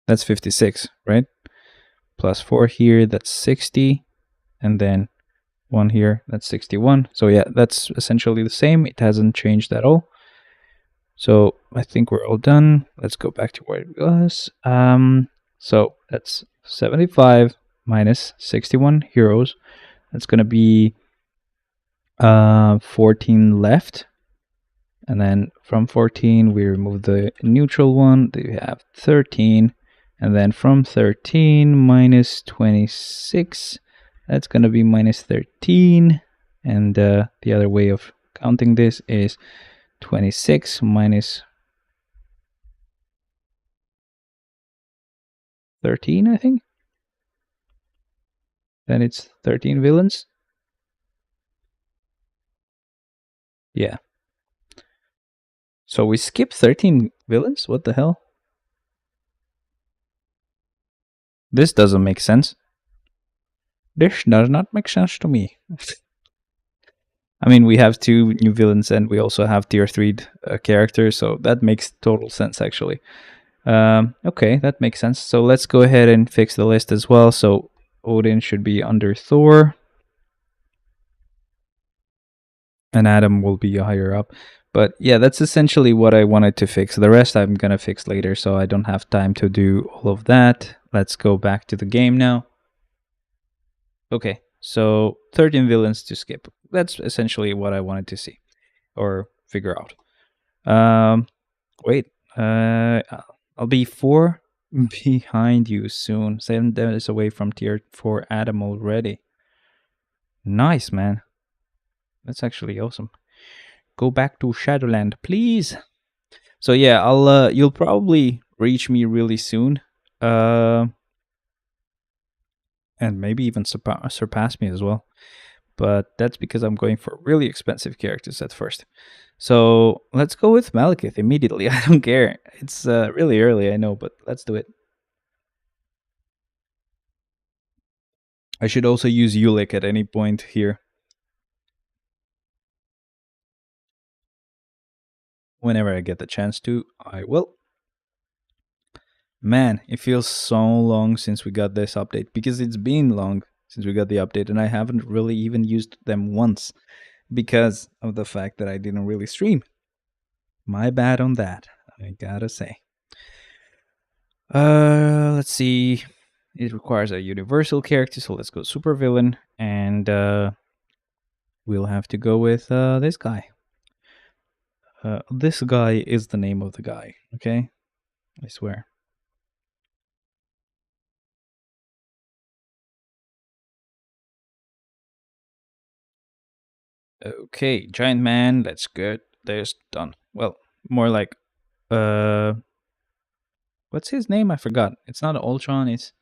That's 56, right? Plus 4 here, that's 60. And then 1 here, that's 61. So yeah, that's essentially the same. It hasn't changed at all. So I think we're all done. Let's go back to where it was. So that's 75 minus 61 heroes. That's going to be 14 left. And then from 14, we remove the neutral one. We have 13. And then from 13 minus 26, that's going to be minus 13. And the other way of counting this is 26 minus 13, I think. Then it's 13 villains. Yeah. So we skip 13 villains? What the hell? This doesn't make sense. This does not make sense to me. I mean, we have 2 new villains and we also have tier 3 characters, so that makes total sense actually. Okay, that makes sense. So let's go ahead and fix the list as well. So Odin should be under Thor. And Adam will be higher up. But yeah, that's essentially what I wanted to fix. The rest I'm going to fix later, so I don't have time to do all of that. Let's go back to the game now. Okay, so 13 villains to skip. That's essentially what I wanted to see or figure out. Wait, I'll be 4 Behind you soon. 7 days away from tier 4 Adam already. Nice, man. That's actually awesome. Go back to Shadowland, please. So yeah, you'll probably reach me really soon. And maybe even surpass me as well. But that's because I'm going for really expensive characters at first. So let's go with Malekith immediately. I don't care. It's really early, I know, but let's do it. I should also use Ulick at any point here. Whenever I get the chance to, I will. Man, it feels so long since we got this update, because it's been long since we got the update, and I haven't really even used them once because of the fact that I didn't really stream. My bad on that, I gotta say. Let's see. It requires a universal character, so let's go super villain, and we'll have to go with this guy. This guy is the name of the guy, okay? I swear. Okay, giant man, that's good. There's done. Well, more like what's his name? I forgot. It's not Ultron, it's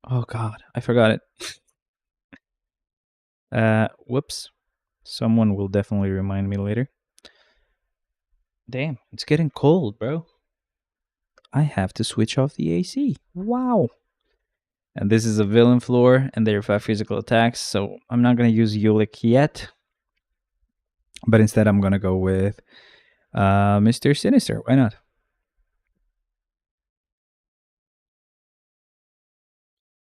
oh god, I forgot it. Whoops. Someone will definitely remind me later. Damn, it's getting cold, bro. I have to switch off the AC. Wow. And this is a villain floor, and they have 5 physical attacks, so I'm not gonna use Ulick yet. But instead I'm gonna go with Mr. Sinister. Why not?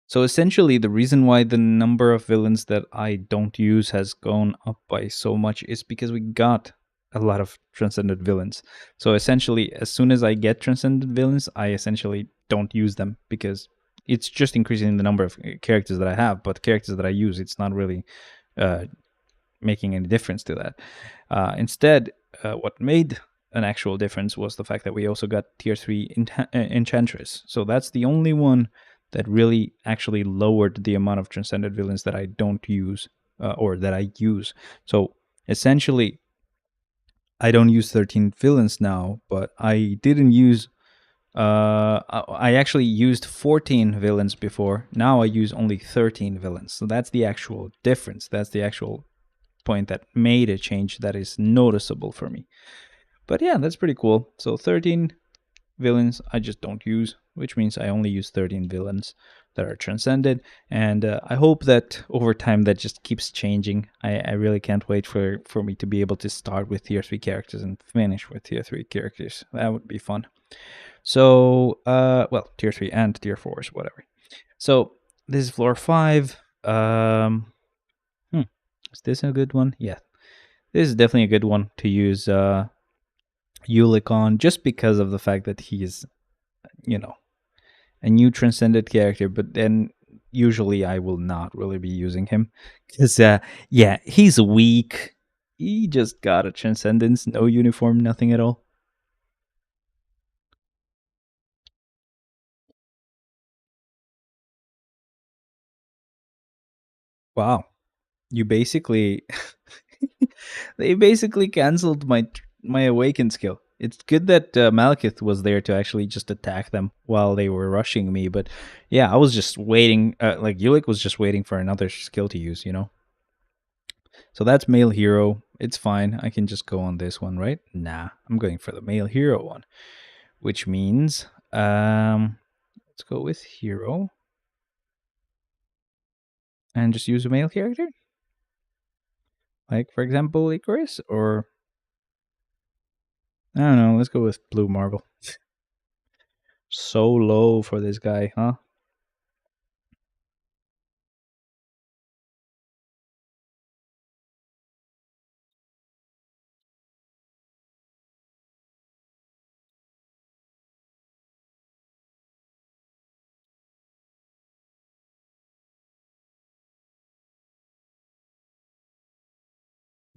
So essentially, the reason why the number of villains that I don't use has gone up by so much is because we got a lot of transcendent villains. So essentially, as soon as I get transcendent villains, I essentially don't use them because it's just increasing the number of characters that I have. But characters that I use, it's not really making any difference to that. Instead, what made an actual difference was the fact that we also got tier 3 Enchantress. So that's the only one that really actually lowered the amount of transcendent villains that I don't use, or that I use. So essentially, I don't use 13 villains now, but I didn't use. I actually used 14 villains before. Now I use only 13 villains. So that's the actual difference. That's the actual point that made a change that is noticeable for me. But yeah, that's pretty cool. So 13 villains I just don't use, which means I only use 13 villains that are transcended, and I hope that over time that just keeps changing. I really can't wait for me to be able to start with tier 3 characters and finish with tier 3 characters. That would be fun. So well, tier 3 and tier 4s, whatever. So this is floor 5. Is this a good one? Yeah, this is definitely a good one to use Ulick on, just because of the fact that he's, you know, a new transcended character, but then usually I will not really be using him because yeah, he's weak. He just got a transcendence, no uniform, nothing at all. Wow, you basically they basically canceled my awaken skill. It's good that Malekith was there to actually just attack them while they were rushing me. But yeah, I was just waiting. Like Ulick was just waiting for another skill to use, you know? So that's male hero. It's fine. I can just go on this one, right? Nah, I'm going for the male hero one. Which means, let's go with hero. And just use a male character? Like, for example, Icarus, or I don't know, let's go with Blue Marble. So low for this guy, huh?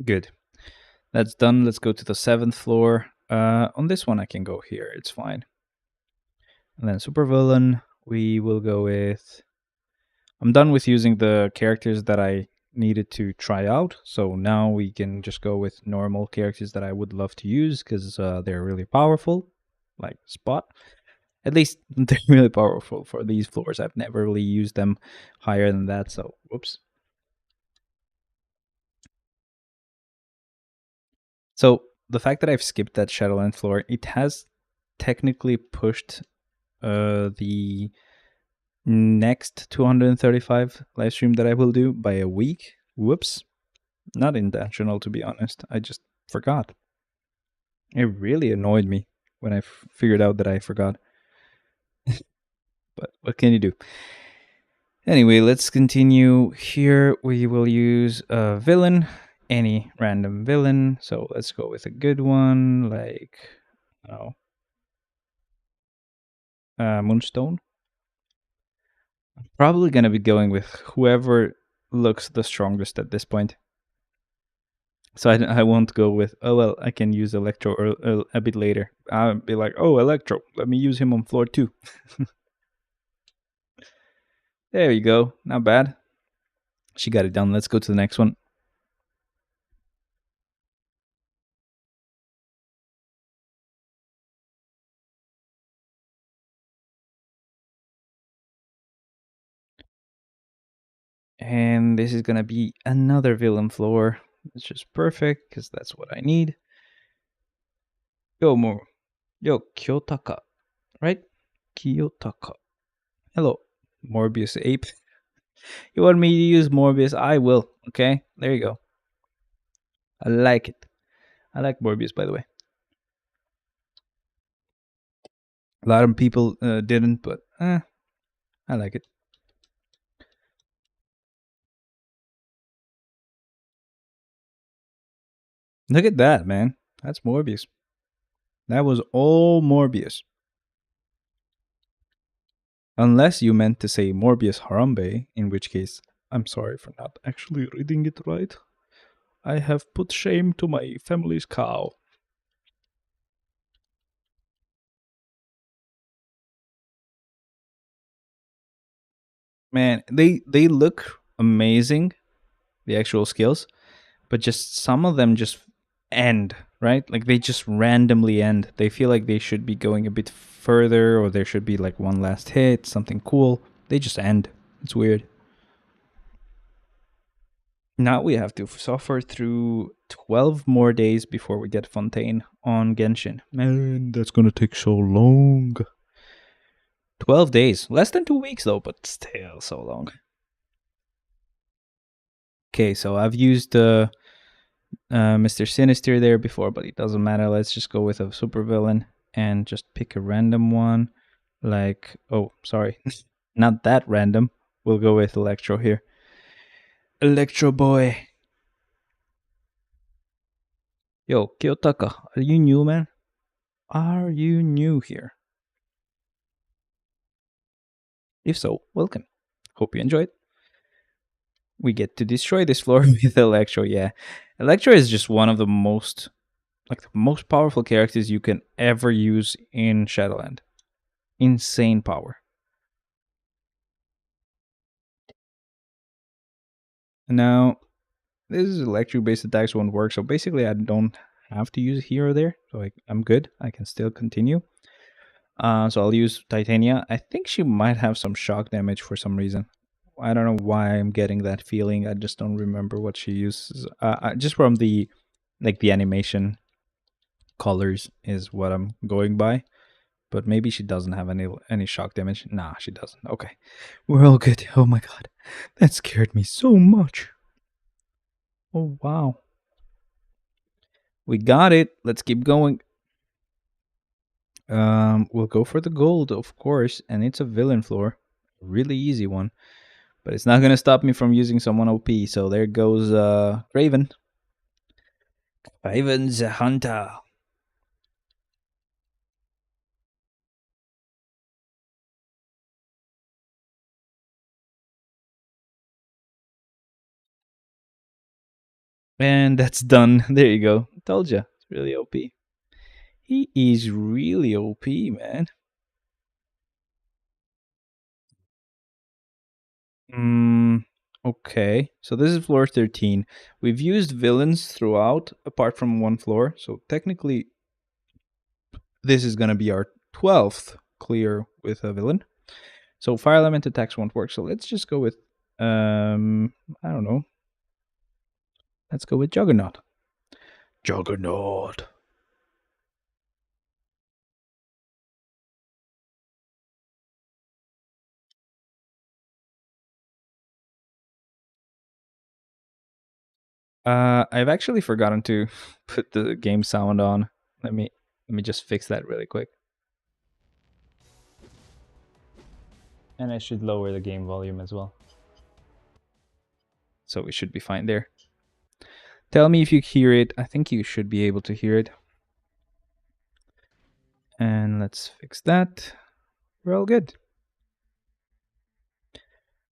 Good. That's done. Let's go to the 7th floor. On this one, I can go here. It's fine. And then supervillain, we will go with... I'm done with using the characters that I needed to try out. So now we can just go with normal characters that I would love to use because they're really powerful, like Spot. At least they're really powerful for these floors. I've never really used them higher than that, so whoops. So the fact that I've skipped that Shadowland floor, it has technically pushed the next 235 live stream that I will do by a week. Whoops. Not intentional, to be honest. I just forgot. It really annoyed me when I figured out that I forgot. But what can you do? Anyway, let's continue. Here we will use a villain, any random villain. So let's go with a good one, like, I don't know, Moonstone. I'm probably going to be going with whoever looks the strongest at this point. So I won't go with, oh, well, I can use Electro a bit later. I'll be like, oh, Electro, let me use him on floor 2. There you go. Not bad. She got it done. Let's go to the next one. And this is going to be another villain floor. It's just perfect because that's what I need. Yo, Kiyotaka. Right? Kiyotaka. Hello, Morbius Ape. You want me to use Morbius? I will. Okay, there you go. I like it. I like Morbius, by the way. A lot of people didn't, but I like it. Look at that, man. That's Morbius. That was all Morbius. Unless you meant to say Morbius Harambe, in which case, I'm sorry for not actually reading it right. I have put shame to my family's cow. Man, they look amazing, the actual skills, but just some of them just end, right? Like they just randomly end. They feel like they should be going a bit further, or there should be like one last hit, something cool. They just end. It's weird. Now we have to suffer through 12 more days before we get Fontaine on Genshin. Man, that's gonna take so long. 12 days. Less than 2 weeks though, but still so long. Okay, so I've used Mr. Sinister there before, but it doesn't matter. Let's just go with a supervillain and just pick a random one. Like, oh, sorry. Not that random. We'll go with Electro here. Electro boy. Yo, Kiyotaka, are you new, man? Are you new here? If so, welcome. Hope you enjoyed. We get to destroy this floor with Electro, yeah. Electro is just one of the most powerful characters you can ever use in Shadowland. Insane power. Now, this is electric-based attacks won't work, so basically I don't have to use it here or there, so I'm good. I can still continue. So I'll use Titania. I think she might have some shock damage for some reason. I don't know why I'm getting that feeling. I just don't remember what she uses. Just from the animation colors is what I'm going by. But maybe she doesn't have any shock damage. Nah, she doesn't. Okay. We're all good. Oh my god. That scared me so much. Oh wow. We got it. Let's keep going. We'll go for the gold, of course, and it's a villain floor. Really easy one. But it's not gonna stop me from using someone OP, so there goes Craven. Craven's a hunter. And that's done. There you go. Told you. It's really OP. He is really OP, man. Okay, so this is floor 13. We've used villains throughout, apart from one floor. So technically, this is going to be our 12th clear with a villain. So fire element attacks won't work. So let's just go with, I don't know. Let's go with Juggernaut. Juggernaut. I've actually forgotten to put the game sound on. Let me just fix that really quick. And I should lower the game volume as well. So we should be fine there. Tell me if you hear it. I think you should be able to hear it. And let's fix that. We're all good.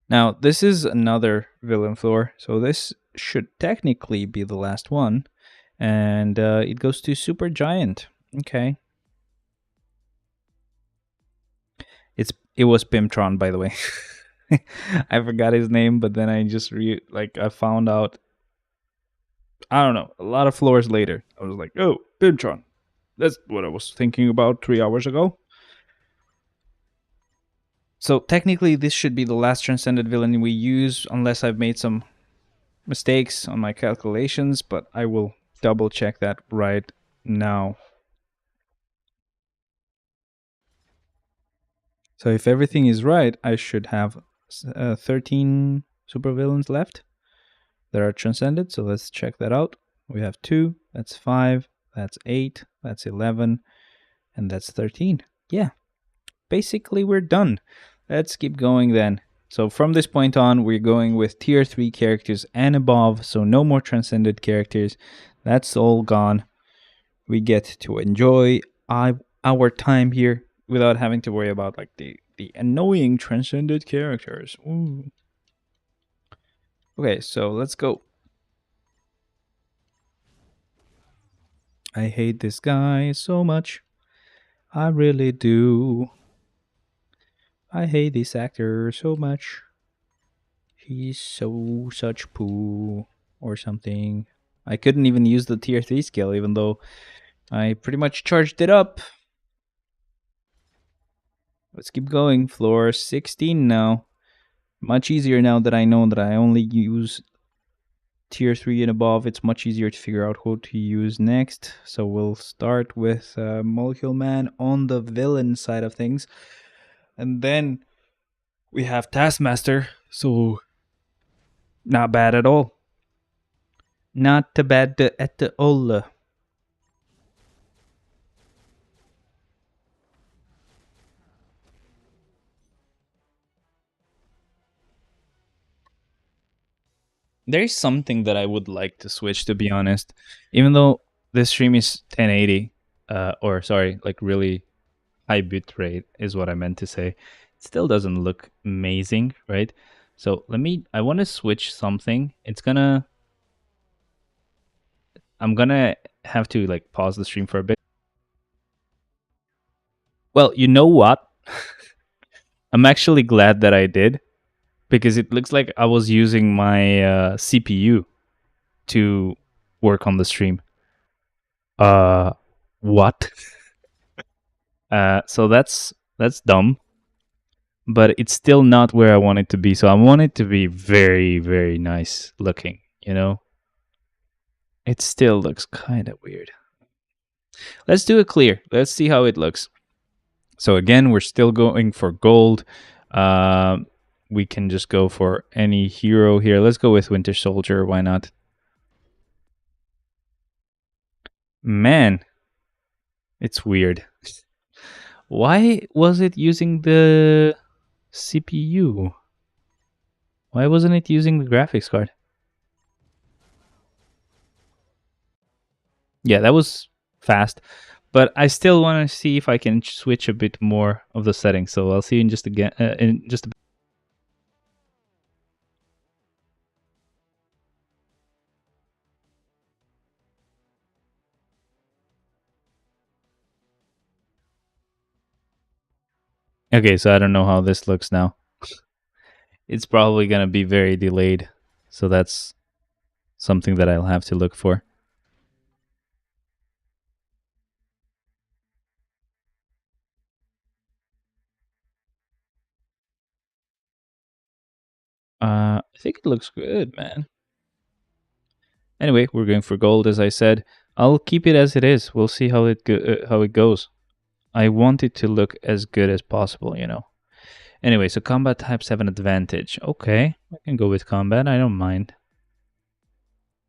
Now, this is another villain floor. So this should technically be the last one. And it goes to Super Giant. Okay. It was Pimtron, by the way. I forgot his name, but then I just I found out, I don't know, a lot of floors later. I was like, oh, Pimtron. That's what I was thinking about 3 hours ago. So technically, this should be the last transcended villain we use, unless I've made some mistakes on my calculations, but I will double check that right now. So if everything is right, I should have 13 supervillains left that are transcended. So let's check that out. We have 2, that's 5, that's 8, that's 11, and that's 13. Yeah, basically we're done. Let's keep going then. So from this point on, we're going with tier 3 characters and above, so no more transcended characters. That's all gone. We get to enjoy our time here without having to worry about like the annoying transcended characters. Ooh. Okay, so let's go. I hate this guy so much. I really do. I hate this actor so much. He's such poo or something. I couldn't even use the tier 3 skill, even though I pretty much charged it up. Let's keep going. Floor 16 now. Much easier now that I know that I only use tier 3 and above. It's much easier to figure out who to use next. So we'll start with Molecule Man on the villain side of things. And then we have Taskmaster. So not bad at all. Not bad at all. There's something that I would like to switch, to be honest. Even though this stream is 1080, or sorry, like really high bit rate is what I meant to say. It still doesn't look amazing, right? So I want to switch something. I'm gonna have to like pause the stream for a bit. Well, you know what? I'm actually glad that I did, because it looks like I was using my CPU to work on the stream. What? So that's dumb, but it's still not where I want it to be. So I want it to be very, very nice looking, you know? It still looks kind of weird. Let's do it clear. Let's see how it looks. So again, we're still going for gold. We can just go for any hero here. Let's go with Winter Soldier. Why not? Man, it's weird. Why was it using the CPU? Why wasn't it using the graphics card? Yeah, that was fast. But I still want to see if I can switch a bit more of the settings. So I'll see you in just a bit. Okay, so I don't know how this looks now. it's probably gonna be very delayed. So that's something that I'll have to look for. I think it looks good, man. Anyway, we're going for gold, as I said. I'll keep it as it is. We'll see how it goes. I want it to look as good as possible, you know. Anyway, so combat types have an advantage. Okay, I can go with combat. I don't mind.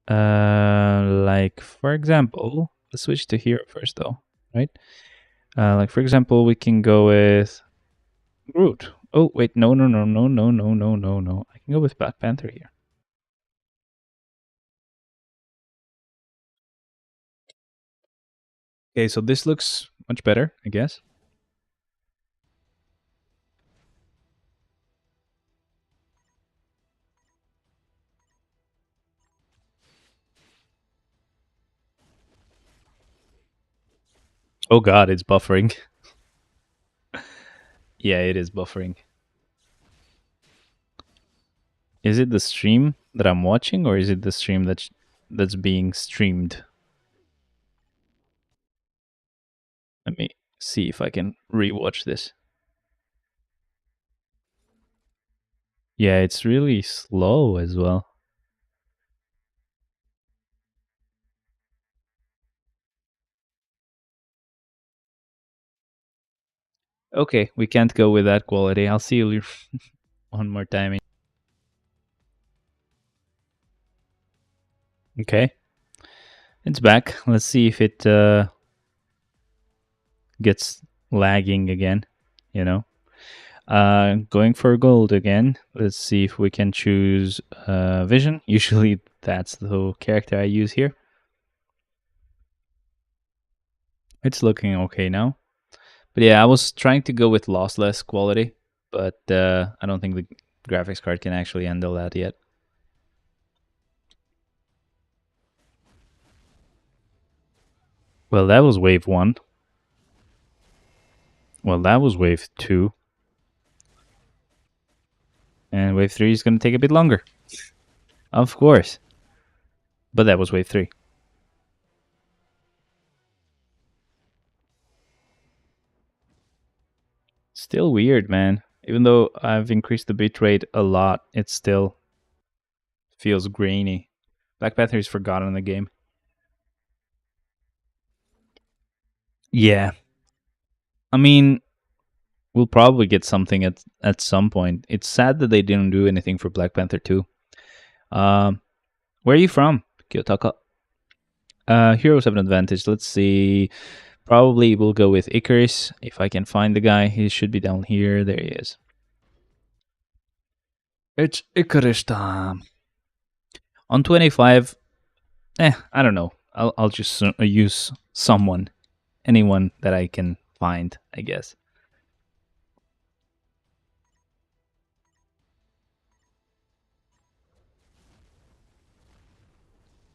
Like for example, let's switch to hero first, though, right? Like for example, we can go with Groot. Oh wait, no. I can go with Black Panther here. Okay, so this looks much better, I guess. Oh god, it's buffering. Yeah, it is buffering. Is it the stream that I'm watching, or is it the stream that's being streamed? Let me see if I can rewatch this. Yeah, it's really slow as well. Okay, we can't go with that quality. I'll see you one more time. Okay. It's back. Let's see if it gets lagging again, you know. Going for gold again. Let's see if we can choose vision. Usually that's the character I use here. It's looking okay now. But yeah, I was trying to go with lossless quality, but I don't think the graphics card can actually handle that yet. Well, that was wave 1. Well, that was wave 2. And wave 3 is going to take a bit longer. Of course. But that was wave 3. Still weird, man. Even though I've increased the bitrate a lot, it still feels grainy. Black Panther is forgotten in the game. Yeah. I mean, we'll probably get something at some point. It's sad that they didn't do anything for Black Panther 2. Where are you from, Kiyotaka? Heroes have an advantage. Let's see. Probably we'll go with Icarus. If I can find the guy, he should be down here. There he is. It's Icarus time. On 25, I don't know. I'll just use someone. Anyone that I can find, I guess.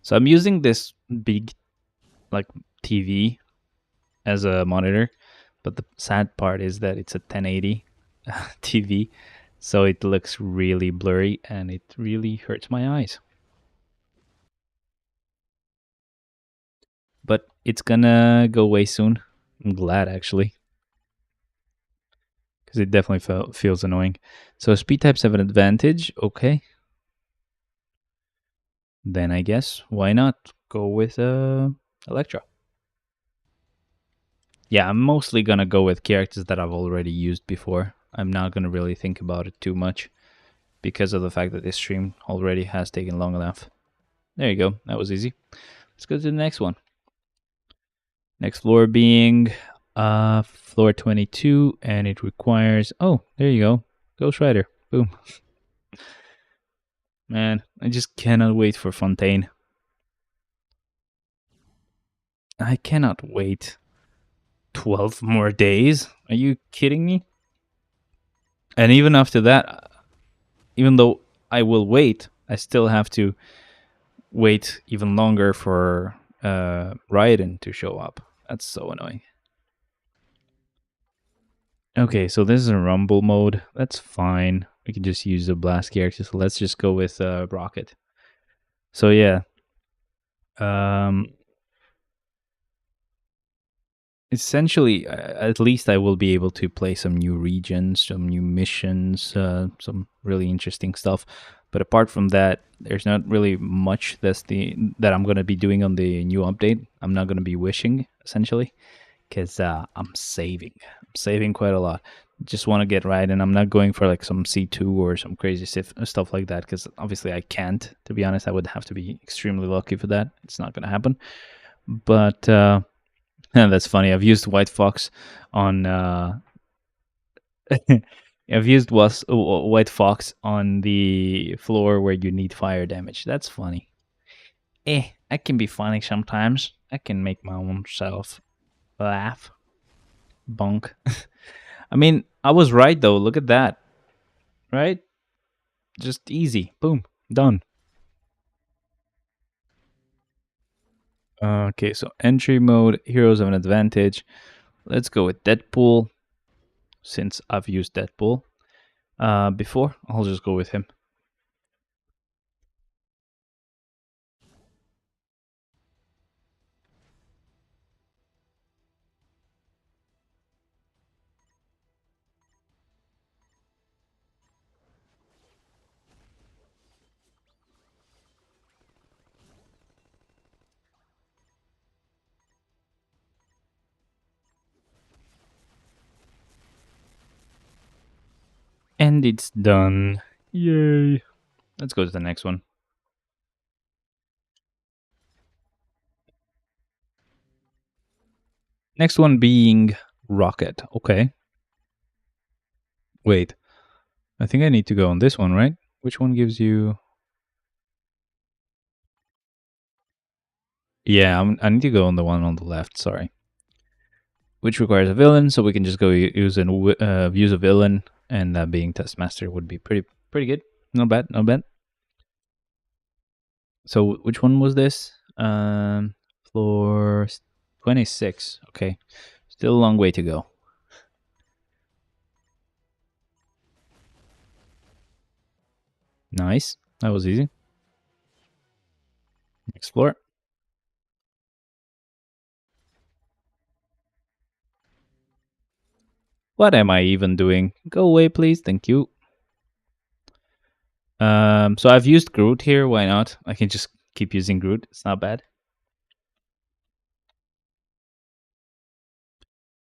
So I'm using this big, like, TV as a monitor, but the sad part is that it's a 1080 TV, so it looks really blurry and it really hurts my eyes. But it's gonna go away soon. I'm glad, actually, because it definitely feels annoying. So speed types have an advantage. Okay. Then I guess, why not go with Electra? Yeah, I'm mostly gonna go with characters that I've already used before. I'm not gonna really think about it too much because of the fact that this stream already has taken long enough. There you go. That was easy. Let's go to the next one. Next floor being floor 22, and it requires... Oh, there you go. Ghost Rider. Boom. Man, I just cannot wait for Fontaine. I cannot wait 12 more days. Are you kidding me? And even after that, even though I will wait, I still have to wait even longer for Raiden to show up. That's so annoying. Okay, so this is a rumble mode. That's fine. We can just use the blast character. So let's just go with Rocket. So yeah. Essentially, at least I will be able to play some new regions, some new missions, some really interesting stuff. But apart from that, there's not really much that I'm gonna be doing on the new update. I'm not gonna be wishing essentially, because I'm saving quite a lot. Just want to get right, and I'm not going for like some C2 or some crazy stuff like that, because obviously I can't. To be honest, I would have to be extremely lucky for that. It's not gonna happen. But that's funny. I've used White Fox on. I've used White Fox on the floor where you need fire damage. That's funny. I can be funny sometimes. I can make my own self laugh. Bonk. I mean, I was right though. Look at that. Right? Just easy. Boom. Done. Okay, so entry mode, heroes have an advantage. Let's go with Deadpool. Since I've used Deadpool before, I'll just go with him. And it's done. Yay. Let's go to the next one. Next one being Rocket. Okay. Wait. I think I need to go on this one, right? Which one gives you... Yeah, I need to go on the one on the left, sorry. Which requires a villain, so we can just go use a villain, and being Taskmaster would be pretty good. Not bad, not bad. So which one was this? Floor 26. Okay. Still a long way to go. Nice. That was easy. Explore. What am I even doing? Go away, please. Thank you. So I've used Groot here. Why not? I can just keep using Groot. It's not bad.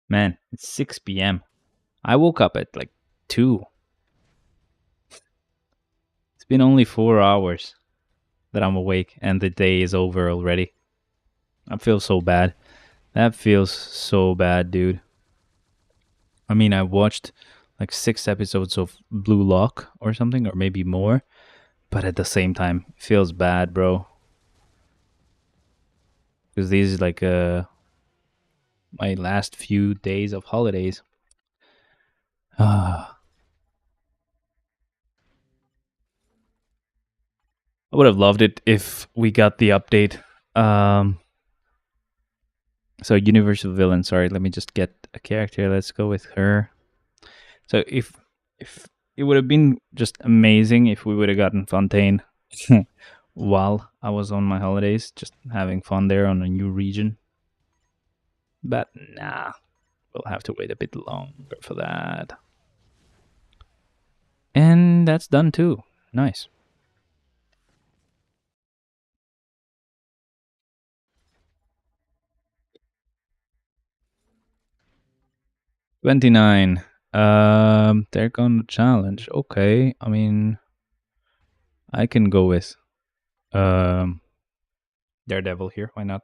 Man, it's 6 p.m. I woke up at like 2. It's been only 4 hours that I'm awake, and the day is over already. I feel so bad. That feels so bad, dude. I mean, I watched like 6 episodes of Blue Lock or something, or maybe more. But at the same time, it feels bad, bro. Because these is like my last few days of holidays. I would have loved it if we got the update. So universal villain. Sorry, let me just get a character. Let's go with her. So if it would have been just amazing if we would have gotten Fontaine while I was on my holidays, just having fun there on a new region. But nah, we'll have to wait a bit longer for that. And that's done too. Nice. $29. They're gonna challenge. Okay, I mean, I can go with Daredevil here. Why not?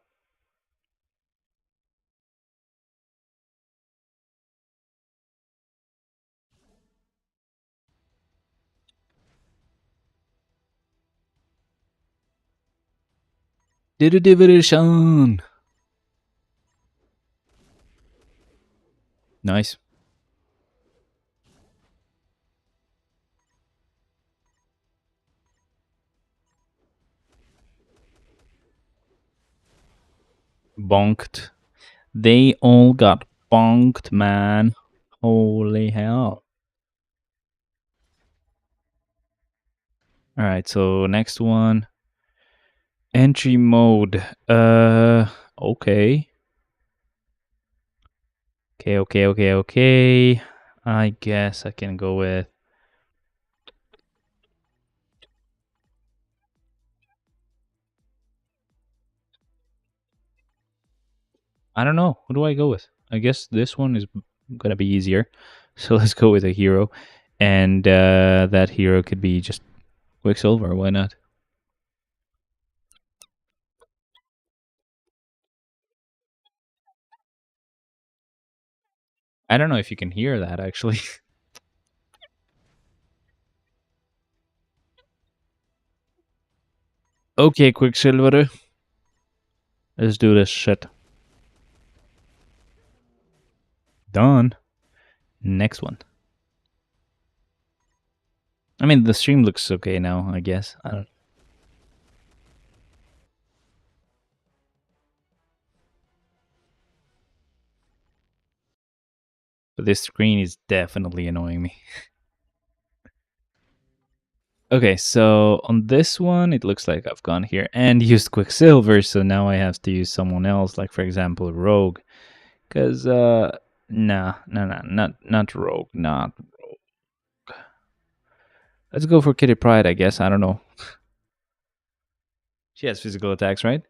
Division. Nice. Bonked. They all got bonked, man. Holy hell. Alright, so next one. Entry mode. Okay. Okay. I guess I can go with... I don't know. Who do I go with? I guess this one is gonna be easier. So let's go with a hero. And that hero could be just Quicksilver. Why not? I don't know if you can hear that, actually. Okay, Quicksilver. Let's do this shit. Done. Next one. I mean, the stream looks okay now, I guess. I don't... But this screen is definitely annoying me. Okay, so on this one, it looks like I've gone here and used Quicksilver, so now I have to use someone else, like, for example, Rogue. Because, not Rogue, not Rogue. Let's go for Kitty Pryde, I guess. I don't know. She has physical attacks, right?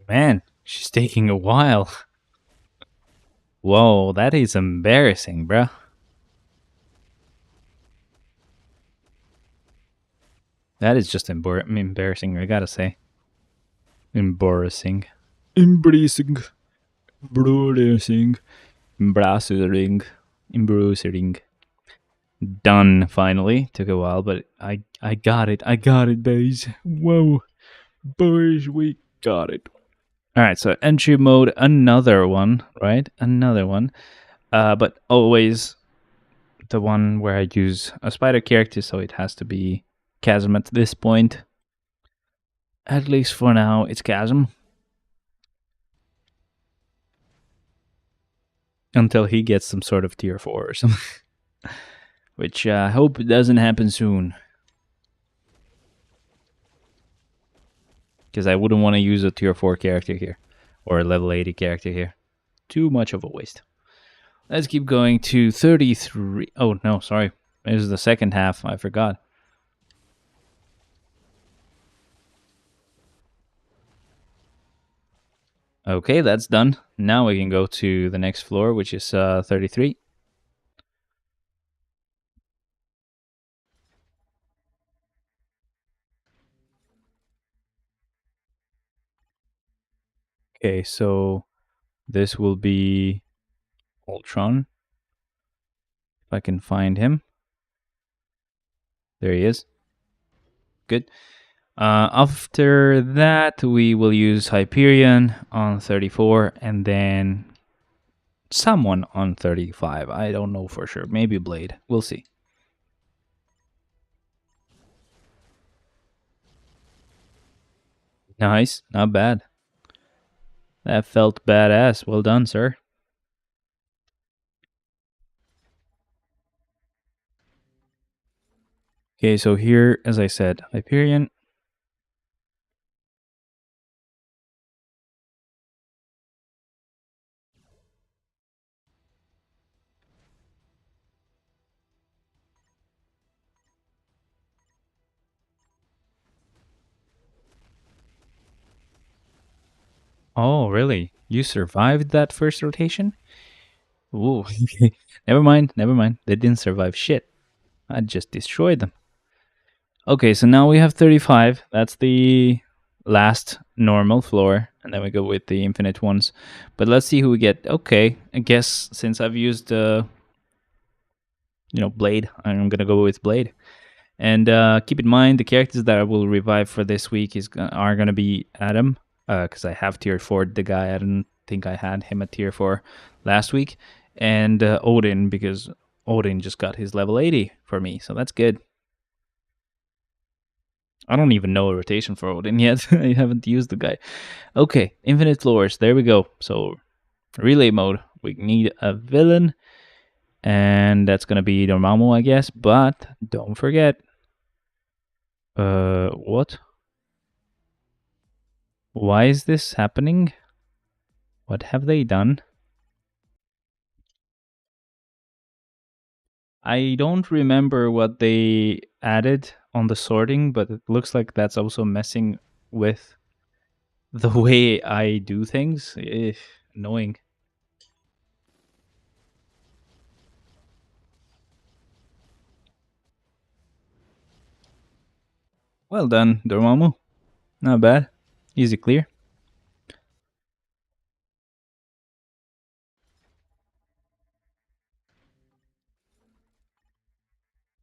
Man, she's taking a while. Whoa, that is embarrassing, bruh. That is just embarrassing, I gotta say. Embarrassing. Embracing. Embarrassing. Embarrassing. Embarrassing. Done, finally. Took a while, but I got it. I got it, boys. Whoa. Boys, we got it. Alright, so entry mode, another one, right? Another one. But always the one where I use a spider character, so it has to be Chasm at this point. At least for now, it's Chasm. Until he gets some sort of tier 4 or something. Which I hope doesn't happen soon. Because I wouldn't want to use a tier 4 character here. Or a level 80 character here. Too much of a waste. Let's keep going to 33. Oh, no, sorry. This is the second half. I forgot. Okay, that's done. Now we can go to the next floor, which is 33. Okay, so this will be Ultron. If I can find him. There he is. Good. After that, we will use Hyperion on 34 and then someone on 35. I don't know for sure. Maybe Blade. We'll see. Nice. Not bad. That felt badass. Well done, sir. Okay, so here, as I said, Hyperion. Oh, really? You survived that first rotation? Ooh, never mind. They didn't survive shit. I just destroyed them. Okay, so now we have 35. That's the last normal floor. And then we go with the infinite ones. But let's see who we get. Okay, I guess since I've used Blade. I'm gonna go with Blade. And keep in mind, the characters that I will revive for this week are gonna be Adam, because I have tier 4 the guy. I don't think I had him at tier 4 last week, and Odin, because Odin just got his level 80 for me, so that's good. I don't even know a rotation for Odin yet. I haven't used the guy. Okay, infinite floors. There we go. So relay mode. We need a villain, and that's gonna be Dormammu, I guess. But don't forget. What? Why is this happening? What have they done? I don't remember what they added on the sorting, but it looks like that's also messing with the way I do things. Annoying. Well done, Dormammu. Not bad. Easy clear.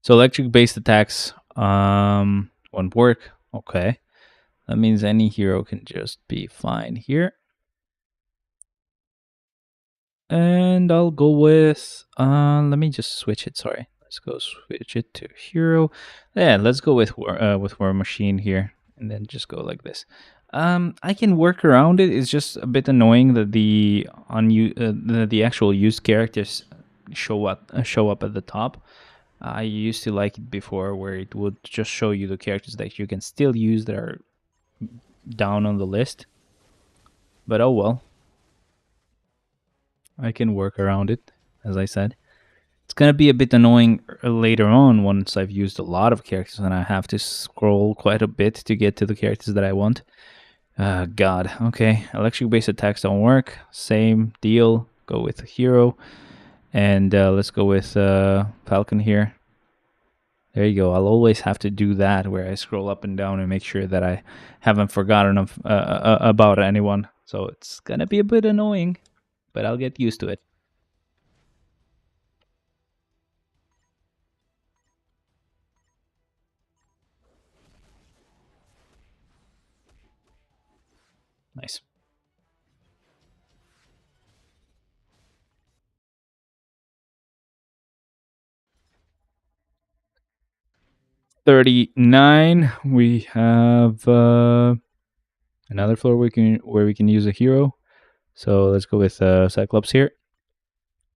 So electric-based attacks won't work. Okay. That means any hero can just be fine here. And I'll go with... let me just switch it, sorry. Let's go switch it to hero. Yeah, let's go with War Machine here. And then just go like this. I can work around it. It's just a bit annoying that the actual used characters show up at the top. I used to like it before, where it would just show you the characters that you can still use that are down on the list. But oh well. I can work around it, as I said. It's gonna be a bit annoying later on once I've used a lot of characters and I have to scroll quite a bit to get to the characters that I want. God. Okay, electric-based attacks don't work. Same deal. Go with a hero. And let's go with Falcon here. There you go. I'll always have to do that, where I scroll up and down and make sure that I haven't forgotten about anyone. So it's gonna be a bit annoying, but I'll get used to it. Nice. $39. We have another floor where we can use a hero. So let's go with Cyclops here,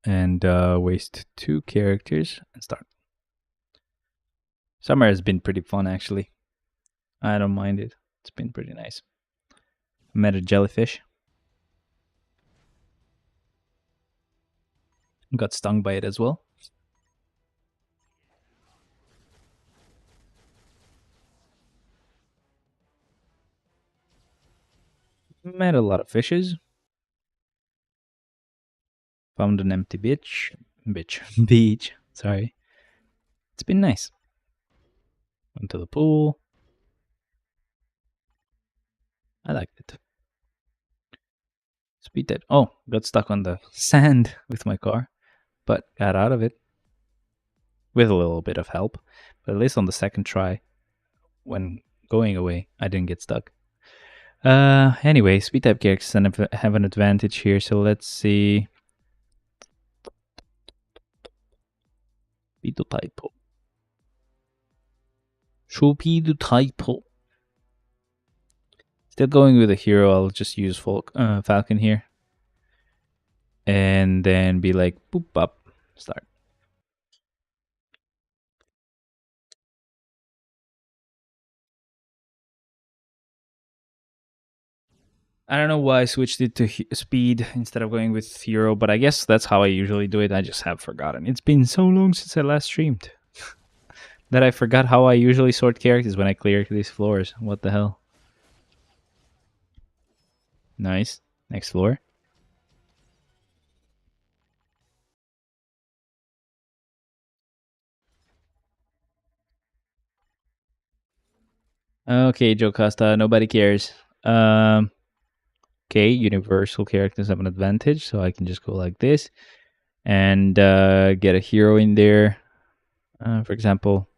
and waste 2 characters and start. Summer has been pretty fun, actually. I don't mind it. It's been pretty nice. Met a jellyfish. Got stung by it as well. Met a lot of fishes. Found an empty beach. Sorry. It's been nice. Went to the pool. I liked it. Speed that. Oh, got stuck on the sand with my car, but got out of it with a little bit of help. But at least on the second try, when going away, I didn't get stuck. Anyway, speed type characters have an advantage here, so let's see. Speed typo. Speed typo. Still going with a hero. I'll just use Falcon here, and then be like boop up, start. I don't know why I switched it to speed instead of going with hero, but I guess that's how I usually do it. I just have forgotten. It's been so long since I last streamed that I forgot how I usually sort characters when I clear these floors. What the hell? Nice. Next floor. Okay, Joe Costa, nobody cares. Okay, universal characters have an advantage, so I can just go like this and get a hero in there. For example,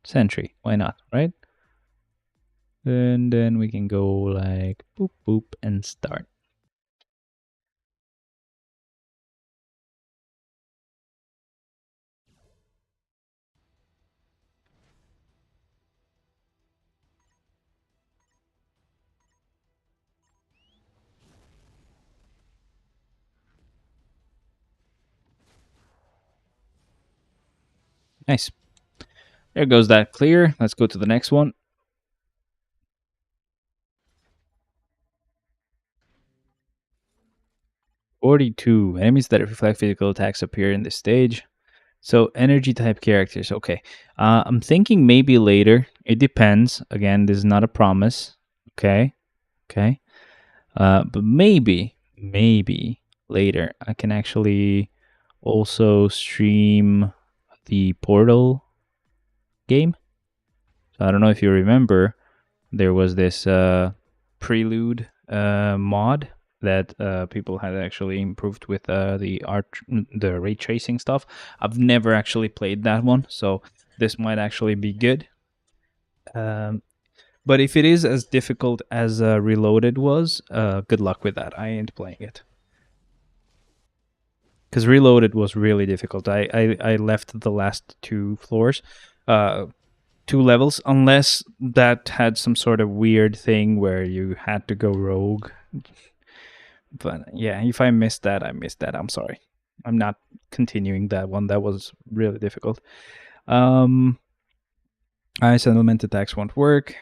Sentry. Why not, right? And then we can go like boop boop and start. Nice. There goes that clear. Let's go to the next one. 42. Enemies that reflect physical attacks appear in this stage. So energy type characters. Okay. I'm thinking maybe later. It depends. Again, this is not a promise. Okay. Okay. But maybe later I can actually also stream the Portal game. So I don't know if you remember, there was this prelude mod that people had actually improved with the ray tracing stuff. I've never actually played that one, so this might actually be good. But if it is as difficult as Reloaded was, good luck with that. I ain't playing it. Because Reloaded was really difficult. I left the last 2 floors, 2 levels, unless that had some sort of weird thing where you had to go rogue. But yeah, if I missed that, I missed that. I'm sorry. I'm not continuing that one. That was really difficult. Ice element attacks won't work,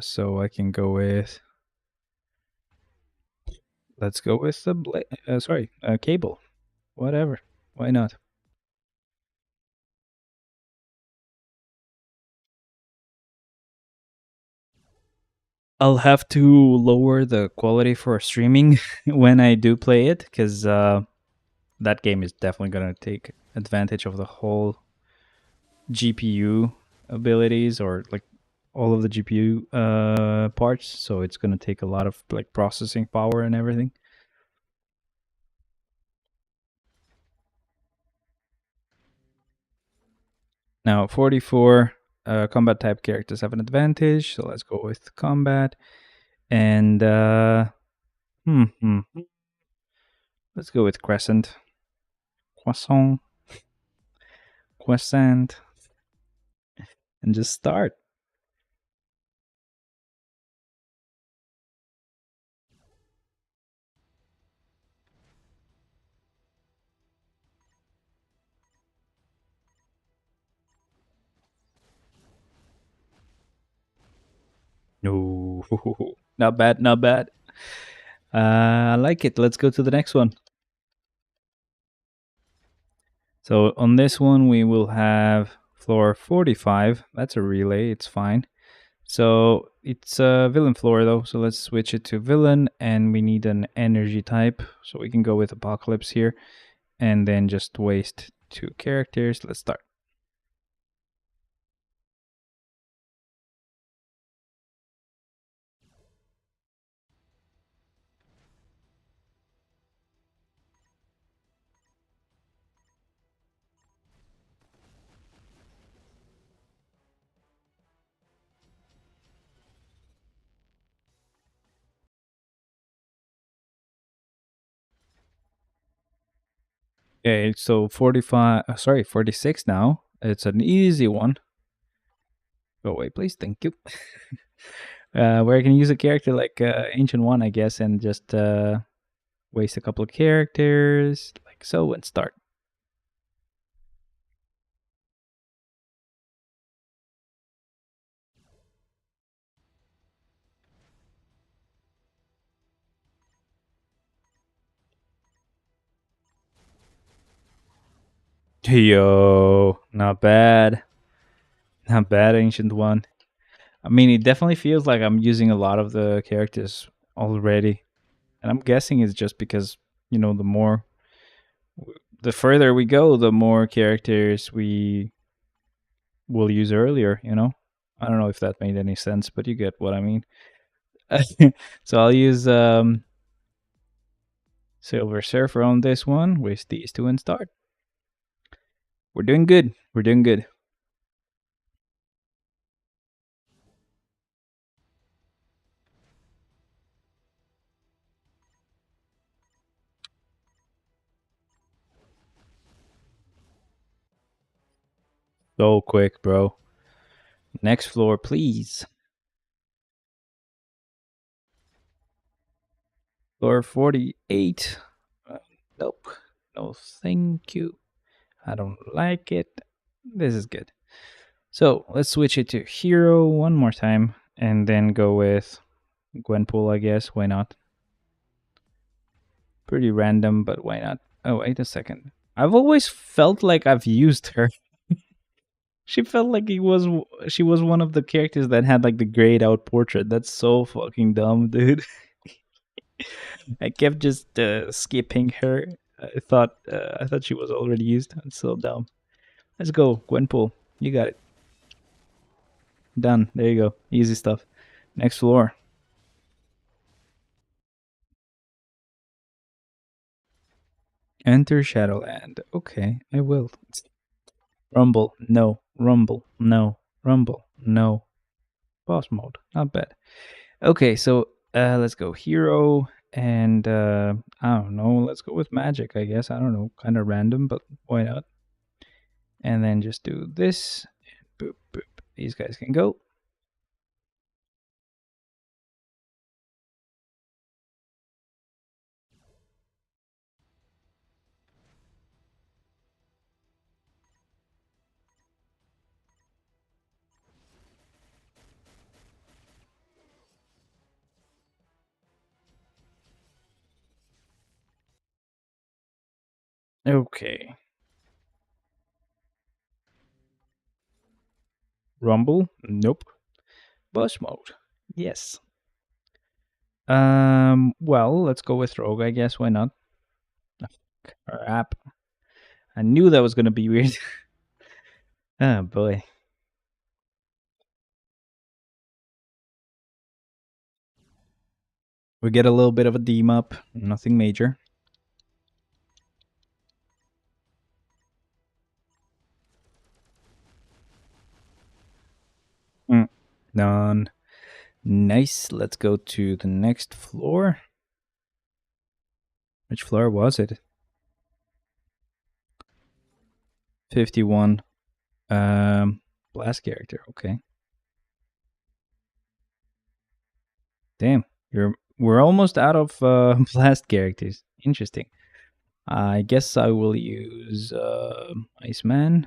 so I can go with. Let's go with the cable. Whatever. Why not? I'll have to lower the quality for streaming when I do play it, because that game is definitely going to take advantage of the whole GPU abilities, or like all of the GPU parts. So it's going to take a lot of like processing power and everything. Now 44 combat type characters have an advantage, so let's go with combat. And let's go with Crescent. Croissant. And just start. No, not bad, not bad. I like it. Let's go to the next one. So on this one, we will have floor 45. That's a relay. It's fine. So it's a villain floor though. So let's switch it to villain, and we need an energy type. So we can go with Apocalypse here, and then just waste 2 characters. Let's start. Okay, so 46 now. It's an easy one. Go away, please. Thank you. Where I can use a character like Ancient One, I guess, and just waste a couple of characters, like so, and start. Yo, not bad. Not bad, Ancient One. I mean, it definitely feels like I'm using a lot of the characters already. And I'm guessing it's just because, the further we go, the more characters we will use earlier, I don't know if that made any sense, but you get what I mean. So I'll use Silver Surfer on this one, waste these 2 and start. We're doing good. We're doing good. So quick, bro. Next floor, please. Floor 48. Nope. No, thank you. I don't like it. This is good. So let's switch it to hero one more time and then go with Gwenpool, I guess. Why not? Pretty random, but why not? Oh, wait a second. I've always felt like I've used her. She felt like she was one of the characters that had like the grayed out portrait. That's so fucking dumb, dude. I kept just skipping her. I thought she was already used. It's so dumb. Let's go, Gwenpool. You got it. Done. There you go. Easy stuff. Next floor. Enter Shadowland. Okay, I will. Rumble. No. Rumble. No. Rumble. No. Boss mode. Not bad. Okay, so let's go hero and I don't know. Let's go with magic, I guess. I don't know. Kind of random, but why not? And then just do this. Boop, boop. These guys can go. Okay. Rumble? Nope. Boss mode? Yes. Well, let's go with rogue, I guess. Why not? Oh, crap. I knew that was gonna be weird. Oh boy. We get a little bit of a deem up. Nothing major. Done. Nice. Let's go to the next floor. Which floor was it? 51. Blast character. Okay. Damn. We're almost out of blast characters. Interesting. I guess I will use Iceman.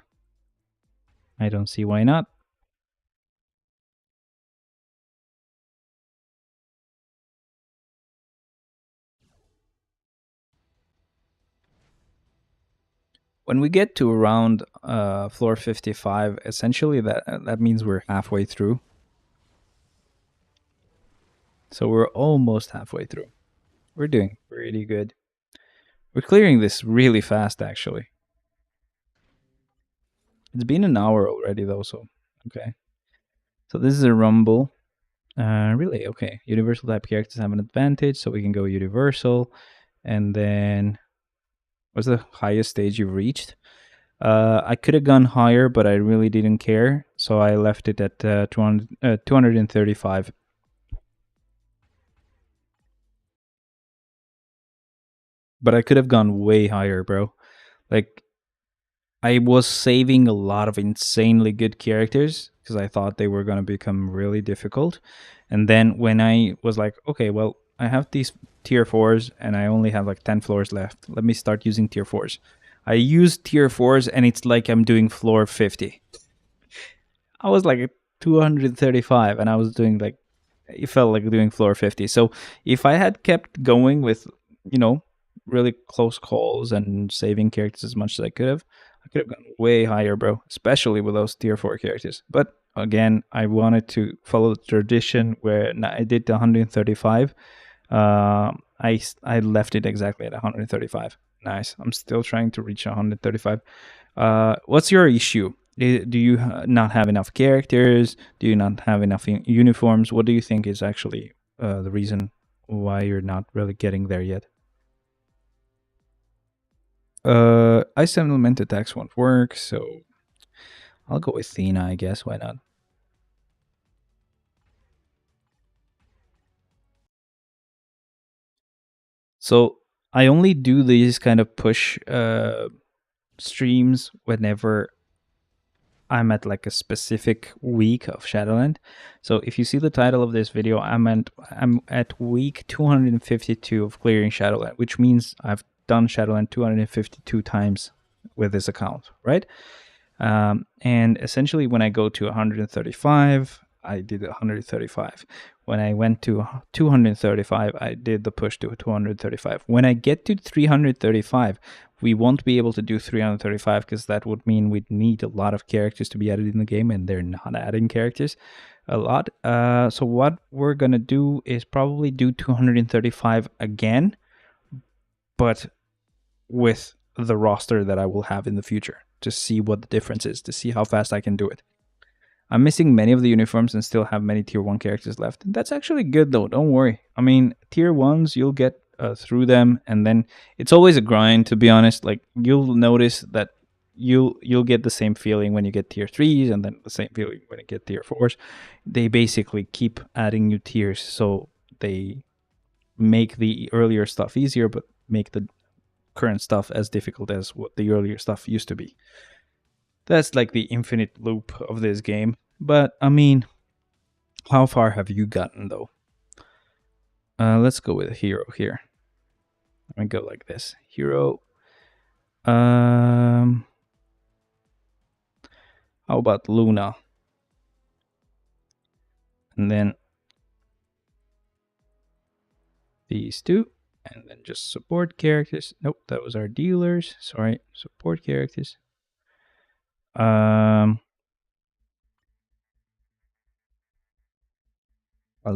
I don't see why not. When we get to around floor 55, essentially that means we're halfway through. So we're almost halfway through. We're doing pretty good. We're clearing this really fast, actually. It's been an hour already, though, so okay. So this is a rumble. Really, okay. Universal type characters have an advantage, so we can go universal. And then, what's the highest stage you've reached? I could have gone higher, but I really didn't care, so I left it at 235. But I could have gone way higher, bro. Like, I was saving a lot of insanely good characters because I thought they were going to become really difficult. And then when I was like, okay, well, I have these tier 4s and I only have like 10 floors left. Let me start using tier 4s. I use tier 4s and it's like I'm doing floor 50. I was like 235 and I was doing like, it felt like doing floor 50. So if I had kept going with, really close calls and saving characters as much as I could have gone way higher, bro, especially with those tier 4 characters. But again, I wanted to follow the tradition where I did the 135. I left it exactly at 135. Nice. I'm still trying to reach 135. What's your issue? Do you not have enough characters? Do you not have enough uniforms? What do you think is actually the reason why you're not really getting there yet? Ice element attacks won't work, so I'll go with Thena, I guess. Why not? So I only do these kind of push streams whenever I'm at like a specific week of Shadowland. So if you see the title of this video, I'm at week 252 of clearing Shadowland, which means I've done Shadowland 252 times with this account, right? And essentially when I go to 135, I did 135. When I went to 235, I did the push to 235. When I get to 335, we won't be able to do 335 because that would mean we'd need a lot of characters to be added in the game, and they're not adding characters a lot. So what we're gonna do is probably do 235 again, but with the roster that I will have in the future, to see what the difference is, to see how fast I can do it. I'm missing many of the uniforms and still have many tier 1 characters left. That's actually good though, don't worry. I mean, tier 1s, you'll get through them, and then it's always a grind, to be honest. Like, you'll notice that you'll get the same feeling when you get tier 3s, and then the same feeling when you get tier 4s. They basically keep adding new tiers, so they make the earlier stuff easier, but make the current stuff as difficult as what the earlier stuff used to be. That's like the infinite loop of this game. But I mean, how far have you gotten though? Let's go with hero here. I'm gonna go like this. Hero. How about Luna? And then these two. And then just support characters. Nope, that was our dealers. Sorry, support characters. I'll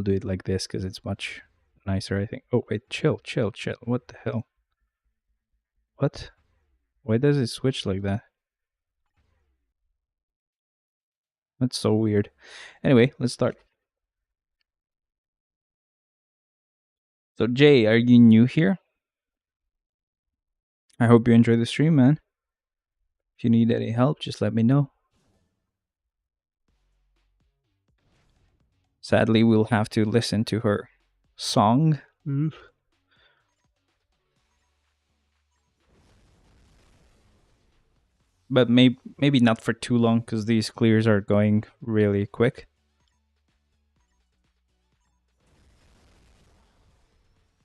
do it like this because it's much nicer, I think. Oh, wait, chill. What the hell? What? Why does it switch like that? That's so weird. Anyway, let's start. So, Jay, are you new here? I hope you enjoy the stream, man. If you need any help, just let me know. Sadly, we'll have to listen to her song. But maybe not for too long, because these clears are going really quick.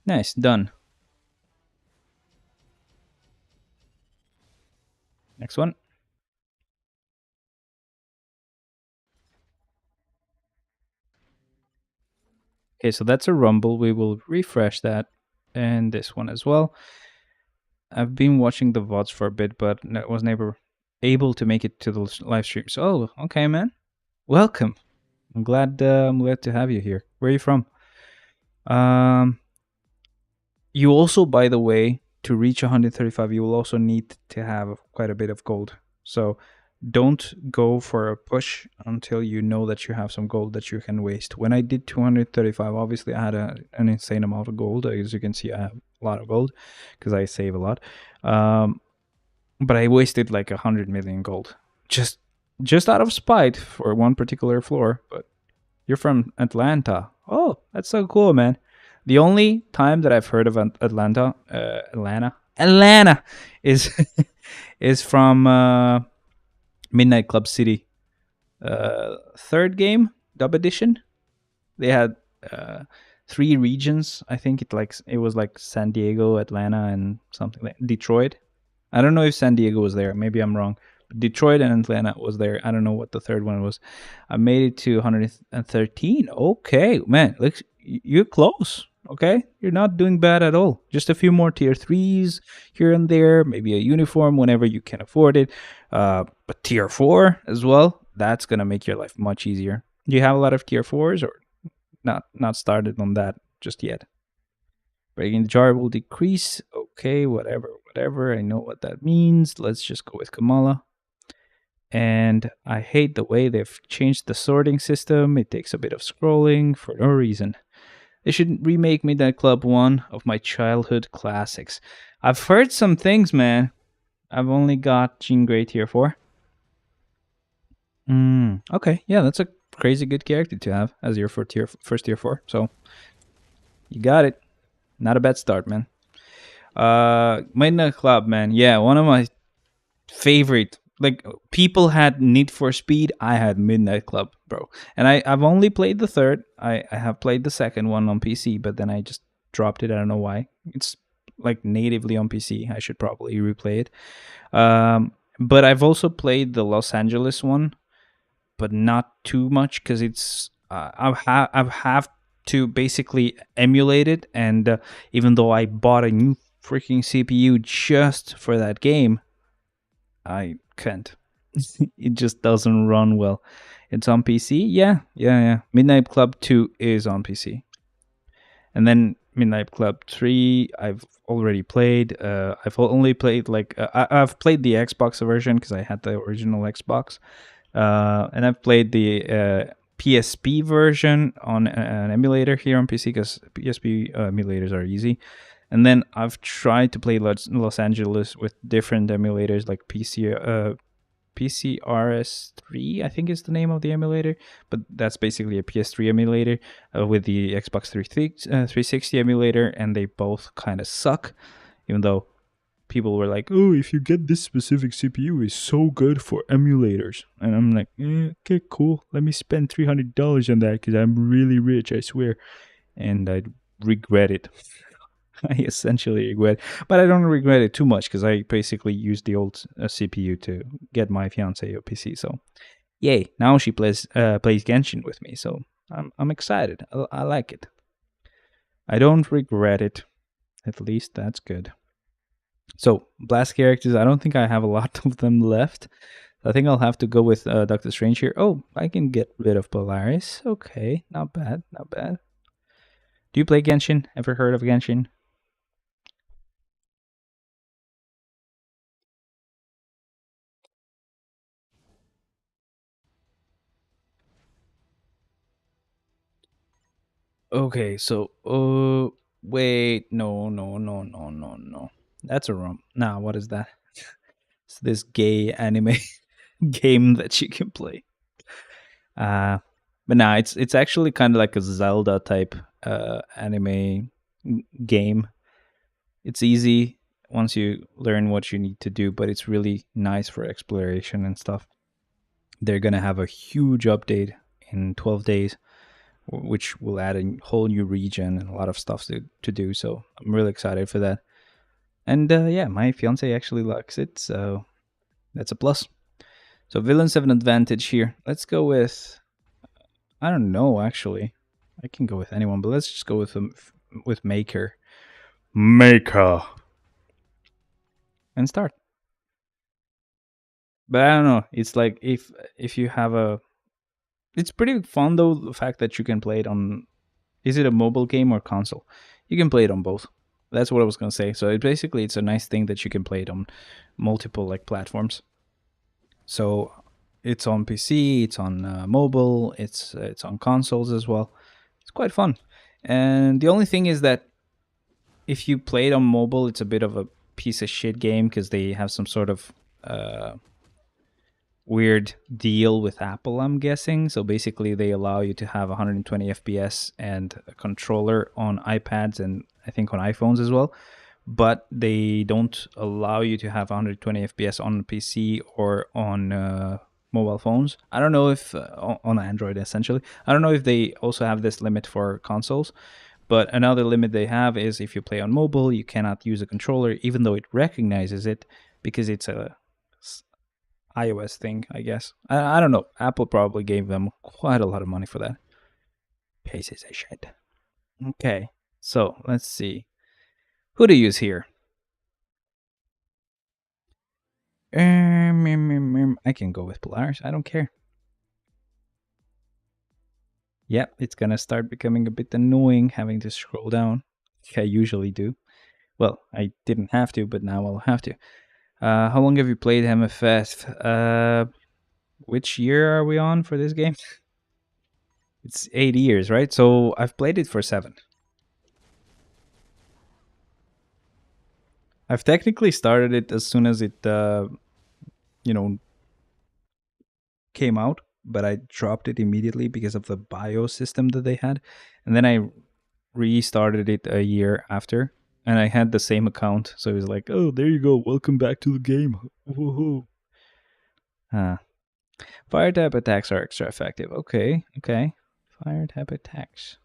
Nice, done. Next one. Okay, so that's a rumble. We will refresh that, and this one as well. I've been watching the VODs for a bit, but I was never able to make it to the live streams. Oh, okay, man. Welcome. I'm glad to have you here. Where are you from? You also, by the way, to reach 135, you will also need to have quite a bit of gold. So don't go for a push until you know that you have some gold that you can waste. When I did 235, obviously I had an insane amount of gold. As you can see, I have a lot of gold because I save a lot. But I wasted like 100 million gold just out of spite for one particular floor. But you're from Atlanta. Oh, that's so cool, man. The only time that I've heard of Atlanta is is from Midnight Club City. Third game, Dub Edition. They had 3 regions. I think it was like San Diego, Atlanta, and something like Detroit. I don't know if San Diego was there. Maybe I'm wrong. But Detroit and Atlanta was there. I don't know what the third one was. I made it to 113. Okay, man. Look, you're close. Okay, you're not doing bad at all. Just a few more tier 3s here and there. Maybe a uniform whenever you can afford it. But tier 4 as well. That's gonna make your life much easier. Do you have a lot of tier 4s, or not started on that just yet? Breaking the jar will decrease. Okay, whatever. I know what that means. Let's just go with Kamala. And I hate the way they've changed the sorting system. It takes a bit of scrolling for no reason. They should remake Midnight Club, one of my childhood classics. I've heard some things, man. I've only got Jean Grey tier 4. Okay, yeah, that's a crazy good character to have as your first tier 4. So, you got it. Not a bad start, man. Midnight Club, man. Yeah, one of my favorite like people had Need for Speed, I had Midnight Club, bro. And I've only played the third. I have played the second one on PC, but then I just dropped it. I don't know why. It's like natively on PC. I should probably replay it. But I've also played the Los Angeles one, but not too much because it's I've have to basically emulate it, and even though I bought a new freaking CPU just for that game, I can't. It just doesn't run well. It's on PC. Yeah. Midnight Club 2 is on PC. And then Midnight Club 3 I've already played. I've only played like I've played the Xbox version because I had the original Xbox. And I've played the PSP version on an emulator here on PC because PSP emulators are easy. And then I've tried to play Los Angeles with different emulators like PCRS3, I think is the name of the emulator, but that's basically a PS3 emulator with the Xbox 360 emulator, and they both kind of suck, even though people were like, oh, if you get this specific CPU, it's so good for emulators. And I'm like, okay, cool. Let me spend $300 on that because I'm really rich, I swear. And I regret it. I essentially regret it. But I don't regret it too much because I basically used the old CPU to get my fiance a PC. So, yay. Now she plays Genshin with me. So I'm excited. I like it. I don't regret it. At least that's good. So, Blast characters, I don't think I have a lot of them left. I think I'll have to go with Doctor Strange here. Oh, I can get rid of Polaris. Okay, not bad, not bad. Do you play Genshin? Ever heard of Genshin? Okay, so, wait, no. That's a rum. Nah, what is that? It's this gay anime game that you can play. But nah, it's actually kind of like a Zelda type anime game. It's easy once you learn what you need to do, but it's really nice for exploration and stuff. They're gonna have a huge update in 12 days, which will add a whole new region and a lot of stuff to do. So I'm really excited for that. And yeah, my fiance actually likes it, so that's a plus. So villains have an advantage here. Let's go with, I don't know actually. I can go with anyone, but let's just go with Maker. Maker. And start. But I don't know. It's like if you have a, it's pretty fun though, the fact that you can play it on, is it a mobile game or console? You can play it on both. That's what I was gonna say. So basically it's a nice thing that you can play it on multiple like platforms. So it's on PC, it's on mobile, it's on consoles as well. It's quite fun. And the only thing is that if you play it on mobile, it's a bit of a piece of shit game because they have some sort of weird deal with Apple, I'm guessing. So basically they allow you to have 120 FPS and a controller on iPads and I think on iPhones as well, but they don't allow you to have 120 FPS on PC or on mobile phones. I don't know if on Android essentially. I don't know if they also have this limit for consoles, but another limit they have is if you play on mobile, you cannot use a controller even though it recognizes it because it's a iOS thing, I guess. I don't know. Apple probably gave them quite a lot of money for that. Pieces of shit. Okay, so let's see. Who to use here? I can go with Polaris. I don't care. Yep, it's gonna start becoming a bit annoying having to scroll down, like I usually do. Well, I didn't have to, but now I'll have to. How long have you played MFS? Which year are we on for this game? It's 8 years, right? So I've played it for 7. I've technically started it as soon as it, came out, but I dropped it immediately because of the bio system that they had. And then I restarted it a year after, and I had the same account. So it was like, oh, there you go. Welcome back to the game. Woohoo. Fire type attacks are extra effective. Okay. Fire type attacks.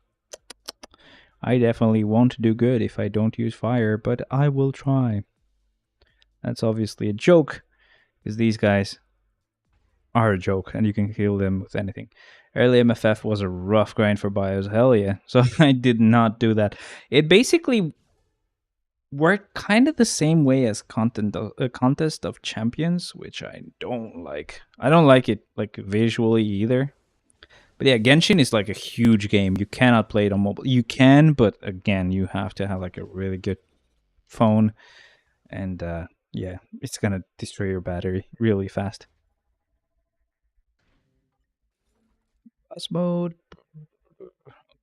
I definitely won't do good if I don't use fire, but I will try. That's obviously a joke, because these guys are a joke, and you can kill them with anything. Early MFF was a rough grind for bios, hell yeah. So I did not do that. It basically worked kind of the same way as a contest of champions, which I don't like. I don't like it like visually either. But yeah, Genshin is like a huge game. You cannot play it on mobile. You can, but again, you have to have like a really good phone, and yeah, it's gonna destroy your battery really fast. Boss mode.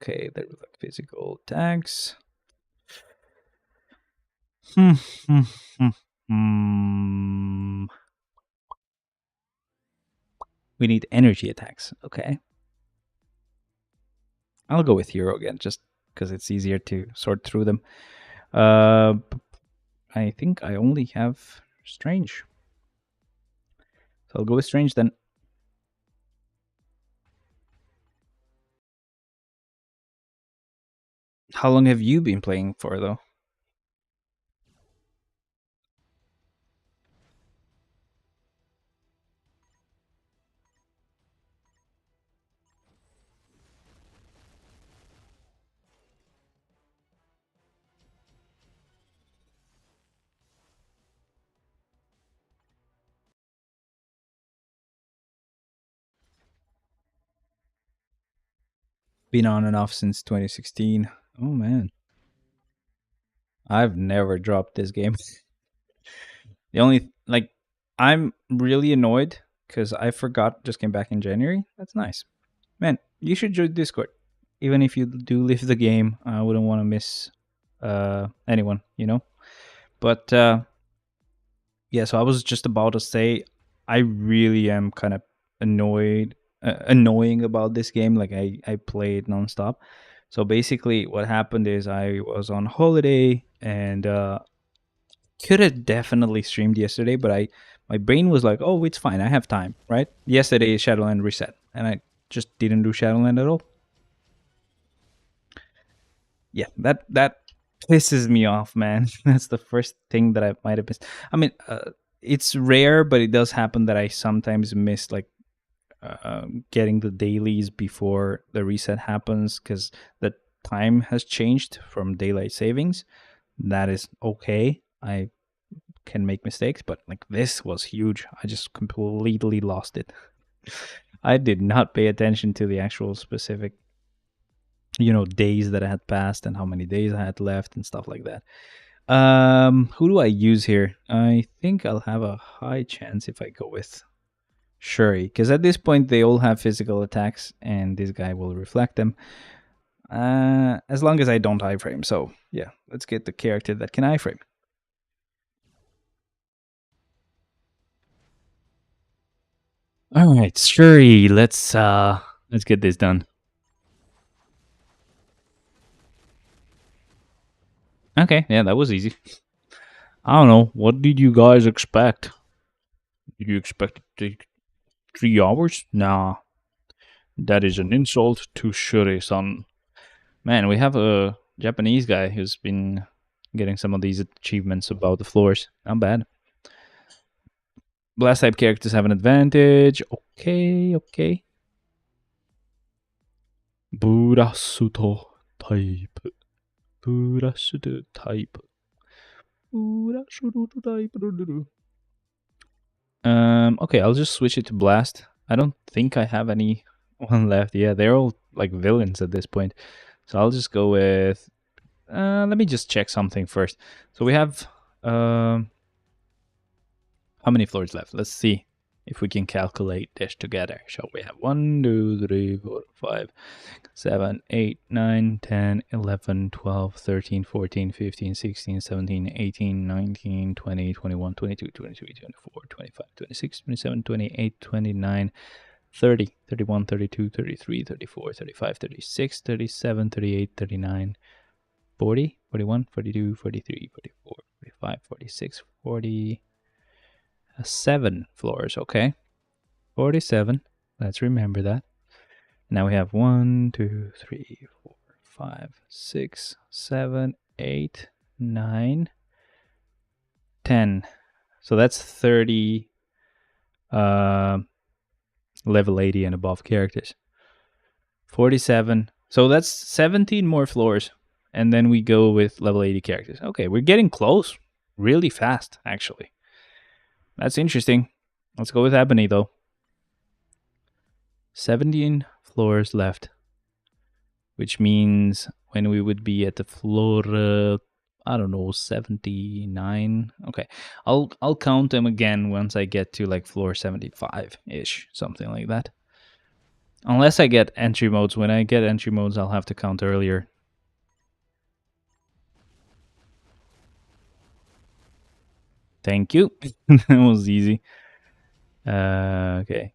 Okay, there's like physical attacks. We need energy attacks. Okay. I'll go with hero again, just because it's easier to sort through them. I think I only have strange. So I'll go with strange then. How long have you been playing for, though? Been on and off since 2016. Oh, man. I've never dropped this game. The only, like, I'm really annoyed because I forgot, just came back in January. That's nice. Man, you should join Discord. Even if you do leave the game, I wouldn't want to miss anyone, you know? But yeah, so I was just about to say, I really am kind of annoying about this game. Like I play it nonstop. So basically, what happened is I was on holiday and could have definitely streamed yesterday, but my brain was like, oh, it's fine, I have time, right? Yesterday Shadowland reset, and I just didn't do Shadowland at all. Yeah, that pisses me off, man. That's the first thing that I might have missed. I mean, it's rare, but it does happen that I sometimes miss like getting the dailies before the reset happens because the time has changed from daylight savings. That is okay. I can make mistakes, but like this was huge. I just completely lost it. I did not pay attention to the actual specific, days that I had passed and how many days I had left and stuff like that. Who do I use here? I think I'll have a high chance if I go with Shuri, because at this point they all have physical attacks and this guy will reflect them. As long as I don't iframe. So yeah, let's get the character that can iframe. All right, Shuri, let's get this done. Okay, yeah, that was easy. I don't know. What did you guys expect? Did you expect it to take 3 hours? Nah. That is an insult to Shuri-san. Man, we have a Japanese guy who's been getting some of these achievements about the floors. Not bad. Blast type characters have an advantage. Okay. Burasuto type. Burasuto type. Okay, I'll just switch it to blast. I don't think I have any one left. Yeah, they're all like villains at this point. So I'll just go with let me just check something first. So we have how many floors left? Let's see if we can calculate this together. So we have 1, 2, 3, 4, 5, 7, 8, 9, 10, 11, 12, 13, 14, 15, 16, 17, 18, 19, 20, 21, 22, 23, 24, 25, 26, 27, 28, 29, 30, 31, 32, 33, 34, 35, 36, 37, 38, 39, 40, 41, 42, 43, 44, 45, 46, 47 floors. Okay. 47. Let's remember that. Now we have 1, 2, 3, 4, 5, 6, 7, 8, 9, 10. So that's 30 level 80 and above characters. 47. So that's 17 more floors. And then we go with level 80 characters. Okay, we're getting close. Really fast, actually. That's interesting. Let's go with Ebony, though. 17 floors left. Which means when we would be at the floor, I don't know, 79. Okay, I'll count them again once I get to like floor 75-ish, something like that. Unless I get entry modes. When I get entry modes, I'll have to count earlier. Thank you. That was easy. Okay.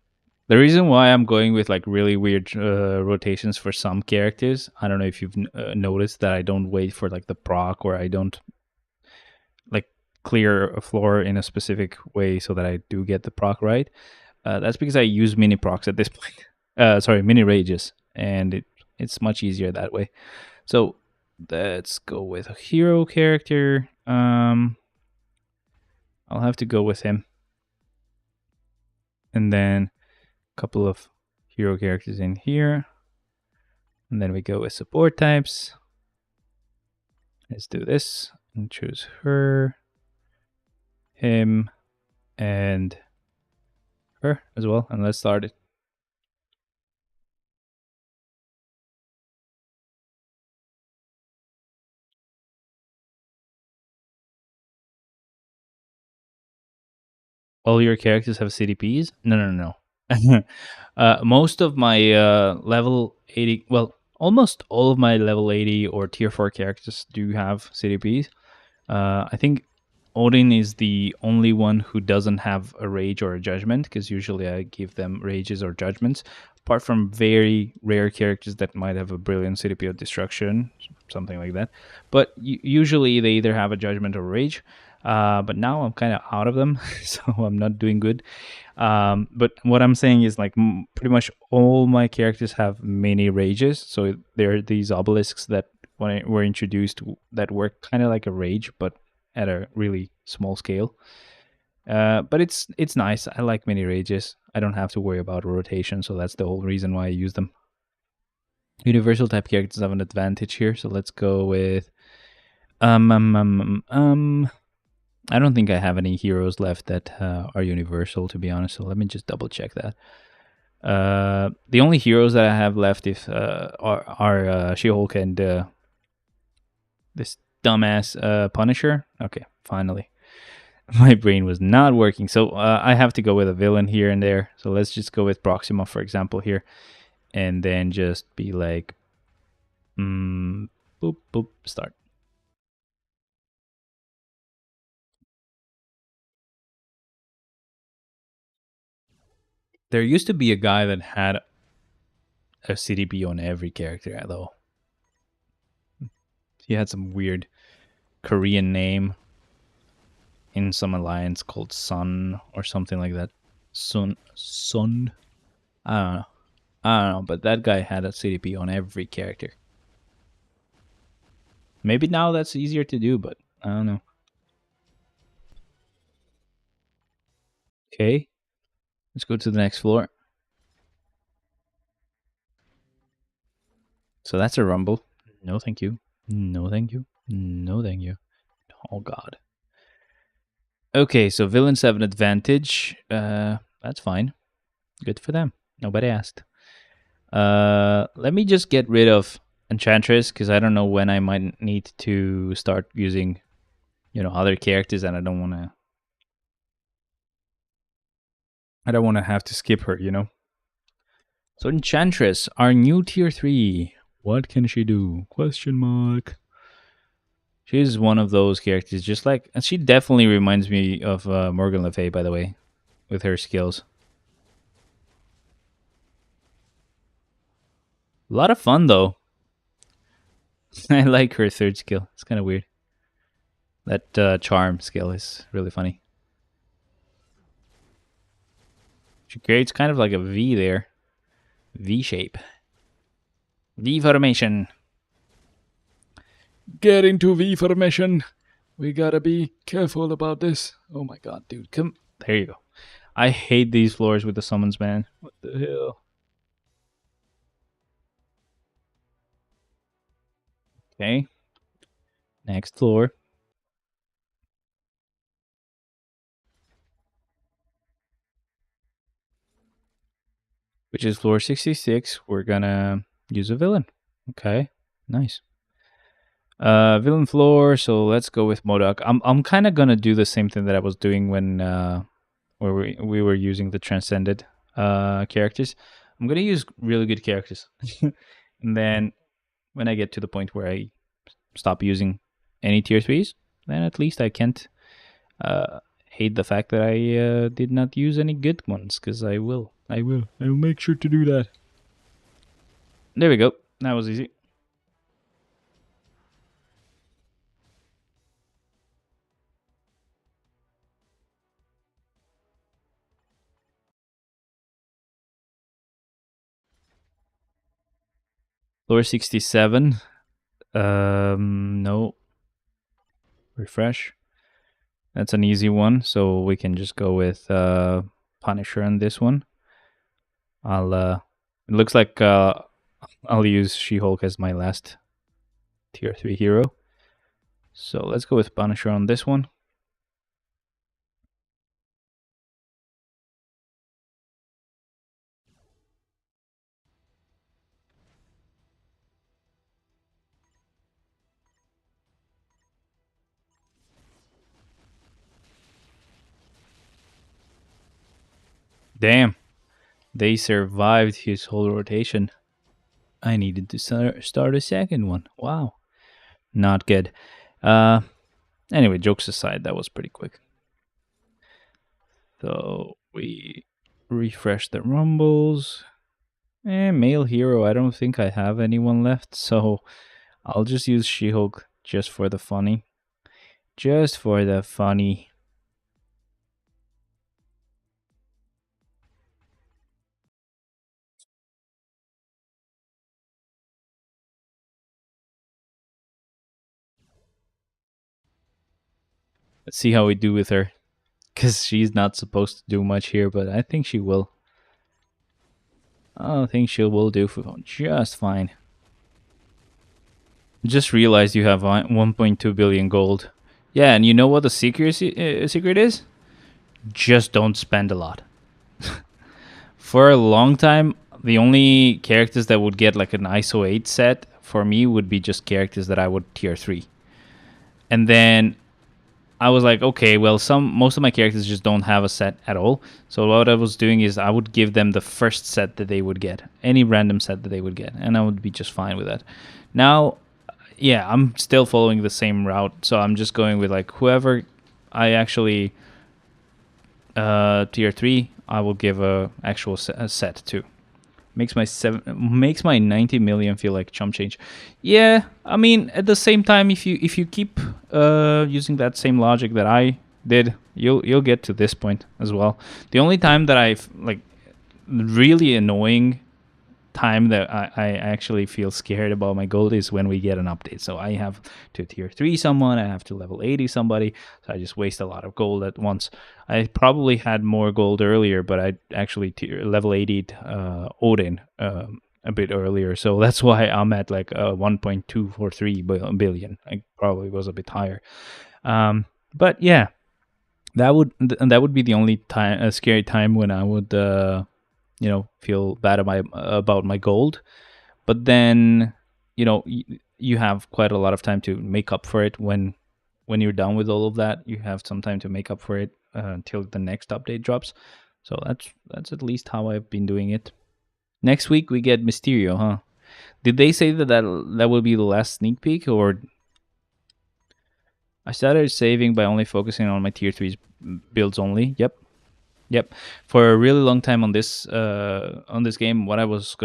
The reason why I'm going with like really weird rotations for some characters, I don't know if you've noticed that I don't wait for like the proc, or I don't like clear a floor in a specific way so that I do get the proc right. That's because I use mini procs at this point. Sorry, mini rages, and it's much easier that way. So let's go with a hero character. I'll have to go with him. And then couple of hero characters in here, and then we go with support types. Let's do this and choose her, him, and her as well, and let's start it. All your characters have CDPs? No. Most of my level 80, well, almost all of my level 80 or tier 4 characters do have CDPs. I think Odin is the only one who doesn't have a rage or a judgment, because usually I give them rages or judgments, apart from very rare characters that might have a brilliant CDP of destruction, something like that. But usually they either have a judgment or rage. But now I'm kind of out of them, so I'm not doing good. But what I'm saying is like pretty much all my characters have mini rages. So there are these obelisks that when I were introduced that work kind of like a rage, but at a really small scale. But it's nice. I like mini rages. I don't have to worry about rotation, so that's the whole reason why I use them. Universal type characters have an advantage here, so let's go with I don't think I have any heroes left that are universal, to be honest. So let me just double check that. The only heroes that I have left are She-Hulk and this dumbass Punisher. Okay, finally. My brain was not working. So I have to go with a villain here and there. So let's just go with Proxima, for example, here. And then just be like, boop, boop, start. There used to be a guy that had a CDP on every character, though. He had some weird Korean name in some alliance called Sun or something like that. Sun. I don't know, but that guy had a CDP on every character. Maybe now that's easier to do, but I don't know. Okay, let's go to the next floor. So that's a rumble. No, thank you. No, thank you. No, thank you. Oh, God. Okay, so villains have an advantage. That's fine. Good for them. Nobody asked. Let me just get rid of Enchantress, because I don't know when I might need to start using, other characters, and I don't want to have to skip her, So Enchantress, our new tier 3. What can she do? Question mark. She's one of those characters, just like, and she definitely reminds me of Morgan Le Fay, by the way, with her skills. A lot of fun, though. I like her third skill. It's kind of weird. That charm skill is really funny. She creates kind of like a V there. V shape. V formation. Get into V formation. We gotta be careful about this. Oh my god, dude. Come. There you go. I hate these floors with the summons, man. What the hell? Okay. Next floor. Which is floor 66. We're gonna use a villain. Okay. Nice. Villain floor, so let's go with Modok. I'm kind of gonna do the same thing that I was doing when where we were using the transcended characters. I'm gonna use really good characters, and then when I get to the point where I stop using any tier 3s, then at least I can't hate the fact that I did not use any good ones, because I will. I will make sure to do that. There we go. That was easy. Floor 67. No. Refresh. That's an easy one, so we can just go with Punisher on this one. It looks like I'll use She-Hulk as my last tier 3 hero. So let's go with Punisher on this one. Damn. They survived his whole rotation. I needed to start a second one. Wow. Not good. Anyway, jokes aside, that was pretty quick. So we refresh the rumbles. Male hero, I don't think I have anyone left, so I'll just use She-Hulk just for the funny. Just for the funny. Let's see how we do with her. Because she's not supposed to do much here, but I think she will. I think she will do just fine. Just realized you have 1.2 billion gold. Yeah, and you know what the secret is? Just don't spend a lot. For a long time, the only characters that would get like an ISO 8 set for me would be just characters that I would tier 3. And then I was like, okay, well, most of my characters just don't have a set at all. So what I was doing is I would give them the first set that they would get, any random set that they would get, and I would be just fine with that. Now, yeah, I'm still following the same route, so I'm just going with like whoever I actually tier 3, I will give a actual set to. Makes my 90 million feel like chump change. Yeah, I mean, at the same time, if you keep using that same logic that I did, you'll get to this point as well. The only time that I've like really annoying time that I actually feel scared about my gold is when we get an update. So I have to tier 3 someone, I have to level 80 somebody, so I just waste a lot of gold at once. I probably had more gold earlier, but I actually level 80'd Odin a bit earlier, so that's why I'm at like 1.243 billion. I probably was a bit higher. But yeah, that would be the only time, a scary time when I would feel bad about my gold. But then you have quite a lot of time to make up for it. When you're done with all of that, you have some time to make up for it until the next update drops. So that's at least how I've been doing it. Next week we get Mysterio, huh? Did they say that will be the last sneak peek, or I started saving by only focusing on my tier 3 builds only? Yep. For a really long time on this game, what I was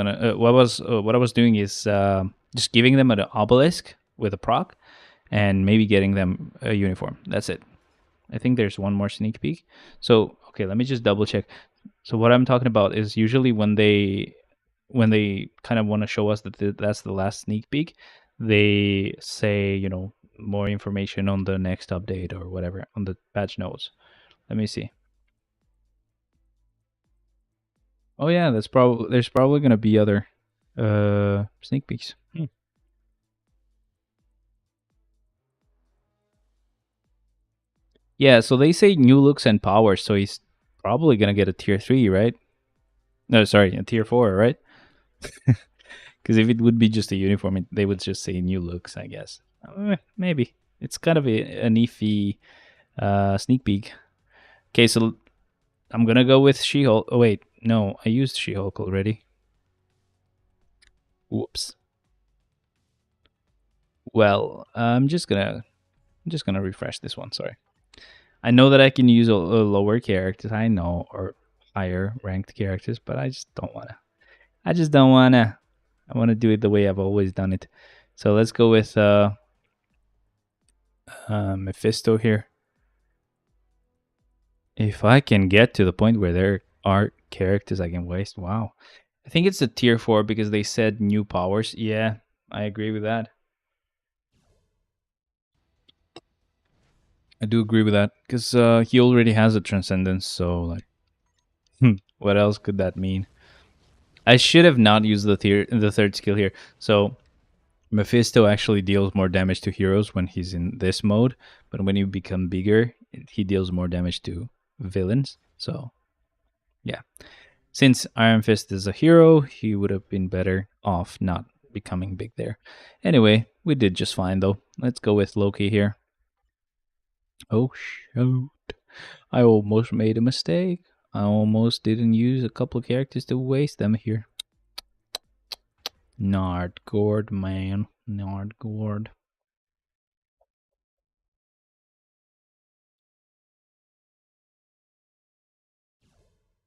doing is just giving them an obelisk with a proc, and maybe getting them a uniform. That's it. I think there's one more sneak peek. So okay, let me just double check. So what I'm talking about is usually when they kind of want to show us that that's the last sneak peek, they say, you know, more information on the next update or whatever on the patch notes. Let me see. Oh yeah, there's probably gonna be other sneak peeks. Yeah, so they say new looks and powers, so he's probably gonna get a tier 3, right? No, sorry, a tier 4, right? Because if it would be just a uniform, they would just say new looks, I guess. Maybe. It's kind of an iffy sneak peek. Okay, so I'm gonna go with She-Hulk. Oh wait, no, I used She-Hulk already. Whoops. Well, I'm just gonna refresh this one. Sorry. I know that I can use a lower characters. I know, or higher ranked characters, but I just don't wanna. I want to do it the way I've always done it. So let's go with Mephisto here. If I can get to the point where there are characters I can waste, wow. I think it's a tier 4 because they said new powers. Yeah, I agree with that. I do agree with that because he already has a transcendence. So like, what else could that mean? I should have not used the third skill here. So Mephisto actually deals more damage to heroes when he's in this mode, but when you become bigger, he deals more damage to villains. So, yeah. Since Iron Fist is a hero, he would have been better off not becoming big there. Anyway, we did just fine though. Let's go with Loki here. Oh, shoot. I almost made a mistake. I almost didn't use a couple of characters to waste them here. Nardgord, man. Nardgord.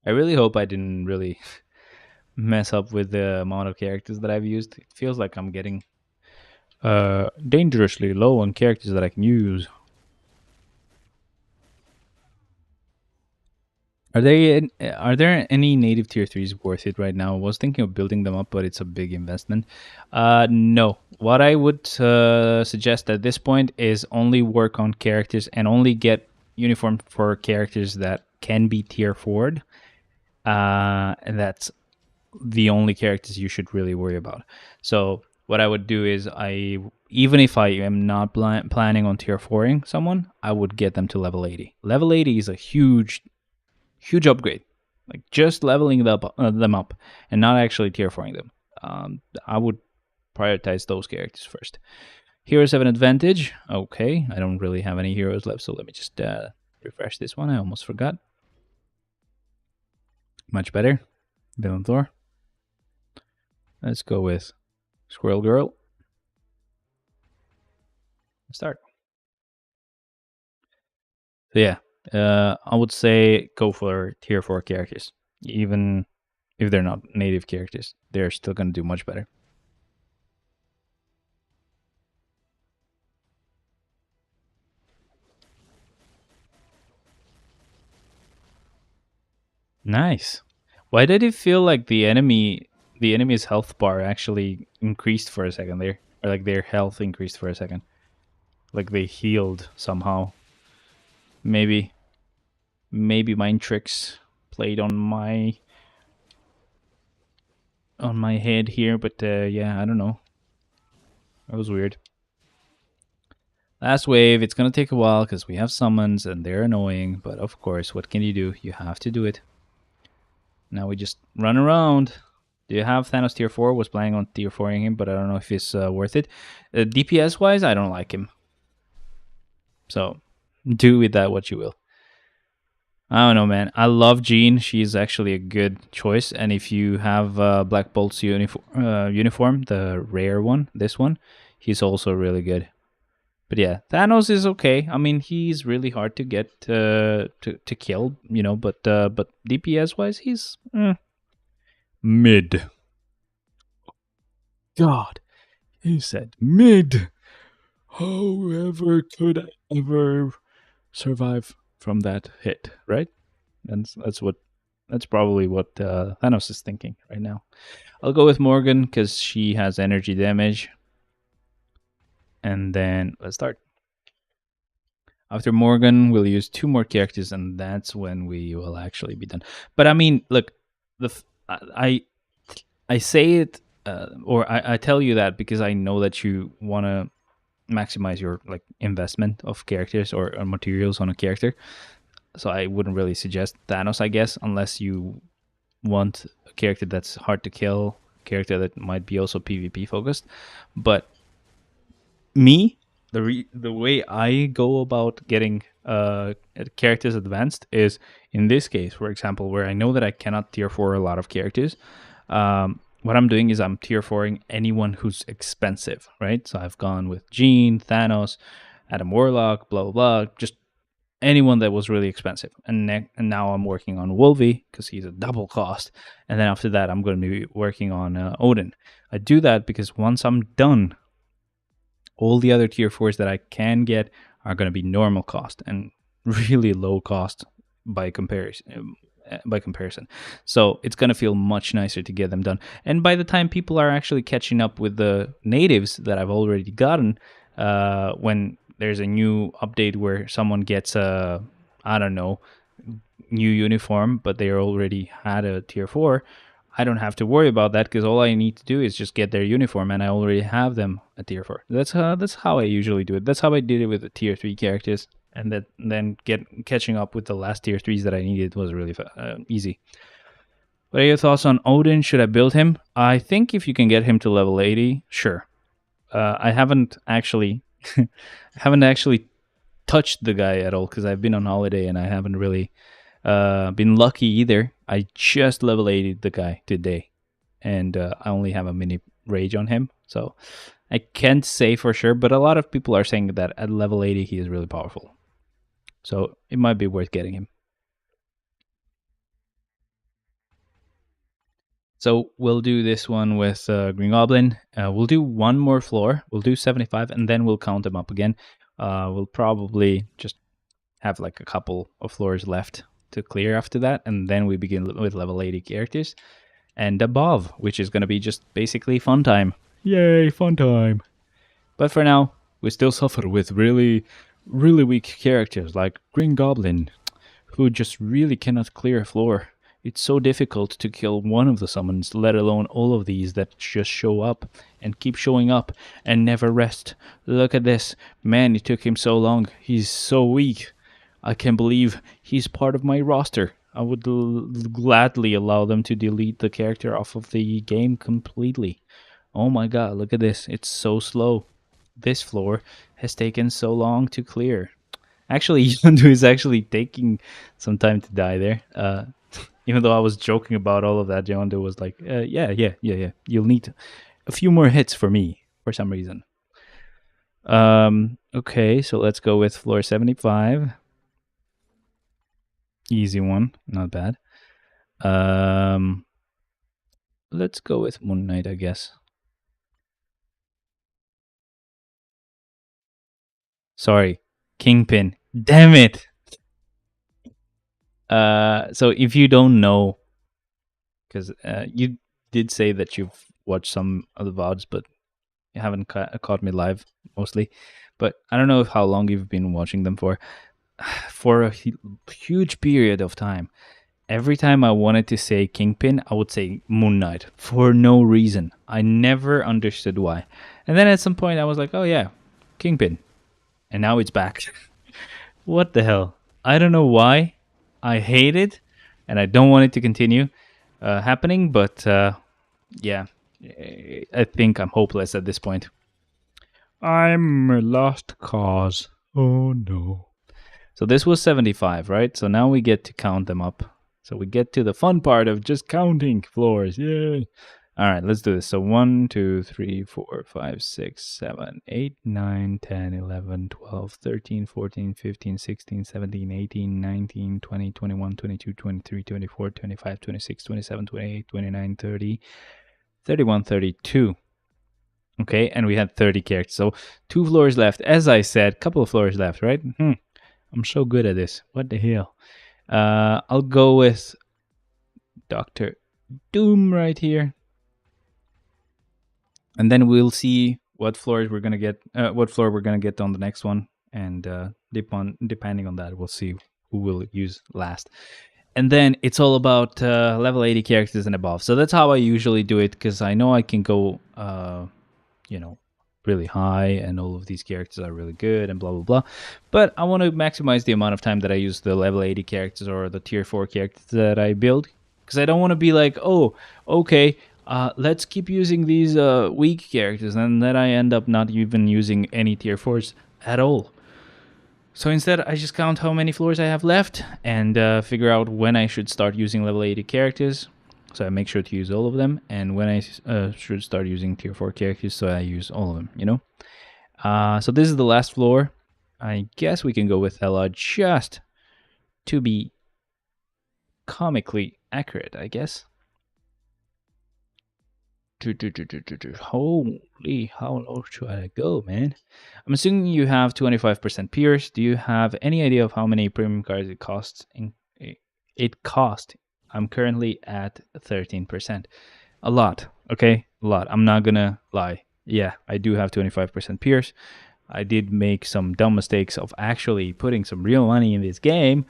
I really hope I didn't really mess up with the amount of characters that I've used. It feels like I'm getting dangerously low on characters that I can use. Are there any native tier 3s worth it right now? I was thinking of building them up, but it's a big investment. No. What I would suggest at this point is only work on characters and only get uniform for characters that can be tier 4'd. And that's the only characters you should really worry about. So what I would do is even if I am not planning on tier 4ing someone, I would get them to level 80. Level 80 is a huge upgrade. Like just leveling them up and not actually tier 4ing them. I would prioritize those characters first. Heroes have an advantage. Okay, I don't really have any heroes left, so let me just refresh this one. I almost forgot. Much better. Villain Thor. Let's go with Squirrel Girl. Start. So yeah, I would say go for tier 4 characters. Even if they're not native characters, they're still going to do much better. Nice. Why did it feel like the enemy's health bar actually increased for a second there? Or like their health increased for a second? Like they healed somehow. Maybe mind tricks played on my head here, but yeah, I don't know. That was weird. Last wave, it's gonna take a while because we have summons and they're annoying, but of course, what can you do? You have to do it. Now we just run around. Do you have Thanos tier 4? Was planning on tier 4ing him, but I don't know if it's worth it. DPS wise, I don't like him. So do with that what you will. I don't know, man. I love Jean. She's actually a good choice. And if you have Black Bolt's uniform, the rare one, this one, he's also really good. But yeah, Thanos is okay. I mean, he's really hard to get to kill, you know. But DPS wise, he's mid. God, he said mid. However, could I ever survive from that hit, right? And that's what That's probably what Thanos is thinking right now. I'll go with Morgan because she has energy damage. And then let's start. After Morgan, we'll use 2 more characters, and that's when we will actually be done. But I mean, look, I say it, or I tell you that because I know that you want to maximize your like investment of characters or materials on a character. So I wouldn't really suggest Thanos, I guess, unless you want a character that's hard to kill, character that might be also PvP focused. But me, the way I go about getting characters advanced is in this case, for example, where I know that I cannot tier 4 a lot of characters. What I'm doing is I'm tier 4ing anyone who's expensive, right? So I've gone with Jean, Thanos, Adam Warlock, blah blah blah, just anyone that was really expensive. And now I'm working on Wolvie because he's a double cost. And then after that, I'm going to be working on Odin. I do that because once I'm done, all the other tier 4s that I can get are going to be normal cost and really low cost by comparison. So it's going to feel much nicer to get them done. And by the time people are actually catching up with the natives that I've already gotten, when there's a new update where someone gets a, I don't know, new uniform, but they already had a tier 4, I don't have to worry about that because all I need to do is just get their uniform and I already have them at tier 4. That's how I usually do it. That's how I did it with the tier 3 characters. And then catching up with the last tier 3s that I needed was really easy. What are your thoughts on Odin? Should I build him? I think if you can get him to level 80, sure. I haven't actually touched the guy at all because I've been on holiday and I haven't really been lucky either. I just level 80'd the guy today, and I only have a mini rage on him, so I can't say for sure, but a lot of people are saying that at level 80 he is really powerful. So it might be worth getting him. So we'll do this one with Green Goblin. We'll do one more floor. We'll do 75, and then we'll count them up again. We'll probably just have like a couple of floors left to clear after that, and then we begin with level 80 characters and above, which is going to be just basically fun time. Yay, fun time. But for now, we still suffer with really weak characters like Green Goblin, who just really cannot clear a floor. It's so difficult to kill one of the summons, let alone all of these that just show up and keep showing up and never rest. Look at this. Man, it took him so long. He's so weak. I can't believe he's part of my roster. I would gladly allow them to delete the character off of the game completely. Oh my god, look at this. It's so slow. This floor has taken so long to clear. Actually, Yondu is actually taking some time to die there. Even though I was joking about all of that, Yondu was like, yeah. You'll need a few more hits for me for some reason. Okay, so let's go with floor 75. Easy one, not bad. Let's go with Moon Knight, I guess. Sorry, Kingpin. Damn it! So if you don't know, because you did say that you've watched some of the VODs, but you haven't caught me live mostly. But I don't know how long you've been watching them for. For a huge period of time, every time I wanted to say Kingpin, I would say Moon Knight for no reason. I never understood why. And then at some point I was like, oh yeah, Kingpin. And now it's back. What the hell? I don't know why. I hate it, and I don't want it to continue happening, but yeah, I think I'm hopeless at this point. I'm a lost cause. Oh no. So this was 75, right? So now we get to count them up. So we get to the fun part of just counting floors. Yay. All right, let's do this. So 1, 2, 3, 4, 5, 6, 7, 8, 9, 10, 11, 12, 13, 14, 15, 16, 17, 18, 19, 20, 21, 22, 23, 24, 25, 26, 27, 28, 29, 30, 31, 32. Okay, and we had 30 characters. So 2 floors left. As I said, couple of floors left, right? I'm so good at this. What the hell? I'll go with Dr. Doom right here. And then we'll see what floors we're gonna get, what floor we're gonna get on the next one, and depending on that, we'll see who will use last. And then it's all about level 80 characters and above. So that's how I usually do it, because I know I can go, you know, really high, and all of these characters are really good, and blah blah blah. But I want to maximize the amount of time that I use the level 80 characters or the tier 4 characters that I build, because I don't want to be like, oh, okay, let's keep using these weak characters, and then I end up not even using any tier 4s at all. So instead, I just count how many floors I have left, and figure out when I should start using level 80 characters. So I make sure to use all of them, and when I should start using tier 4 characters, so I use all of them, you know? So this is the last floor. I guess we can go with Ella just to be comically accurate, I guess. Holy, how low should I go, man? I'm assuming you have 25% Pierce. Do you have any idea of how many premium cards it costs? It cost. I'm currently at 13%. A lot, okay? A lot. I'm not gonna lie. Yeah, I do have 25% Pierce. I did make some dumb mistakes of actually putting some real money in this game.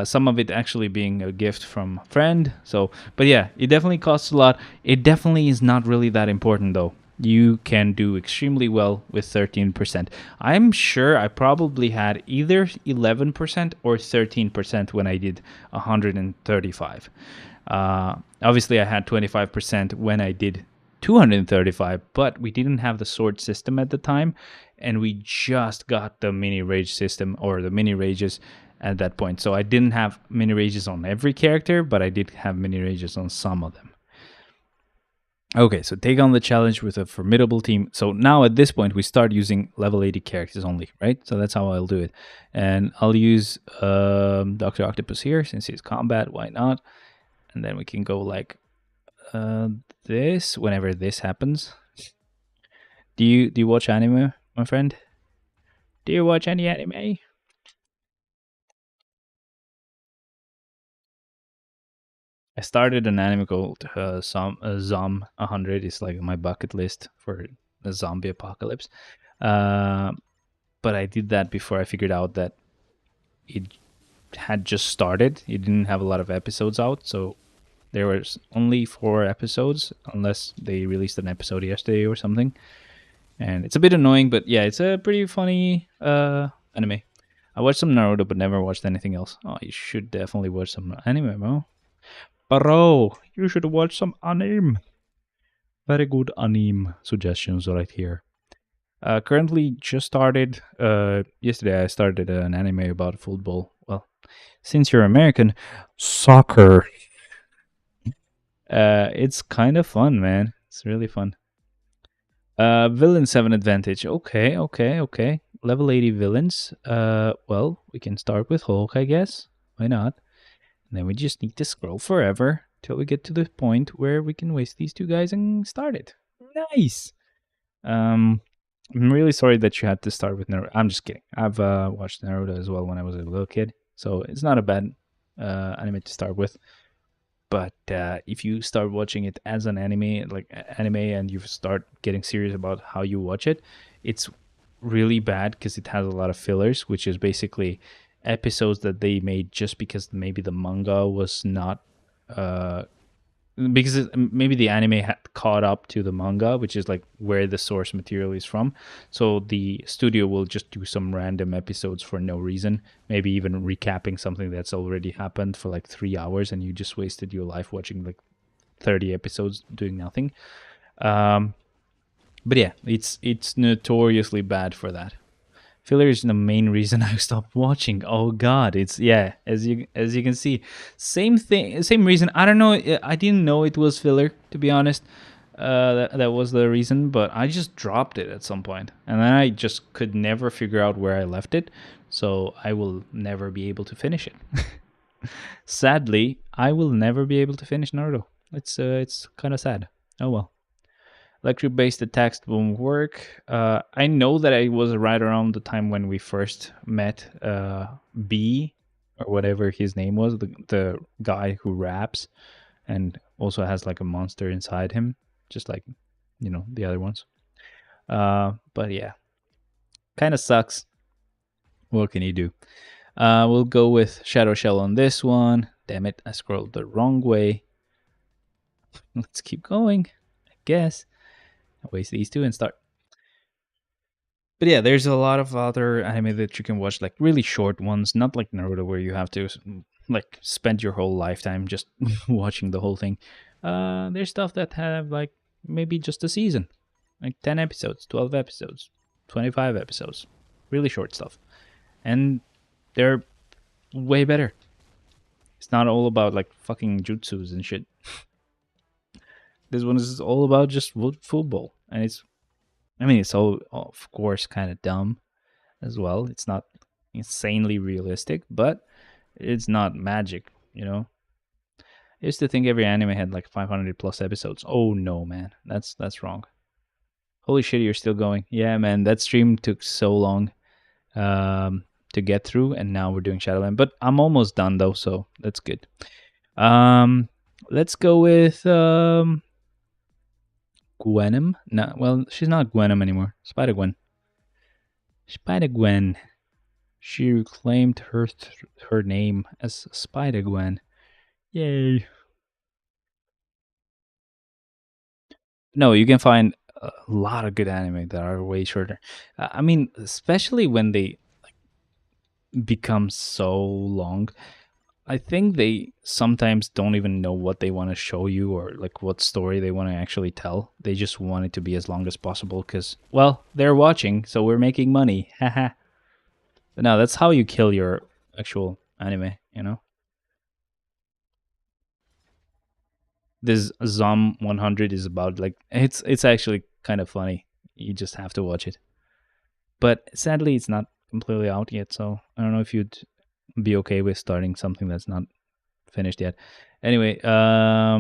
Some of it actually being a gift from a friend. So, but yeah, it definitely costs a lot. It definitely is not really that important though. You can do extremely well with 13%. I'm sure I probably had either 11% or 13% when I did 135. Obviously, I had 25% when I did 235, but we didn't have the sword system at the time, and we just got the mini rage system, or the mini rages at that point. So I didn't have mini rages on every character, but I did have mini rages on some of them. Okay, so take on the challenge with a formidable team. So now at this point, we start using level 80 characters only, right? So that's how I'll do it. And I'll use Dr. Octopus here, since he's combat, why not? And then we can go like this whenever this happens. Do you watch anime, my friend? Do you watch any anime? I started an anime called Zom 100. It's like my bucket list for the zombie apocalypse. But I did that before I figured out that it had just started. It didn't have a lot of episodes out, so there was only 4 episodes, unless they released an episode yesterday or something. And it's a bit annoying, but yeah, it's a pretty funny anime. I watched some Naruto, but never watched anything else. Oh, you should definitely watch some anime, bro. Bro, you should watch some anime. Very good anime suggestions right here. Currently just started, yesterday I started an anime about football. Well, since you're American, soccer. It's kind of fun, man. It's really fun. Villains have an advantage. Okay. Level 80 villains. Well, we can start with Hulk, I guess. Why not? And then we just need to scroll forever till we get to the point where we can waste these 2 guys and start it. Nice. I'm really sorry that you had to start with Naruto. I'm just kidding. I've watched Naruto as well when I was a little kid, so it's not a bad anime to start with. But if you start watching it as an anime, and you start getting serious about how you watch it, it's really bad because it has a lot of fillers, which is basically episodes that they made just because maybe the manga was not because maybe the anime had caught up to the manga, which is like where the source material is from. So the studio will just do some random episodes for no reason, maybe even recapping something that's already happened for like 3 hours, and you just wasted your life watching like 30 episodes doing nothing. But yeah, it's notoriously bad for that. Filler is the main reason I stopped watching. Oh god, it's, yeah, as you can see, same thing, same reason. I don't know, I didn't know it was filler, to be honest. That was the reason, but I just dropped it at some point, and then I just could never figure out where I left it, so I will never be able to finish it. Sadly, I will never be able to finish Naruto. It's kind of sad. Oh well. Electric-based attacks won't work. I know that it was right around the time when we first met B, or whatever his name was, the guy who raps and also has like a monster inside him, just like, you know, the other ones. But yeah, kind of sucks. What can you do? We'll go with Shadow Shell on this one. Damn it, I scrolled the wrong way. Let's keep going, I guess. I'll waste these two and start. But yeah, there's a lot of other anime that you can watch, like really short ones, not like Naruto where you have to like spend your whole lifetime just watching the whole thing. There's stuff that have like maybe just a season, like 10 episodes, 12 episodes, 25 episodes, really short stuff. And they're way better. It's not all about like fucking jutsus and shit. This one is all about just football, and it's all, of course, kind of dumb as well. It's not insanely realistic, but it's not magic, you know. I used to think every anime had like 500 plus episodes. Oh no, man, that's wrong. Holy shit, you're still going. Yeah, man, that stream took so long to get through, and now we're doing Shadowland. But I'm almost done though, so that's good. Let's go with Gwenem. No, well, she's not Gwenem anymore. Spider Gwen. Spider Gwen. She reclaimed her name as Spider Gwen. Yay. No, you can find a lot of good anime that are way shorter. I mean, especially when they like become so long. I think they sometimes don't even know what they want to show you or like what story they want to actually tell. They just want it to be as long as possible because, well, they're watching, so we're making money. Haha. But no, that's how you kill your actual anime, you know? This Zom 100 is about like it's actually kind of funny. You just have to watch it. But sadly, it's not completely out yet, so I don't know if you'd be okay with starting something that's not finished yet. Anyway, I'll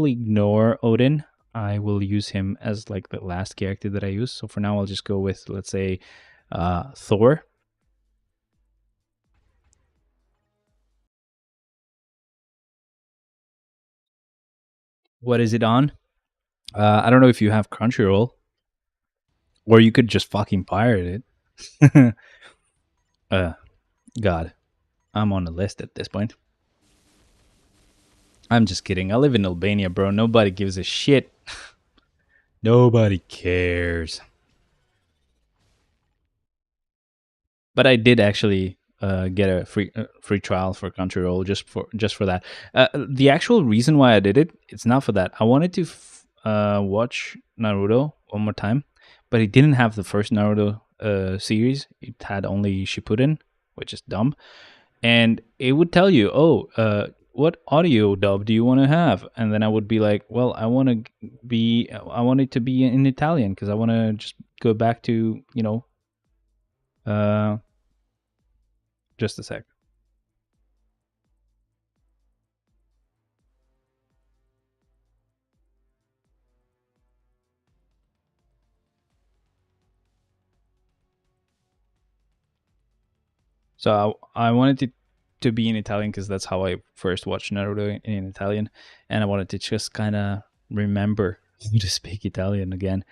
ignore Odin. I will use him as like the last character that I use. So for now, I'll just go with, let's say, Thor. What is it on? I don't know if you have Crunchyroll, or you could just fucking pirate it. God, I'm on the list at this point. I'm just kidding. I live in Albania, bro. Nobody gives a shit. Nobody cares. But I did actually get a free trial for Crunchyroll just for that. The actual reason why I did it, it's not for that. I wanted to watch Naruto one more time, but it didn't have the first Naruto series. It had only Shippuden, which is dumb. And it would tell you, oh, what audio dub do you want to have? And then I would be like, well, I want it to be in Italian because I want to just go back to, you know, just a sec. So I wanted it to be in Italian because that's how I first watched Naruto in Italian, and I wanted to just kind of remember to speak Italian again.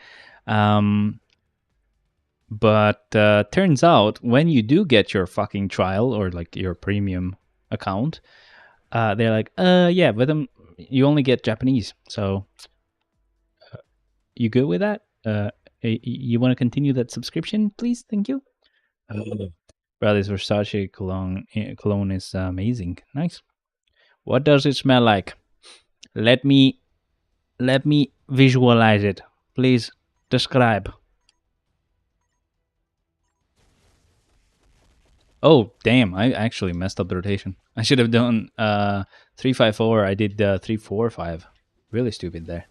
But turns out when you do get your fucking trial or like your premium account, they're like, yeah, but you only get Japanese. So you good with that? You want to continue that subscription, please? Thank you. Bro, this Versace cologne is amazing. Nice. What does it smell like? Let me visualize it. Please describe. Oh, damn. I actually messed up the rotation. I should have done 3-5-4. I did 3-4-5. Really stupid there.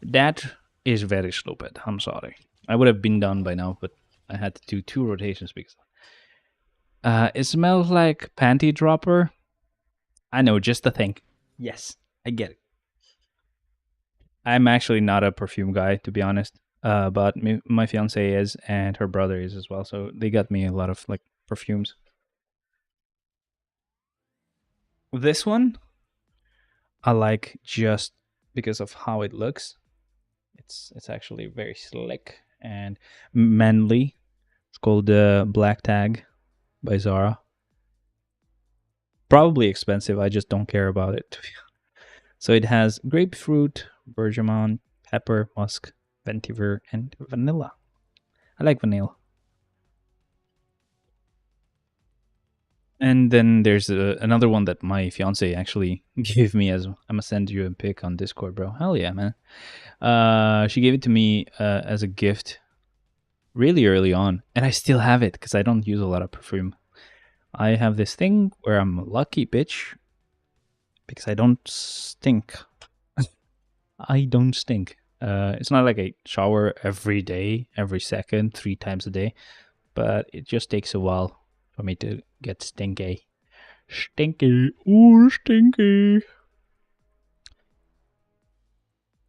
That is very stupid. I'm sorry. I would have been done by now, but I had to do 2 rotations because it smells like panty dropper. I know, just a thing. Yes, I get it. I'm actually not a perfume guy, to be honest. But my fiance is, and her brother is as well. So they got me a lot of like perfumes. This one, I like just because of how it looks. It's actually very slick and manly. It's called the Black Tag by Zara. Probably expensive. I just don't care about it. So it has grapefruit, bergamot, pepper, musk, vetiver, and vanilla. I like vanilla. And then there's another one that my fiance actually gave me as I'm gonna send you a pic on Discord, bro. Hell yeah, man. She gave it to me as a gift really early on, and I still have it because I don't use a lot of perfume. I have this thing where I'm a lucky bitch because I don't stink. I don't stink. It's not like I shower every day, every second, 3 times a day, but it just takes a while for me to get stinky. Stinky. Ooh, stinky.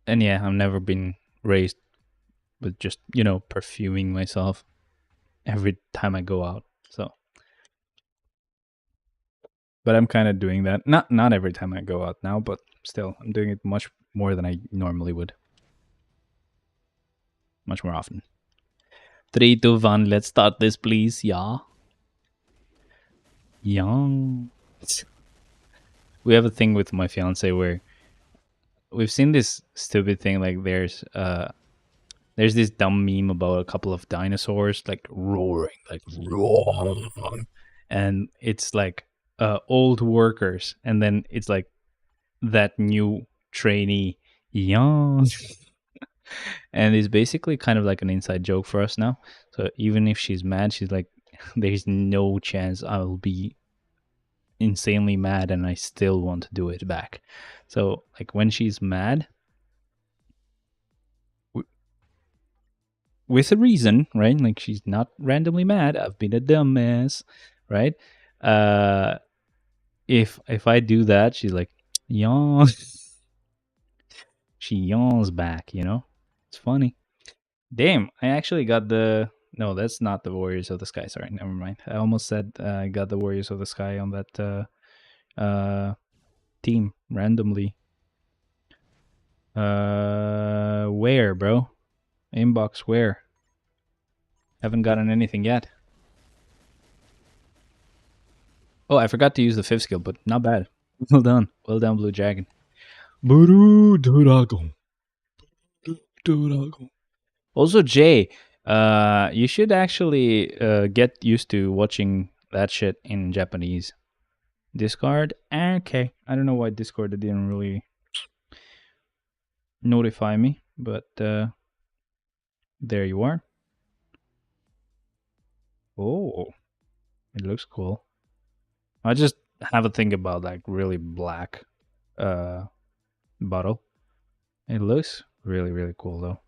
And yeah, I've never been raised with just, perfuming myself every time I go out. So, but I'm kind of doing that. Not every time I go out now, but still, I'm doing it much more than I normally would. Much more often. 3, 2, 1, let's start this, please. Yeah. Young. We have a thing with my fiance where we've seen this stupid thing, like there's this dumb meme about a couple of dinosaurs like roaring, like roar, and it's like old workers, and then it's like that new trainee, young. And it's basically kind of like an inside joke for us now. So even if she's mad, she's like, there's no chance I'll be insanely mad and I still want to do it back. So like when she's mad, with a reason, right? Like she's not randomly mad. I've been a dumbass, right? If I do that, she's like, yawn. She yawns back, It's funny. Damn, I actually got the. No, that's not the Warriors of the Sky. Sorry, never mind. I almost said I got the Warriors of the Sky on that team randomly. Where, bro? Inbox where? Haven't gotten anything yet. Oh, I forgot to use the 5th skill, but not bad. Well done. Well done, Blue Dragon. Buru Dragon. Also, Jay, you should actually get used to watching that shit in Japanese. Discord? Okay. I don't know why Discord didn't really notify me, but there you are. Oh, it looks cool. I just have a thing about like really black bottle. It looks really, really cool though.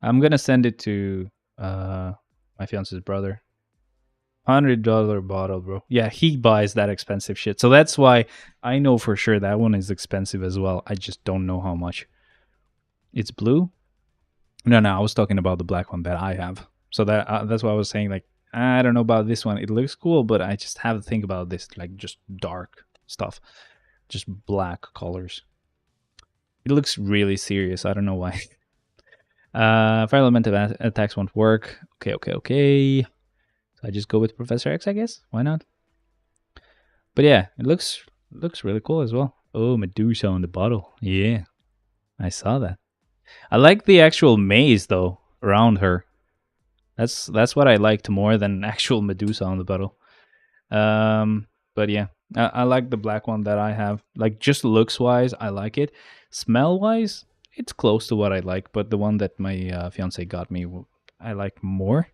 I'm gonna send it to my fiance's brother. $100 bottle, bro. Yeah, he buys that expensive shit. So that's why I know for sure that one is expensive as well. I just don't know how much. It's blue? No, I was talking about the black one that I have. So that's why I was saying, like, I don't know about this one. It looks cool, but I just have to think about this, like, just dark stuff. Just black colors. It looks really serious. I don't know why. Fire elemental attacks won't work. Okay. So I just go with Professor X, I guess. Why not? But yeah, it looks really cool as well. Oh, Medusa on the bottle. Yeah, I saw that. I like the actual maze though around her. That's what I liked more than actual Medusa on the bottle. But yeah, I like the black one that I have. Like just looks wise, I like it. Smell wise, it's close to what I like. But the one that my fiance got me, I like more.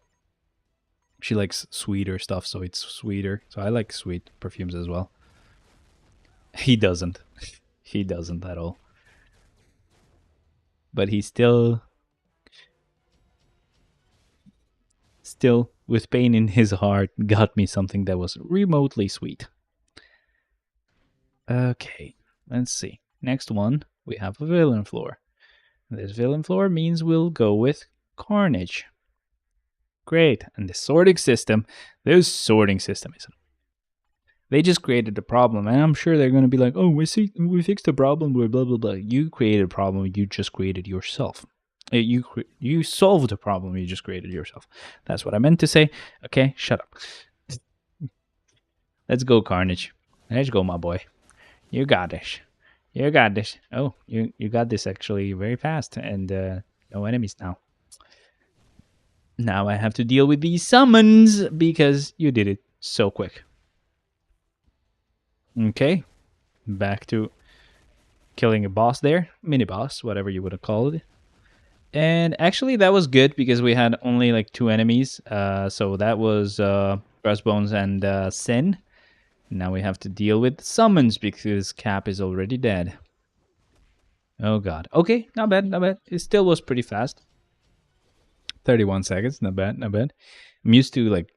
She likes sweeter stuff, so it's sweeter. So I like sweet perfumes as well. He doesn't. He doesn't at all. But he still with pain in his heart got me something that was remotely sweet. Okay, let's see. Next one, we have a villain floor. This villain floor means we'll go with Carnage. Great. And the sorting system is They just created the problem, and I'm sure they're going to be like, "Oh, we fixed the problem, blah blah blah blah." You created a problem you just created yourself. You solved a problem you just created yourself. That's what I meant to say. Okay, shut up. Let's go, Carnage. Let's go, my boy. You got this. You got this. Oh, you got this actually very fast, and no enemies now. Now I have to deal with these summons because you did it so quick. Okay, back to killing a boss there, mini boss, whatever you would have called it. And actually, that was good because we had only like 2 enemies. So that was Crossbones and Sin. Now we have to deal with summons because Cap is already dead. Oh god. Okay, not bad, not bad. It still was pretty fast. 31 seconds, not bad, not bad. I'm used to like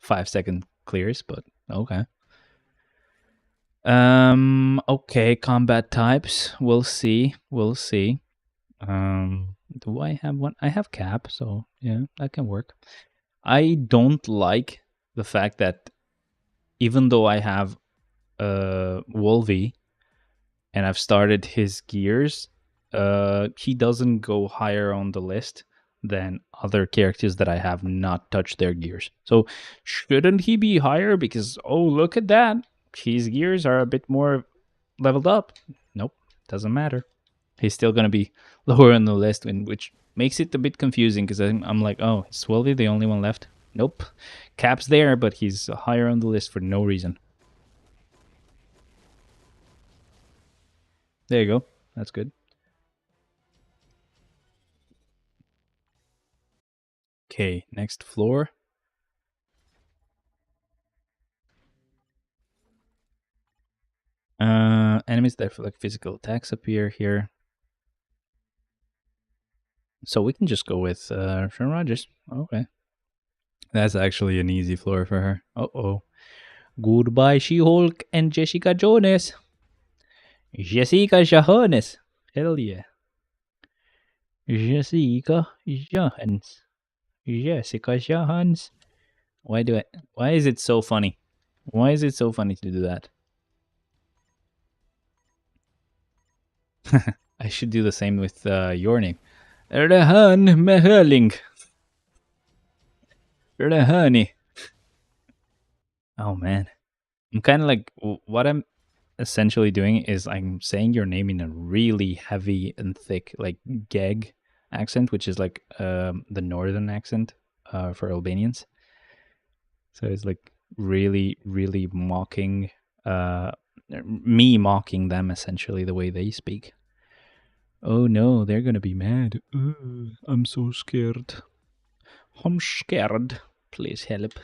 5-second clears, but okay. Okay, combat types. We'll see. We'll see. Do I have one? I have Cap, so yeah, that can work. I don't like the fact that even though I have Wolvie and I've started his gears, he doesn't go higher on the list than other characters that I have not touched their gears. So shouldn't he be higher? Because, oh, look at that. His gears are a bit more leveled up. Nope, doesn't matter. He's still going to be lower on the list, which makes it a bit confusing because I'm like, oh, is Swelvy the only one left? Nope. Cap's there, but he's higher on the list for no reason. There you go. That's good. Okay, next floor. Enemies that like physical attacks appear here. So we can just go with Sharon Rogers. Okay. That's actually an easy floor for her. Uh-oh. Goodbye, She-Hulk and Jessica Jones. Jessica Jones. Hell yeah. Jessica Jones. Jessica Jones. Why is it so funny? Why is it so funny to do that? I should do the same with your name. Rehan Meherling. Rehani. Oh man. I'm kind of like, what I'm essentially doing is I'm saying your name in a really heavy and thick, like gag accent, which is like the northern accent for Albanians. So it's like really, really mocking, me mocking them essentially the way they speak. Oh no, they're gonna be mad. I'm so scared. I'm scared. Please help.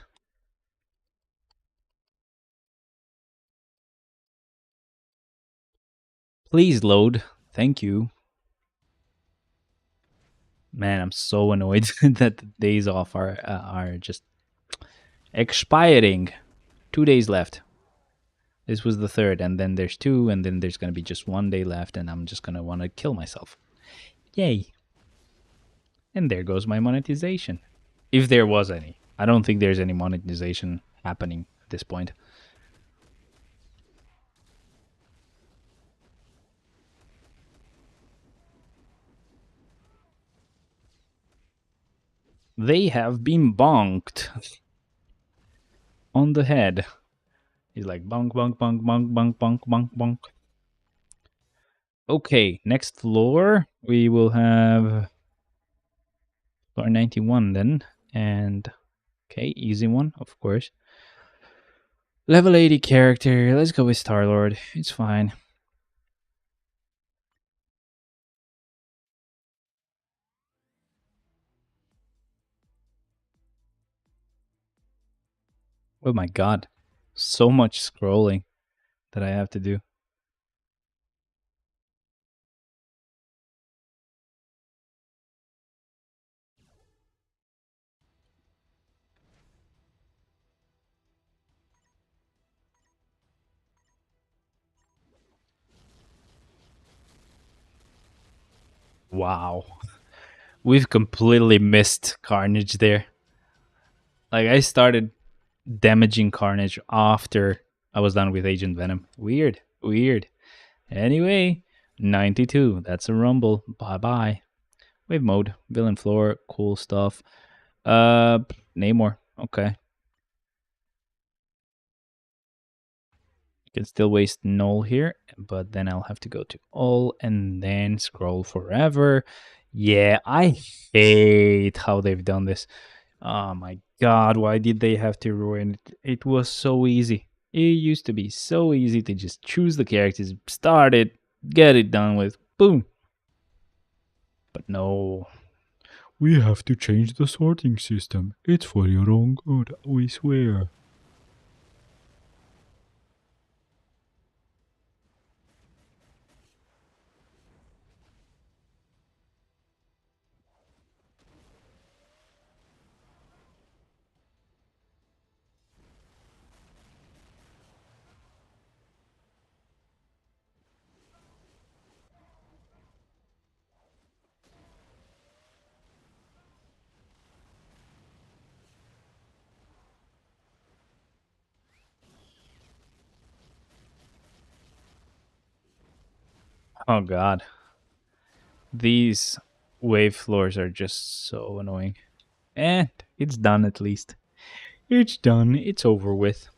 Please load. Thank you. Man, I'm so annoyed that the days off are just expiring. 2 days left. This was the 3rd, and then there's 2, and then there's gonna be just 1 day left, and I'm just gonna want to kill myself. Yay. And there goes my monetization. If there was any. I don't think there's any monetization happening at this point. They have been bonked on the head. He's like bonk, bonk, bonk, bonk, bonk, bonk, bonk, bonk. Okay, next floor we will have floor 91 then, and okay, easy one, of course. Level 80 character. Let's go with Star-Lord. It's fine. Oh my god. So much scrolling that I have to do. Wow. We've completely missed Carnage there. Like, I started damaging Carnage after I was done with Agent Venom. Weird. Anyway, 92. That's a rumble. Bye-bye. Wave mode, villain floor, cool stuff. Namor. Okay. You can still waste null here, but then I'll have to go to all and then scroll forever. Yeah, I hate how they've done this. Oh my god, why did they have to ruin it? It was so easy. It used to be so easy to just choose the characters, start it, get it done with, boom. But no. We have to change the sorting system. It's for your own good, we swear. Oh god. These wave floors are just so annoying. And it's done at least. It's done. It's over with.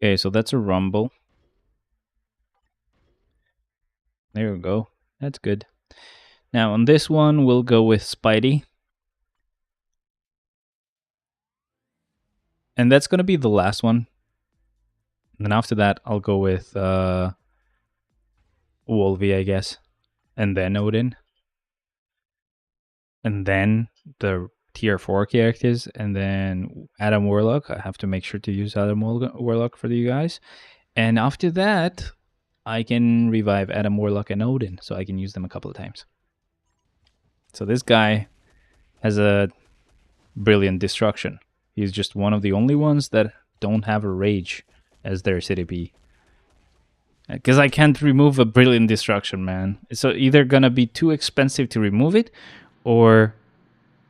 Okay, so that's a rumble. There we go. That's good. Now on this one, we'll go with Spidey. And that's going to be the last one. And then after that, I'll go with Wolvie, I guess. And then Odin. And then the tier 4 characters. And then Adam Warlock. I have to make sure to use Adam Warlock for you guys. And after that, I can revive Adam Warlock and Odin. So I can use them a couple of times. So this guy has a brilliant destruction. He's just one of the only ones that don't have a rage as their CDP. Because I can't remove a brilliant destruction, man. It's either gonna be too expensive to remove it, or,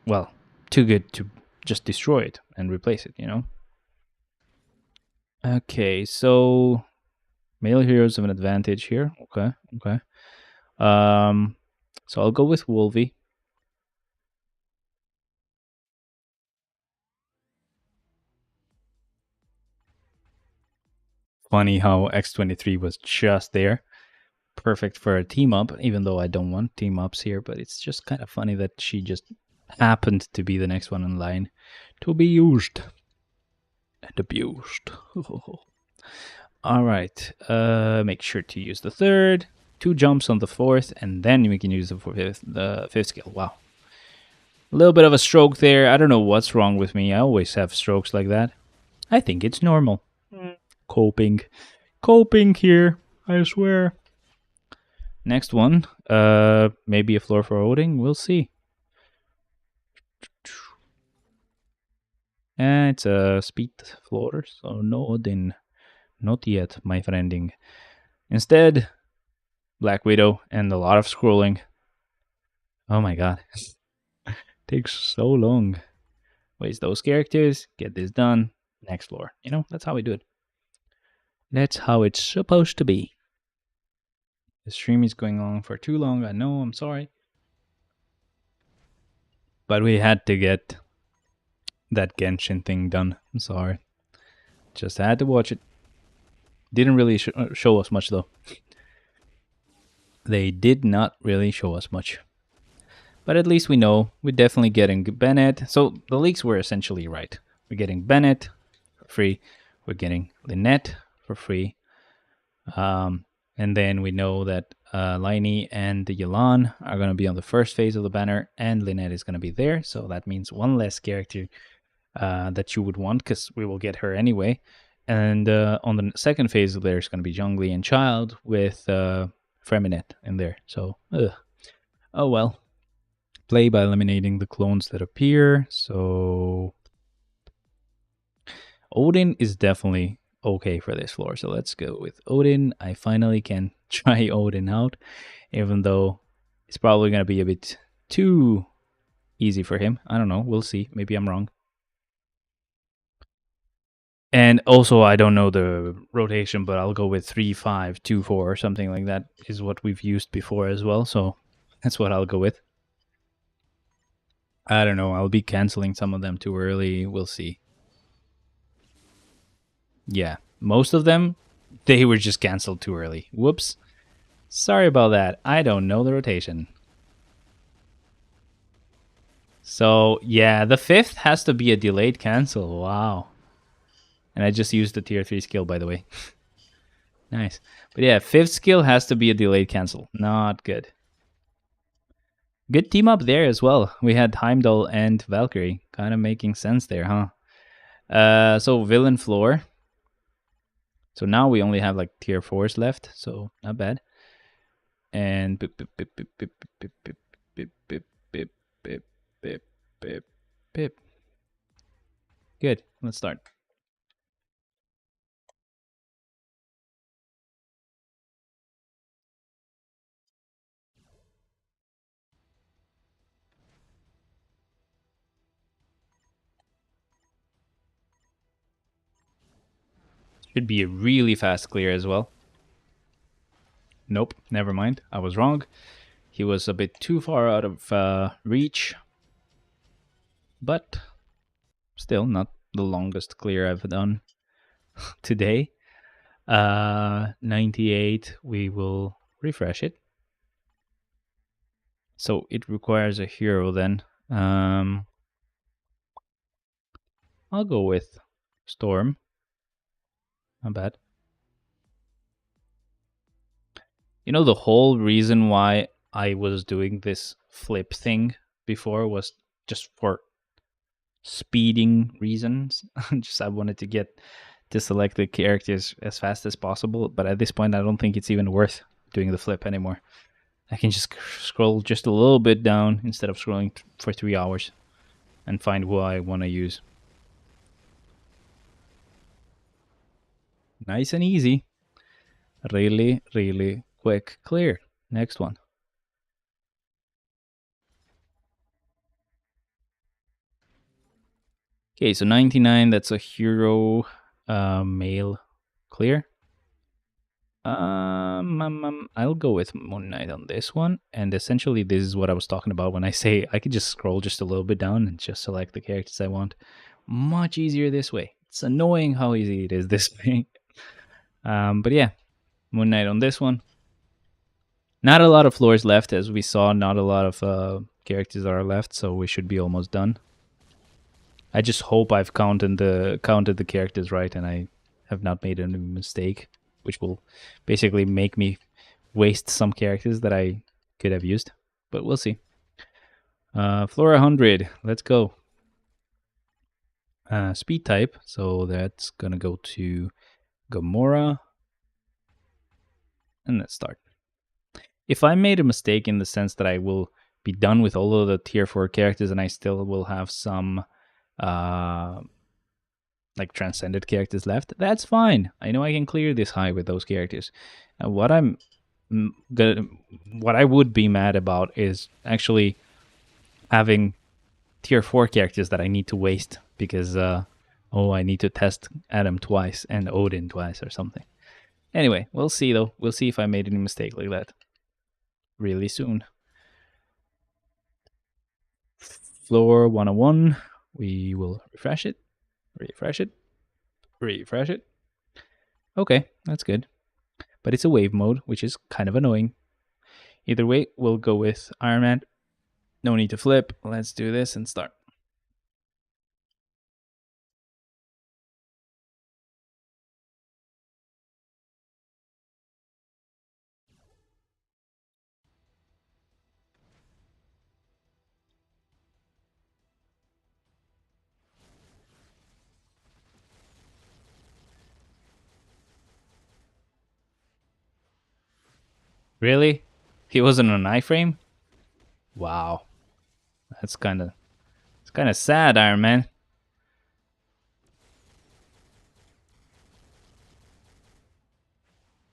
well, too good to just destroy it and replace it, you know? Okay, so male heroes have an advantage here. Okay. So I'll go with Wolvie. Funny how X23 was just there. Perfect for a team up, even though I don't want team ups here, but it's just kind of funny that she just happened to be the next one in line to be used and abused. All right, make sure to use the third, 2 jumps on the fourth, and then we can use the fifth skill. Wow. A little bit of a stroke there. I don't know what's wrong with me. I always have strokes like that. I think it's normal. Coping here, I swear. Next one, maybe a floor for Odin. We'll see. It's a speed floor, so no Odin. Not yet, my friending. Instead, Black Widow and a lot of scrolling. Oh my god. Takes so long. Waste those characters, get this done, next floor. You know, that's how we do it. That's how it's supposed to be. The stream is going on for too long, I know, I'm sorry. But we had to get that Genshin thing done. I'm sorry. Just had to watch it. Didn't really show us much, though. They did not really show us much. But at least we know we're definitely getting Bennett. So the leaks were essentially right. We're getting Bennett for free. We're getting Lynette for free. And then we know that Lainey and Yelan are going to be on the first phase of the banner, and Lynette is going to be there. So that means one less character that you would want, because we will get her anyway. And on the second phase, there's going to be Zhongli and Child with Freminet in there. So, oh well. Play by eliminating the clones that appear. So Odin is definitely okay for this floor, so let's go with Odin. I finally can try Odin out, even though It's probably going to be a bit too easy for him. I don't know. We'll see. Maybe I'm wrong. And also, I don't know the rotation, but I'll go with 3-5-2-4 or something like that is what we've used before as well. So that's what I'll go with. I don't know. I'll be canceling some of them too early. We'll see. Yeah, most of them, they were just canceled too early. Whoops. Sorry about that. I don't know the rotation. So, yeah, the 5th has to be a delayed cancel. Wow. And I just used the tier 3 skill, by the way. Nice. But yeah, 5th skill has to be a delayed cancel. Not good. Good team up there as well. We had Heimdall and Valkyrie. Kind of making sense there, huh? So villain floor. So now we only have like tier 4s left. So not bad. And bip, bip, bip, bip, bip, bip, bip, bip, bip, bip, bip, bip, bip, bip. Good. Let's start. Should be a really fast clear as well. Nope, never mind. I was wrong. He was a bit too far out of reach. But still not the longest clear I've done today. 98, we will refresh it. So it requires a hero then. I'll go with Storm. Not bad. You know, the whole reason why I was doing this flip thing before was just for speeding reasons. Just I wanted to get to select the characters as fast as possible, but at this point I don't think it's even worth doing the flip anymore. I can just scroll just a little bit down instead of scrolling for 3 hours and find who I want to use. Nice and easy. Really, really quick clear. Next one. Okay, so 99, that's a hero male clear. I'll go with Moon Knight on this one. And essentially, this is what I was talking about when I say I could just scroll just a little bit down and just select the characters I want. Much easier this way. It's annoying how easy it is this way. But yeah, Moon Knight on this one. Not a lot of floors left, as we saw. Not a lot of characters are left, so we should be almost done. I just hope I've counted the characters right and I have not made any mistake, which will basically make me waste some characters that I could have used. But we'll see. Floor 100. Let's go. Speed type. So that's going to go to Gamora. And let's start. If I made a mistake in the sense that I will be done with all of the tier 4 characters and I still will have some like transcended characters left, that's fine. I know I can clear this high with those characters. What I would be mad about is actually having tier 4 characters that I need to waste because I need to test Adam twice and Odin twice or something. Anyway, we'll see though. We'll see if I made any mistake like that really soon. Floor 101. We will refresh it. Refresh it. Refresh it. Okay, that's good. But it's a wave mode, which is kind of annoying. Either way, we'll go with Iron Man. No need to flip. Let's do this and start. Really? He wasn't on iframe? Wow. It's kind of sad, Iron Man.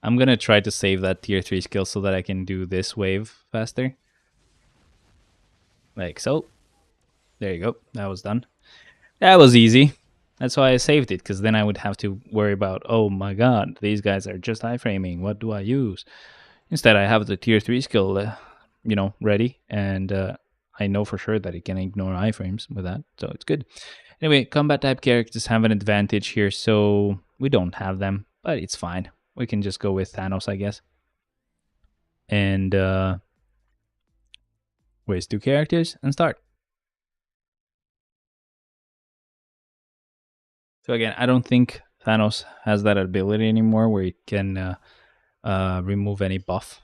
I'm gonna try to save that tier 3 skill so that I can do this wave faster. Like so. There you go. That was done. That was easy. That's why I saved it, because then I would have to worry about, oh my god, these guys are just iframing. What do I use? Instead, I have the tier 3 skill, ready, and I know for sure that it can ignore iframes with that, so it's good. Anyway, combat type characters have an advantage here, so we don't have them, but it's fine. We can just go with Thanos, I guess. And waste 2 characters and start. So again, I don't think Thanos has that ability anymore where it can remove any buff.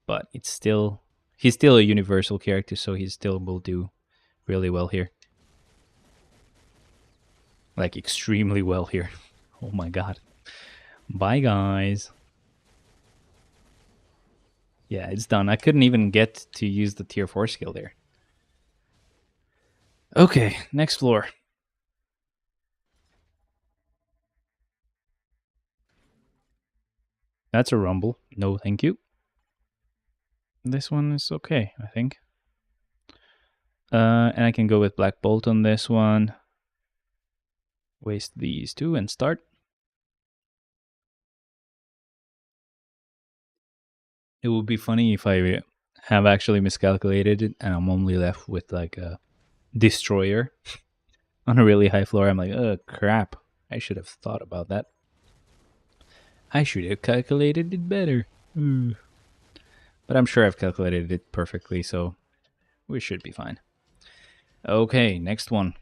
But it's still, he's still a universal character, so he still will do really well here. Like extremely well here. Oh my god. Bye guys. Yeah, it's done. I couldn't even get to use the tier 4 skill there. Okay, next floor. That's a rumble. No, thank you. This one is okay, I think. And I can go with Black Bolt on this one. Waste these 2 and start. It would be funny if I have actually miscalculated it and I'm only left with like a destroyer on a really high floor. I'm like, oh crap, I should have thought about that. I should have calculated it better. But I'm sure I've calculated it perfectly, so we should be fine. Okay, next one.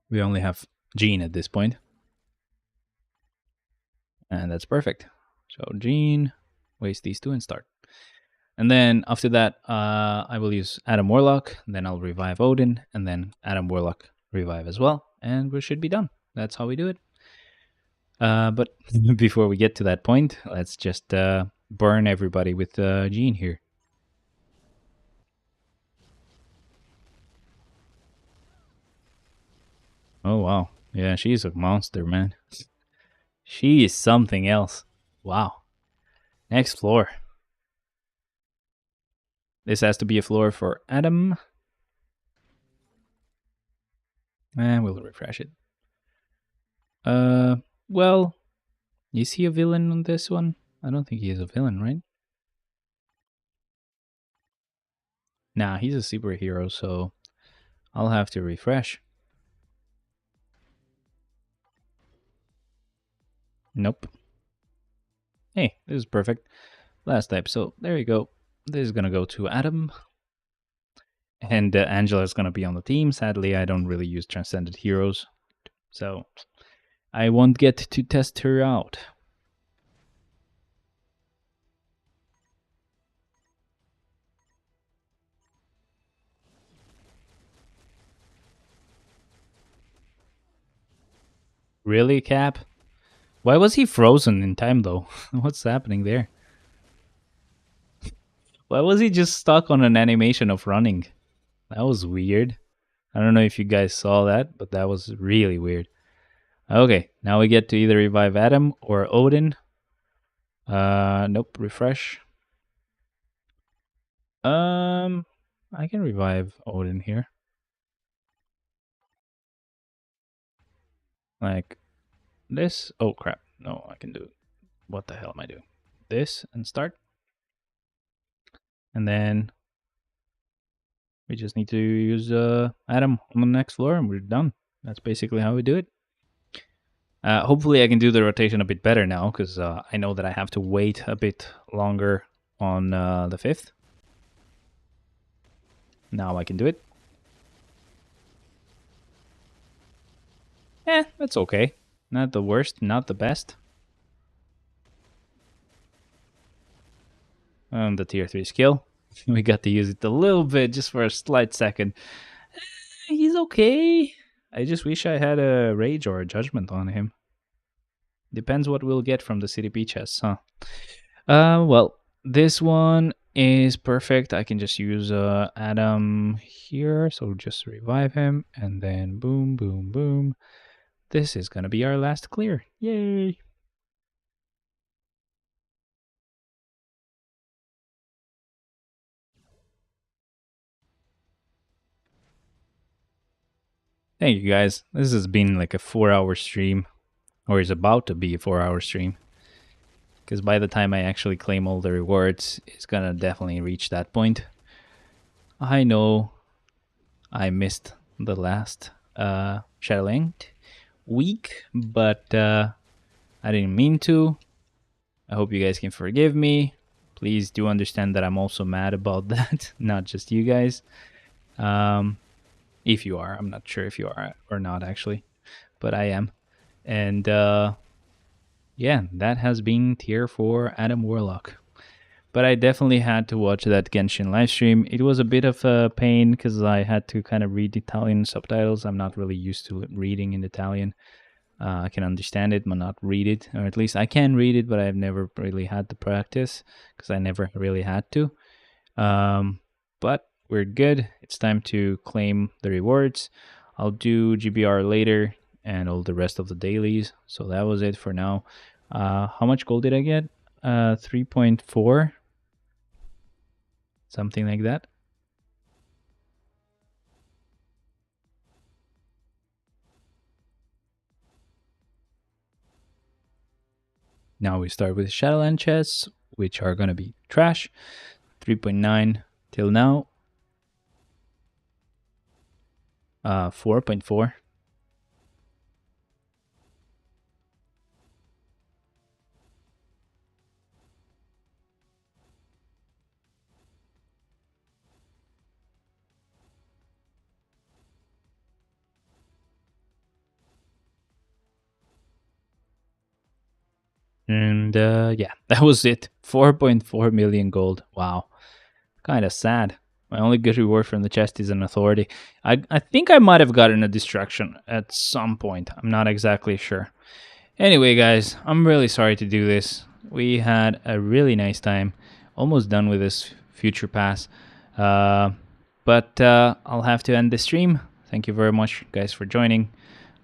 We only have Jean at this point. And that's perfect. So Jean, waste these 2 and start. And then after that, I will use Adam Warlock, then I'll revive Odin, and then Adam Warlock revive as well, and we should be done. That's how we do it. But before we get to that point, let's just burn everybody with Jean here. Oh wow, yeah, she's a monster, man. She is something else. Wow. Next floor. This has to be a floor for Adam. And we'll refresh it. Well, is he a villain on this one? I don't think he is a villain, right? Nah, he's a superhero, so I'll have to refresh. Nope. Hey, this is perfect. Last type, so there you go. This is gonna go to Adam. And Angela's gonna be on the team. Sadly, I don't really use Transcended Heroes, so I won't get to test her out. Really, Cap? Why was he frozen in time, though? What's happening there? Why was he just stuck on an animation of running? That was weird. I don't know if you guys saw that, but that was really weird. Okay, now we get to either revive Adam or Odin. Nope, refresh. I can revive Odin here. Like this. Oh crap. No, I can do it. What the hell am I doing? This and start. And then we just need to use Adam on the next floor and we're done. That's basically how we do it. Hopefully I can do the rotation a bit better now, because I know that I have to wait a bit longer on the 5th. Now I can do it. That's okay. Not the worst, not the best. The tier 3 skill. We got to use it a little bit, just for a slight second. He's okay. I just wish I had a rage or a judgment on him. Depends what we'll get from the CDP chests, huh? Well, this one is perfect. I can just use Adam here, so just revive him, and then boom, boom, boom. This is gonna be our last clear. Yay! Thank you guys. This has been like a 4-hour stream, or is about to be a 4-hour stream. Because by the time I actually claim all the rewards, it's gonna definitely reach that point. I know I missed the last Shadowland week, but I didn't mean to. I hope you guys can forgive me. Please do understand that I'm also mad about that, not just you guys. If you are, I'm not sure if you are or not actually, but I am. And yeah, that has been Tier 4 Adam Warlock. But I definitely had to watch that Genshin livestream. It was a bit of a pain because I had to kind of read Italian subtitles. I'm not really used to reading in Italian. I can understand it, but not read it. Or at least I can read it, but I've never really had the practice because I never really had to. But we're good. It's time to claim the rewards. I'll do GBR later and all the rest of the dailies. So that was it for now. How much gold did I get? 3.4. Something like that. Now we start with Shadowland chests, which are going to be trash. 3.9 till now. 4.4. And yeah, that was it. 4.4 million gold. Wow. Kind of sad. My only good reward from the chest is an authority. I think I might have gotten a destruction at some point. I'm not exactly sure. Anyway, guys, I'm really sorry to do this. We had a really nice time. Almost done with this future pass. But I'll have to end the stream. Thank you very much, guys, for joining.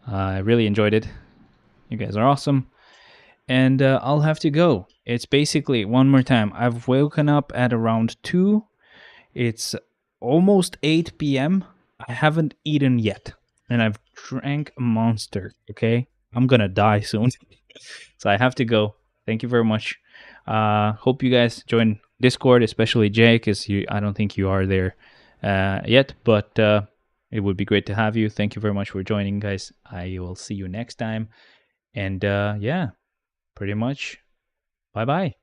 I really enjoyed it. You guys are awesome. And I'll have to go. It's basically, one more time, I've woken up at around 2. It's almost 8 p.m. I haven't eaten yet. And I've drank a monster, okay? I'm gonna die soon. So I have to go. Thank you very much. Hope you guys join Discord, especially Jay, because I don't think you are there yet. But it would be great to have you. Thank you very much for joining, guys. I will see you next time. And yeah, pretty much. Bye-bye.